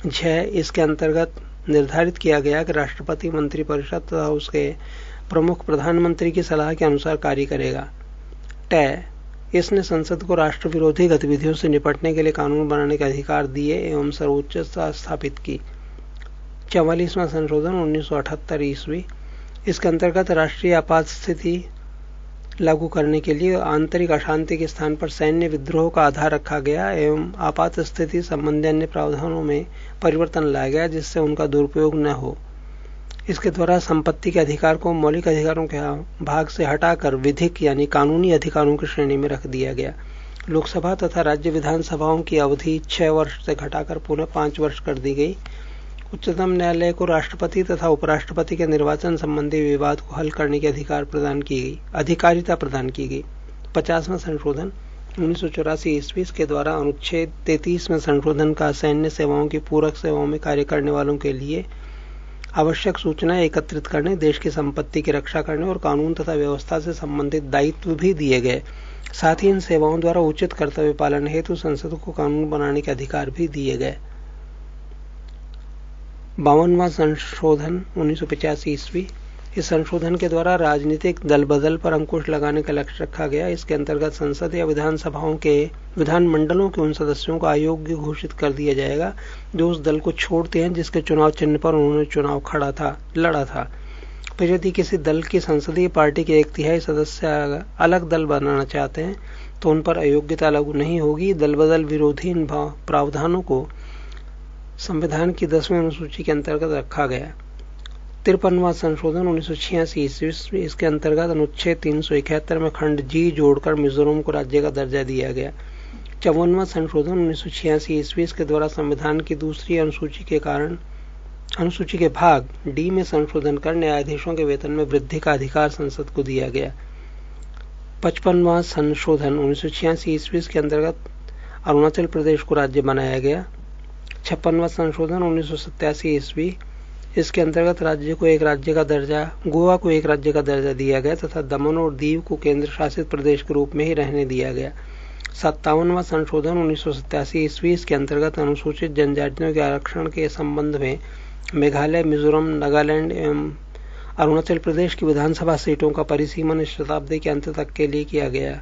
जय इसके अंतर्गत निर्धारित किया गया कि राष्ट्रपति मंत्रिपरिषद तथा उसके प्रमुख प्रधानमंत्री की सलाह के अनुसार कार्य करेगा। टय इसने संसद को राष्ट्र विरोधी गतिविधियों से निपटने के लिए कानून बनाने के अधिकार दिए एवं सर्वोच्चता स्थापित की। 44वां संशोधन 1978 ईस्वी। इसके अंतर्गत राष्ट्रीय आपात स्थिति लागू करने के लिए आंतरिक अशांति के स्थान पर सैन्य विद्रोह का आधार रखा गया एवं आपात स्थिति संबंधी अन्य प्रावधानों में परिवर्तन लाया गया जिससे उनका दुरुपयोग न हो। इसके द्वारा संपत्ति के अधिकार को मौलिक अधिकारों के भाग से हटाकर विधिक यानी कानूनी अधिकारों की श्रेणी में रख दिया गया। लोकसभा तथा राज्य विधानसभाओं की अवधि 6 वर्ष से घटाकर पुनः 5 वर्ष कर दी गई। उच्चतम न्यायालय को राष्ट्रपति तथा उपराष्ट्रपति के निर्वाचन संबंधी विवाद को हल करने की अधिकारिता प्रदान की गई। 50वां संशोधन 1984 ईस्वी के द्वारा अनुच्छेद 33 में संशोधन का सैन्य सेवाओं की पूरक सेवाओं में कार्य करने वालों के लिए आवश्यक सूचनाएं एकत्रित करने, देश की संपत्ति की रक्षा करने और कानून तथा व्यवस्था से संबंधित दायित्व भी दिए गए। साथ ही इन सेवाओं द्वारा उचित कर्तव्य पालन हेतु संसद को कानून बनाने के अधिकार भी दिए गए। 52वां संशोधन 1985 ईस्वी। इस संशोधन के द्वारा राजनीतिक दल बदल पर अंकुश लगाने का लक्ष्य रखा गया। इसके अंतर्गत संसद या विधानसभाओं के विधानमंडलों के उन सदस्यों को अयोग्य घोषित कर दिया जाएगा जो उस दल को छोड़ते हैं जिसके चुनाव चिन्ह पर उन्होंने चुनाव लड़ा था। फिर यदि किसी दल की संसदीय पार्टी के 1/3 सदस्य अलग दल बनाना चाहते हैं तो उन पर अयोग्यता लागू नहीं होगी। दल बदल विरोधी इन प्रावधानों को संविधान की 10वीं अनुसूची के अंतर्गत रखा गया। 53वां संशोधन 1986 ईस्वी। इसके अंतर्गत अनुच्छेद 371 में खंड जी जोड़कर मिजोरम को राज्य का दर्जा दिया गया। 54वां संशोधन 1986 ईस्वी। इसके द्वारा संविधान की दूसरी अनुसूची के भाग डी में संशोधन कर न्यायाधीशों के वेतन में वृद्धि का अधिकार संसद को दिया गया। 55वां संशोधन 1986 ईस्वी के अंतर्गत अरुणाचल प्रदेश को राज्य बनाया गया। 56वां संशोधन 1987 ईस्वी। इसके अंतर्गत गोवा को एक राज्य का दर्जा दिया गया तथा दमन और दीव को केंद्र शासित प्रदेश के रूप में ही रहने दिया गया। 57वां संशोधन 1987 ईस्वी। इसके अंतर्गत अनुसूचित जनजातियों के आरक्षण के संबंध में मेघालय, मिजोरम, नागालैंड एवं अरुणाचल प्रदेश की विधानसभा सीटों का परिसीमन इस शताब्दी के अंत तक के लिए किया गया।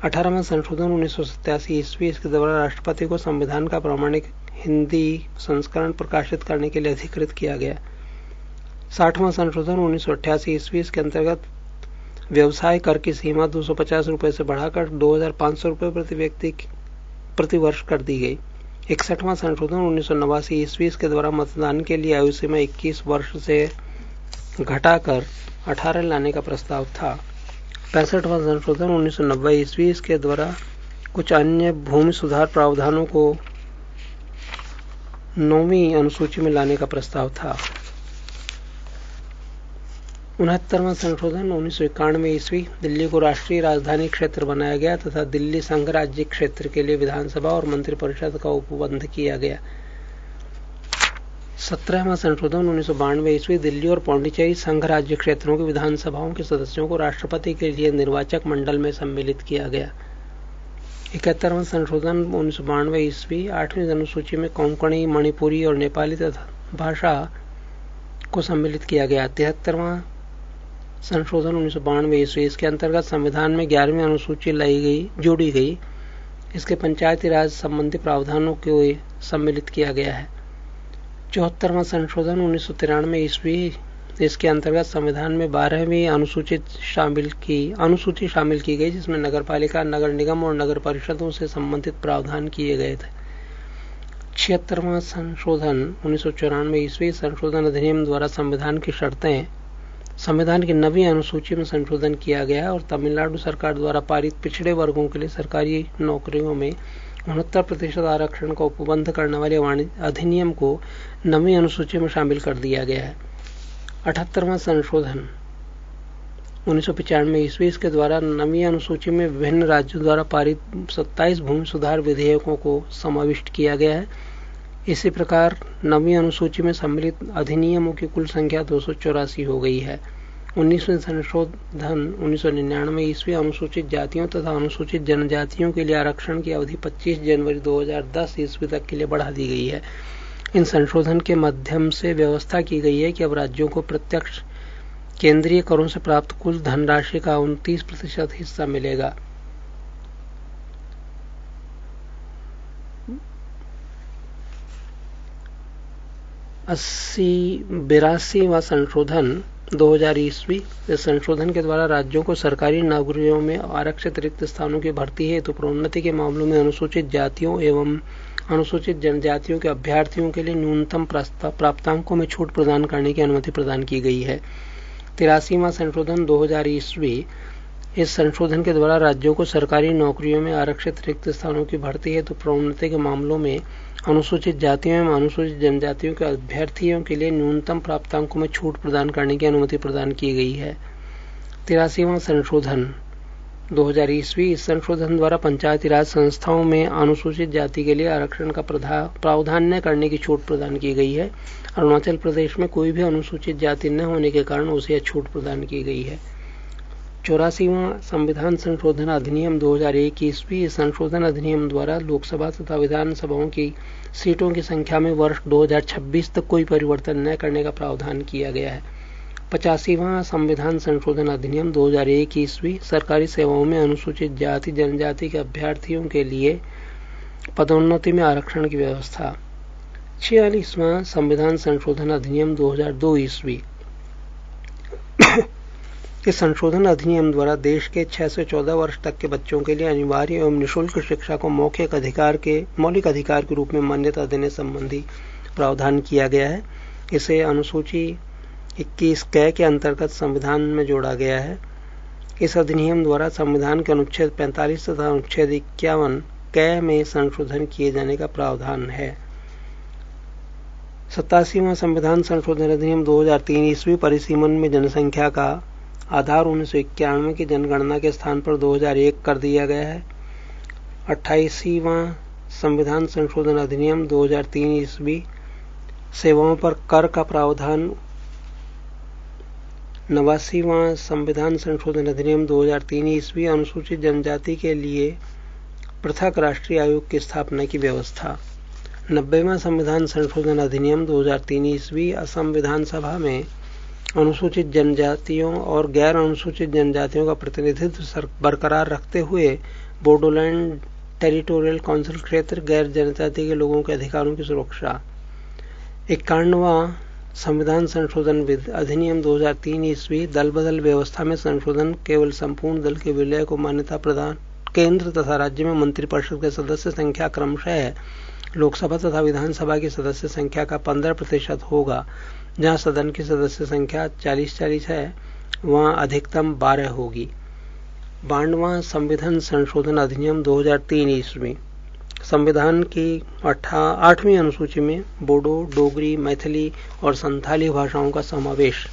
18वां संशोधन 1987 ईस्वी। इसके द्वारा राष्ट्रपति को संविधान का प्रामाणिक हिंदी संस्करण प्रकाशित करने के लिए अधिकृत किया गया। 60वां संशोधन 1988 ईस्वी। इसके अंतर्गत व्यवसाय कर की सीमा 250 रुपए से बढ़ाकर 2500 रुपए प्रति व्यक्ति प्रति वर्ष कर दी गई। 61वां संशोधन 1989 ईस्वी। इसके द्वारा मतदान के लिए आयु सीमा 21 वर्ष से घटाकर 18 लाने का प्रस्ताव था। 65वां संशोधन 1990 ईस्वी। इसके द्वारा कुछ अन्य भूमि सुधार प्रावधानों को 9वीं अनुसूची में लाने का प्रस्ताव था। 69वां संशोधन 1991 ईस्वी। दिल्ली को राष्ट्रीय राजधानी क्षेत्र बनाया गया तथा दिल्ली संघ राज्य क्षेत्र के लिए विधानसभा और मंत्रिपरिषद का उपबंध किया गया। 17वां संशोधन 1992 ईस्वी। दिल्ली और पौंडीचेरी संघ राज्य क्षेत्रों की विधानसभाओं के सदस्यों को राष्ट्रपति के लिए निर्वाचक मंडल में सम्मिलित किया गया। 71वां संशोधन 1992 ईस्वी। 8वीं अनुसूची में कोंकणी, मणिपुरी और नेपाली तथा भाषा को सम्मिलित किया गया। 73वां संशोधन 1992 ईस्वी। इसके अंतर्गत संविधान में 11वीं अनुसूची जोड़ी गई। इसके पंचायती राज संबंधी प्रावधानों को सम्मिलित किया गया है। 74वां संशोधन 1993 ईस्वी। इसके अंतर्गत संविधान में 12वीं अनुसूची शामिल की गई जिसमें नगरपालिका, नगर निगम और नगर परिषदों से संबंधित प्रावधान किए गए थे। 76वां संशोधन 1994 ईस्वी। संशोधन अधिनियम द्वारा संविधान की शर्तें संविधान की 9वीं अनुसूची में संशोधन किया गया और तमिलनाडु सरकार द्वारा पारित पिछड़े वर्गों के लिए सरकारी नौकरियों में 69% आरक्षण का उपबंध करने वाले अधिनियम को 9वीं अनुसूची में शामिल कर दिया गया है। 78वां संशोधन 1995 ईस्वी। इसके द्वारा 9वीं अनुसूची में विभिन्न राज्यों द्वारा पारित 27 भूमि सुधार विधेयकों को समाविष्ट किया गया है। इसी प्रकार 9वीं अनुसूची में सम्मिलित अधिनियमों की कुल संख्या 284 हो गई है। 19वें संशोधन 1999 ईस्वी अनुसूचित जातियों तथा अनुसूचित जनजातियों के लिए आरक्षण की अवधि 25 जनवरी 2010 ईस्वी तक के लिए बढ़ा दी गई है। इन संशोधन के माध्यम से व्यवस्था की गई है कि अब राज्यों को प्रत्यक्ष केंद्रीय करों से प्राप्त कुल धनराशि का 29% हिस्सा मिलेगा। 82वां संशोधन 2000 ईस्वी। इस संशोधन के द्वारा राज्यों को सरकारी नौकरियों में आरक्षित रिक्त स्थानों की भर्ती हेतु प्रोन्नति के मामलों में अनुसूचित जातियों एवं अनुसूचित जनजातियों के अभ्यर्थियों के लिए न्यूनतम प्राप्तांकों में छूट प्रदान करने की अनुमति प्रदान की गई है। 83वां संशोधन 2000 ईस्वी। इस संशोधन के द्वारा राज्यों को सरकारी नौकरियों में आरक्षित रिक्त स्थानों की भर्ती हेतु प्रोन्नति के मामलों में अनुसूचित जातियों एवं अनुसूचित जनजातियों के अभ्यर्थियों के लिए न्यूनतम प्राप्तांकों में छूट प्रदान करने की अनुमति प्रदान की गई है। 83वां संशोधन 2000 ईस्वी। इस संशोधन द्वारा पंचायती राज संस्थाओं में अनुसूचित जाति के लिए आरक्षण का प्रावधान न करने की छूट प्रदान की गई है। अरुणाचल प्रदेश में कोई भी अनुसूचित जाति न होने के कारण उसे यह छूट प्रदान की गई है। 84वां संविधान संशोधन अधिनियम 2001 ईस्वी। इस संशोधन अधिनियम द्वारा लोकसभा तथा विधानसभाओं की सीटों की संख्या में वर्ष 2026 तक कोई परिवर्तन न करने का प्रावधान किया गया है। 85वां संविधान संशोधन अधिनियम 2001 ईस्वी। सरकारी सेवाओं में अनुसूचित जाति जनजाति के अभ्यर्थियों के लिए पदोन्नति में आरक्षण की व्यवस्था। 46वां संविधान संशोधन अधिनियम 2002 ईस्वी। इस संशोधन अधिनियम द्वारा देश के 6 से 14 वर्ष तक के बच्चों के लिए अनिवार्य एवं निःशुल्क शिक्षा को मौलिक अधिकार के रूप में मान्यता देने संबंधी प्रावधान किया गया है। इसे अनुसूची 21 क के अंतर्गत संविधान में जोड़ा गया है। इस अधिनियम द्वारा संविधान के अनुच्छेद 45 तथा अनुच्छेद 51 क में संशोधन किए जाने का प्रावधान है। 87वां संविधान संशोधन अधिनियम 2003 ईस्वी। परिसीमन में जनसंख्या का आधार 1991 की जनगणना के स्थान पर 2001 कर दिया गया है। 28वां संविधान संशोधन अधिनियम 2003 ईस्वी। सेवाओं पर कर का प्रावधान। 89वां संविधान संशोधन अधिनियम 2003 ईस्वी। अनुसूचित जनजाति के लिए पृथक राष्ट्रीय आयोग की स्थापना की व्यवस्था। 90वां संविधान संशोधन अधिनियम 2003 ईस्वी। असम विधानसभा में अनुसूचित जनजातियों और गैर अनुसूचित जनजातियों का प्रतिनिधित्व बरकरार रखते हुए बोडोलैंड टेरिटोरियल काउंसिल क्षेत्र गैर जनजाति के लोगों के अधिकारों की सुरक्षा। 51वां संविधान संशोधन अधिनियम 2003 ईस्वी। दल बदल व्यवस्था में संशोधन केवल संपूर्ण दल के विलय को मान्यता प्रदान। केंद्र तथा राज्य में मंत्रिपरिषद के सदस्य संख्या क्रमशः लोकसभा तथा विधानसभा की सदस्य संख्या का 15% होगा। जहां सदन की सदस्य संख्या 40-40 है वहां अधिकतम 12 होगी। 52वां संविधान संशोधन अधिनियम 2003 ईस्वी। संविधान की 8वीं अनुसूची में बोडो, डोगरी, मैथिली और संथाली भाषाओं का समावेश।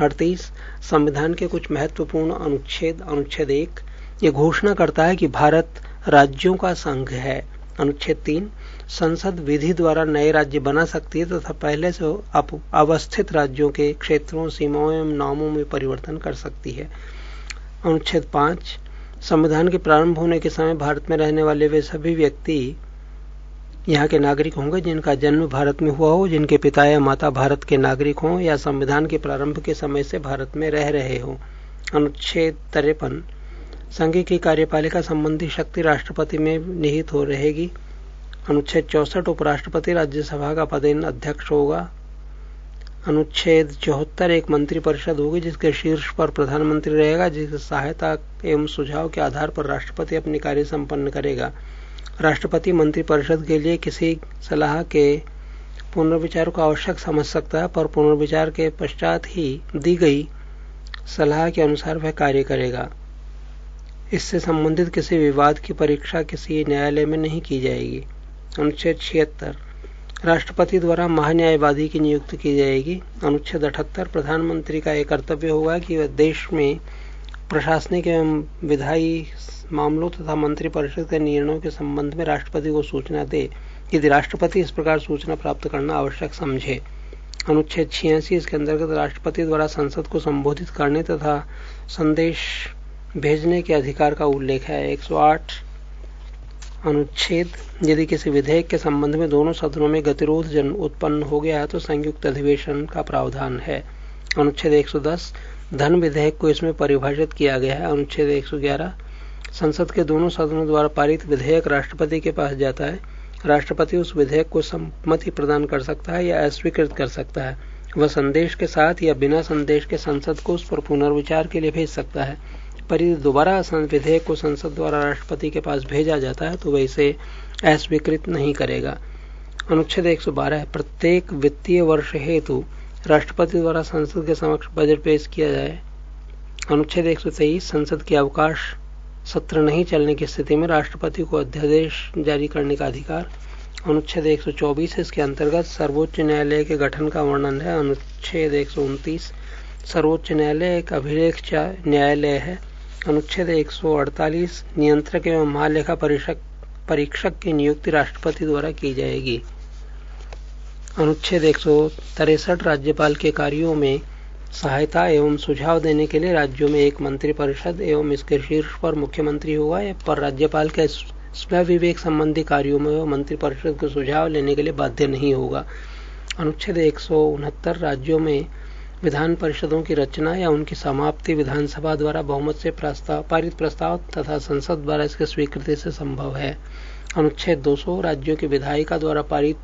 38 संविधान के कुछ महत्वपूर्ण अनुच्छेद। अनुच्छेद 1 ये घोषणा करता है कि भारत राज्यों का संघ है। अनुच्छेद 3 संसद विधि द्वारा नए राज्य बना सकती है तथा पहले से अवस्थित राज्यों के क्षेत्रों, सीमाओं एवं नामों में परिवर्तन कर सकती है। अनुच्छेद 5 संविधान के प्रारंभ होने के समय भारत में रहने वाले वे सभी व्यक्ति यहाँ के नागरिक होंगे जिनका जन्म भारत में हुआ हो, जिनके पिता या माता भारत के नागरिक हों या संविधान के प्रारंभ के समय से भारत में रह रहे हों। अनुच्छेद 53 संघ की कार्यपालिका संबंधी शक्ति राष्ट्रपति में निहित हो रहेगी। अनुच्छेद 64 उपराष्ट्रपति राज्यसभा का पदेन अध्यक्ष होगा। अनुच्छेद 74 एक मंत्रिपरिषद होगी जिसके शीर्ष पर प्रधानमंत्री रहेगा, जिसकी सहायता एवं सुझाव के आधार पर राष्ट्रपति अपनी कार्य संपन्न करेगा। राष्ट्रपति मंत्रिपरिषद के लिए किसी सलाह के पुनर्विचार को आवश्यक समझ सकता है, पर पुनर्विचार के पश्चात ही दी गई सलाह के अनुसार वह कार्य करेगा। इससे संबंधित किसी विवाद की परीक्षा किसी न्यायालय में नहीं की जाएगी। अनुच्छेद 76 राष्ट्रपति द्वारा महान्यायवादी की नियुक्ति की जाएगी। अनुच्छेद 78 प्रधानमंत्री का यह कर्तव्य होगा कि वह देश में प्रशासनिक एवं विधायी मामलों तथा मंत्रिपरिषद के निर्णयों के संबंध में राष्ट्रपति को सूचना दे यदि राष्ट्रपति इस प्रकार सूचना प्राप्त करना आवश्यक समझे। अनुच्छेद 86 इसके अंतर्गत राष्ट्रपति द्वारा संसद को संबोधित करने तथा संदेश भेजने के अधिकार का उल्लेख है। 108 अनुच्छेद यदि किसी विधेयक के संबंध में दोनों सदनों में गतिरोध उत्पन्न हो गया है तो संयुक्त अधिवेशन का प्रावधान है। अनुच्छेद 110 धन विधेयक को इसमें परिभाषित किया गया है। अनुच्छेद 111 संसद के दोनों सदनों द्वारा पारित विधेयक राष्ट्रपति के पास जाता है। राष्ट्रपति उस विधेयक को सम्मति प्रदान कर सकता है या अस्वीकृत कर सकता है। वह संदेश के साथ या बिना संदेश के संसद को उस पर पुनर्विचार के लिए भेज सकता है। पर यदि दोबारा विधेयक को संसद द्वारा राष्ट्रपति के पास भेजा जाता है तो वह इसे अस्वीकृत नहीं करेगा। अनुच्छेद 112 प्रत्येक वित्तीय वर्ष हेतु राष्ट्रपति द्वारा संसद के समक्ष बजट पेश किया जाए। अनुच्छेद 123 संसद के अवकाश सत्र नहीं चलने की स्थिति में राष्ट्रपति को अध्यादेश जारी करने का अधिकार। अनुच्छेद 124 इसके अंतर्गत सर्वोच्च न्यायालय के गठन का वर्णन है। अनुच्छेद 129 सर्वोच्च न्यायालय एक अभिलेख न्यायालय है। अनुच्छेद 148 नियंत्रक एवं महालेखा परीक्षक की नियुक्ति राष्ट्रपति द्वारा की जाएगी। अनुच्छेद 163 राज्यपाल के कार्यों में सहायता एवं सुझाव देने के लिए राज्यों में एक मंत्रिपरिषद एवं इसके शीर्ष पर मुख्यमंत्री होगा। पर राज्यपाल के स्वविवेक संबंधी कार्यों में वह मंत्रिपरिषद को सुझाव लेने के लिए बाध्य नहीं होगा। अनुच्छेद 169 राज्यों में विधान परिषदों की रचना या उनकी समाप्ति विधानसभा द्वारा बहुमत से पारित प्रस्ताव तथा संसद द्वारा इसकी स्वीकृति से संभव है। अनुच्छेद 200 राज्यों की विधायिका द्वारा पारित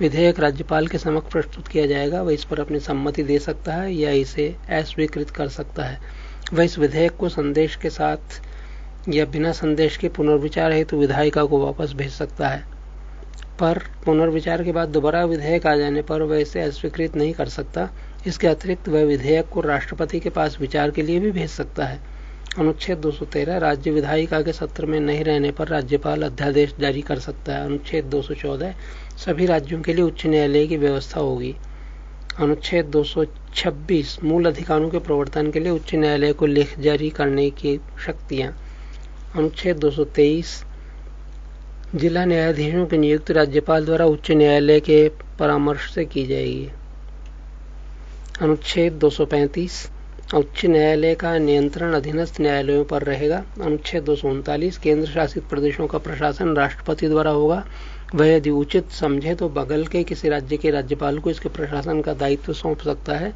विधेयक राज्यपाल के समक्ष प्रस्तुत किया जाएगा। वह इस पर अपनी सम्मति दे सकता है या इसे अस्वीकृत कर सकता है। वह इस विधेयक को संदेश के साथ या बिना संदेश के पुनर्विचार हेतु विधायिका को वापस भेज सकता है। पर पुनर्विचार के बाद दोबारा विधेयक आ जाने पर वह इसे अस्वीकृत नहीं कर सकता। इसके अतिरिक्त वह विधेयक को राष्ट्रपति के पास विचार के लिए भी भेज सकता है। अनुच्छेद 213 राज्य विधायिका के सत्र में नहीं रहने पर राज्यपाल अध्यादेश जारी कर सकता है। अनुच्छेद 214 सभी राज्यों के लिए उच्च न्यायालय की व्यवस्था होगी। अनुच्छेद 226 मूल अधिकारों के प्रवर्तन के लिए उच्च न्यायालय को लेख जारी करने की शक्तियां। अनुच्छेद 223 जिला न्यायाधीशों की नियुक्ति राज्यपाल द्वारा उच्च न्यायालय के परामर्श से की जाएगी। अनुच्छेद 235 उच्च न्यायालय का नियंत्रण अधीनस्थ न्यायालयों पर रहेगा। अनुच्छेद 239 केंद्र शासित प्रदेशों का प्रशासन राष्ट्रपति द्वारा होगा। वह यदि उचित समझे तो बगल के किसी राज्य के राज्यपाल को इसके प्रशासन का दायित्व सौंप सकता है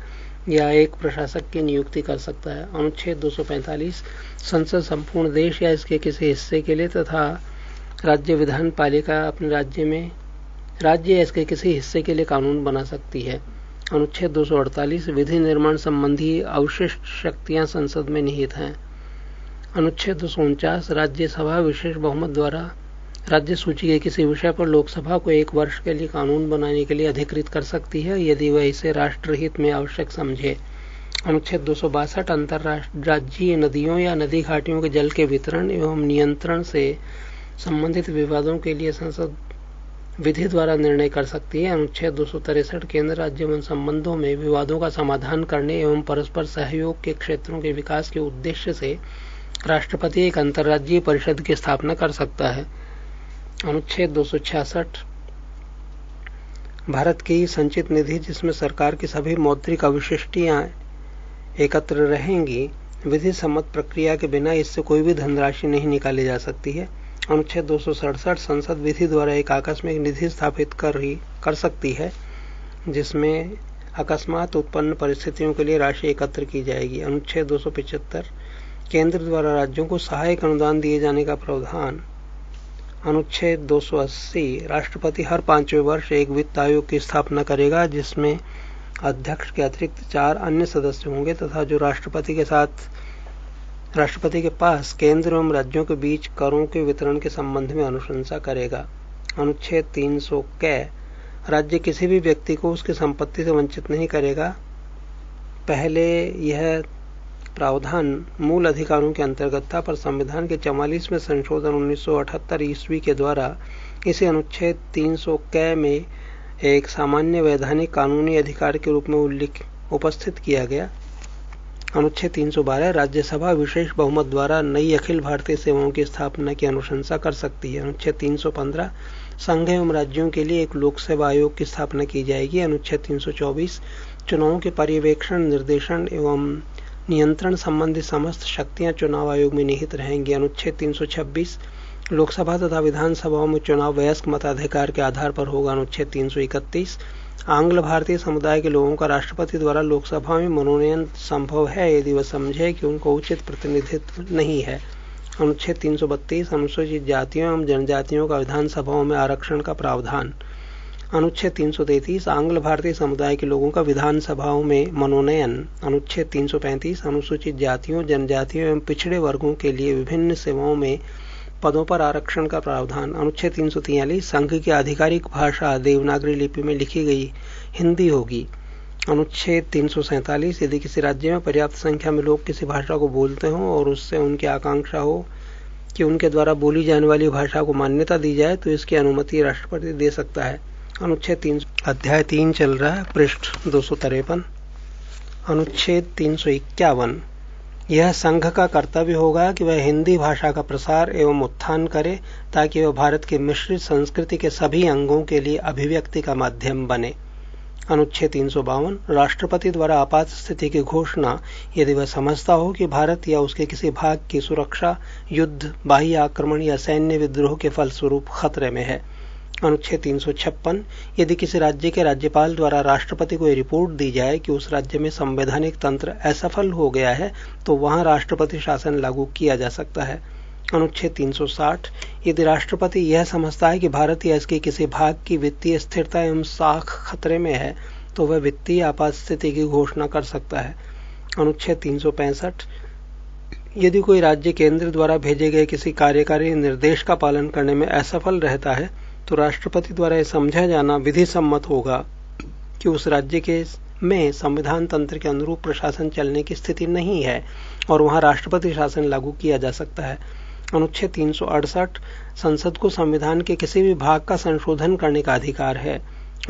या एक प्रशासक की नियुक्ति कर सकता है। अनुच्छेद 245 संसद संपूर्ण देश या इसके किसी हिस्से के लिए तथा राज्य विधान पालिका अपने राज्य या इसके किसी हिस्से के लिए कानून बना सकती है। अनुच्छेद 248 विधि निर्माण संबंधी अवशिष्ट शक्तियां संसद में निहित हैं। अनुच्छेद 249 राज्यसभा विशेष बहुमत द्वारा राज्य सूची के किसी विषय पर लोकसभा को 1 वर्ष के लिए कानून बनाने के लिए अधिकृत कर सकती है यदि वह इसे राष्ट्रहित में आवश्यक समझे। अनुच्छेद 262 अंतर्राज्यीय नदियों या नदी घाटियों के जल के वितरण एवं नियंत्रण से संबंधित विवादों के लिए संसद विधि द्वारा निर्णय कर सकती है। अनुच्छेद 263 केंद्र राज्य संबंधों में विवादों का समाधान करने एवं परस्पर सहयोग के क्षेत्रों के विकास के उद्देश्य से राष्ट्रपति एक अंतर्राज्यीय परिषद की स्थापना कर सकता है। अनुच्छेद 266 भारत की संचित निधि जिसमें सरकार की सभी मौद्रिक अवशिष्टियां एकत्र रहेंगी, विधि सम्मत प्रक्रिया के बिना इससे कोई भी धनराशि नहीं निकाली जा सकती है। अनुच्छेद 267 संसद विधि द्वारा एक आकस्मिक निधि स्थापित कर सकती है जिसमें अकस्मात उत्पन्न परिस्थितियों के लिए राशि एकत्र की जाएगी। अनुच्छेद 275 केंद्र द्वारा राज्यों को सहायक अनुदान दिए जाने का प्रावधान। अनुच्छेद 280 राष्ट्रपति हर 5वें वर्ष एक वित्त आयोग की स्थापना करेगा जिसमें अध्यक्ष के अतिरिक्त 4 अन्य सदस्य होंगे तथा जो राष्ट्रपति के पास केंद्र एवं राज्यों के बीच करों के वितरण के संबंध में अनुशंसा करेगा। अनुच्छेद 300 राज्य किसी भी व्यक्ति को उसकी संपत्ति से वंचित नहीं करेगा। पहले यह प्रावधान मूल अधिकारों के अंतर्गत था पर संविधान के 44वें संशोधन 1978 ईस्वी के द्वारा इसे अनुच्छेद 300 में एक सामान्य वैधानिक कानूनी अधिकार के रूप में उपस्थित किया गया। अनुच्छेद 312 राज्यसभा विशेष बहुमत द्वारा नई अखिल भारतीय सेवाओं की स्थापना की अनुशंसा कर सकती है। अनुच्छेद 315 संघ एवं राज्यों के लिए एक लोक सेवा आयोग की स्थापना की जाएगी। अनुच्छेद 324 चुनावों के पर्यवेक्षण, निर्देशन एवं नियंत्रण संबंधी समस्त शक्तियां चुनाव आयोग में निहित रहेंगी। अनुच्छेद 326 लोकसभा तथा विधानसभाओं में चुनाव वयस्क मताधिकार के आधार पर होगा। अनुच्छेद 331 आंग्ल भारतीय समुदाय के लोगों का राष्ट्रपति द्वारा लोकसभा में मनोनयन संभव है यदि वह समझे कि उनको उचित प्रतिनिधित्व नहीं है। अनुच्छेद 332 अनुसूचित जातियों एवं जनजातियों का विधानसभाओं में आरक्षण का प्रावधान। अनुच्छेद 333 आंग्ल भारतीय समुदाय के लोगों का विधानसभाओं में मनोनयन। अनुच्छेद 335 अनुसूचित जातियों, जनजातियों एवं पिछड़े वर्गों के लिए विभिन्न सेवाओं में पदों पर आरक्षण का प्रावधान। अनुच्छेद 343 संघ की आधिकारिक भाषा देवनागरी लिपि में लिखी गई हिंदी होगी। अनुच्छेद 347 यदि किसी राज्य में पर्याप्त संख्या में लोग किसी भाषा को बोलते हों और उससे उनकी आकांक्षा हो कि उनके द्वारा बोली जाने वाली भाषा को मान्यता दी जाए तो इसकी अनुमति राष्ट्रपति दे सकता है। अनुच्छेद 3 अध्याय 3 चल रहा है, पृष्ठ 253। अनुच्छेद 351 यह संघ का कर्तव्य होगा कि वह हिंदी भाषा का प्रसार एवं उत्थान करे ताकि वह भारत की मिश्रित संस्कृति के सभी अंगों के लिए अभिव्यक्ति का माध्यम बने। अनुच्छेद 352 राष्ट्रपति द्वारा आपात स्थिति की घोषणा यदि वह समझता हो कि भारत या उसके किसी भाग की सुरक्षा युद्ध, बाह्य आक्रमण या सैन्य विद्रोह के फलस्वरूप खतरे में है। अनुच्छेद 356 यदि किसी राज्य के राज्यपाल द्वारा राष्ट्रपति को रिपोर्ट दी जाए कि उस राज्य में संवैधानिक तंत्र असफल हो गया है तो वहां राष्ट्रपति शासन लागू किया जा सकता है। अनुच्छेद 360 यदि राष्ट्रपति यह समझता है कि भारत या इसके किसी भाग की वित्तीय स्थिरता एवं साख खतरे में है तो वह वित्तीय आपात स्थिति की घोषणा कर सकता है। अनुच्छेद 365 यदि कोई राज्य केंद्र द्वारा भेजे गए किसी कार्यकारी निर्देश का पालन करने में असफल रहता है तो राष्ट्रपति द्वारा यह समझा जाना विधि सम्मत होगा कि उस राज्य के में संविधान तंत्र के अनुरूप प्रशासन चलने की स्थिति नहीं है और वहां राष्ट्रपति शासन लागू किया जा सकता है। अनुच्छेद 368 संसद को संविधान के किसी भी भाग का संशोधन करने का अधिकार है।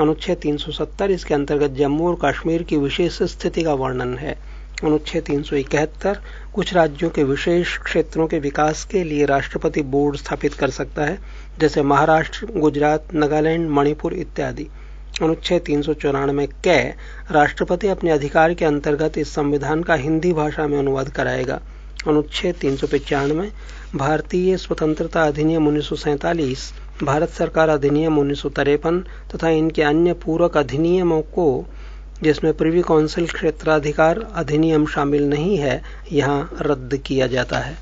अनुच्छेद 370 इसके अंतर्गत जम्मू और कश्मीर की विशेष स्थिति का वर्णन है। अनुच्छेद 371 कुछ राज्यों के विशेष क्षेत्रों के विकास के लिए राष्ट्रपति बोर्ड स्थापित कर सकता है जैसे महाराष्ट्र, गुजरात, नागालैंड, मणिपुर इत्यादि। अनुच्छेद 394 कै राष्ट्रपति अपने अधिकार के अंतर्गत इस संविधान का हिंदी भाषा में अनुवाद कराएगा। अनुच्छेद 395 भारतीय स्वतंत्रता अधिनियम 1947, भारत सरकार अधिनियम 1953 तथा इनके अन्य पूरक अधिनियमों को जिसमें प्रिवी काउंसिल क्षेत्राधिकार अधिनियम शामिल नहीं है यहाँ रद्द किया जाता है।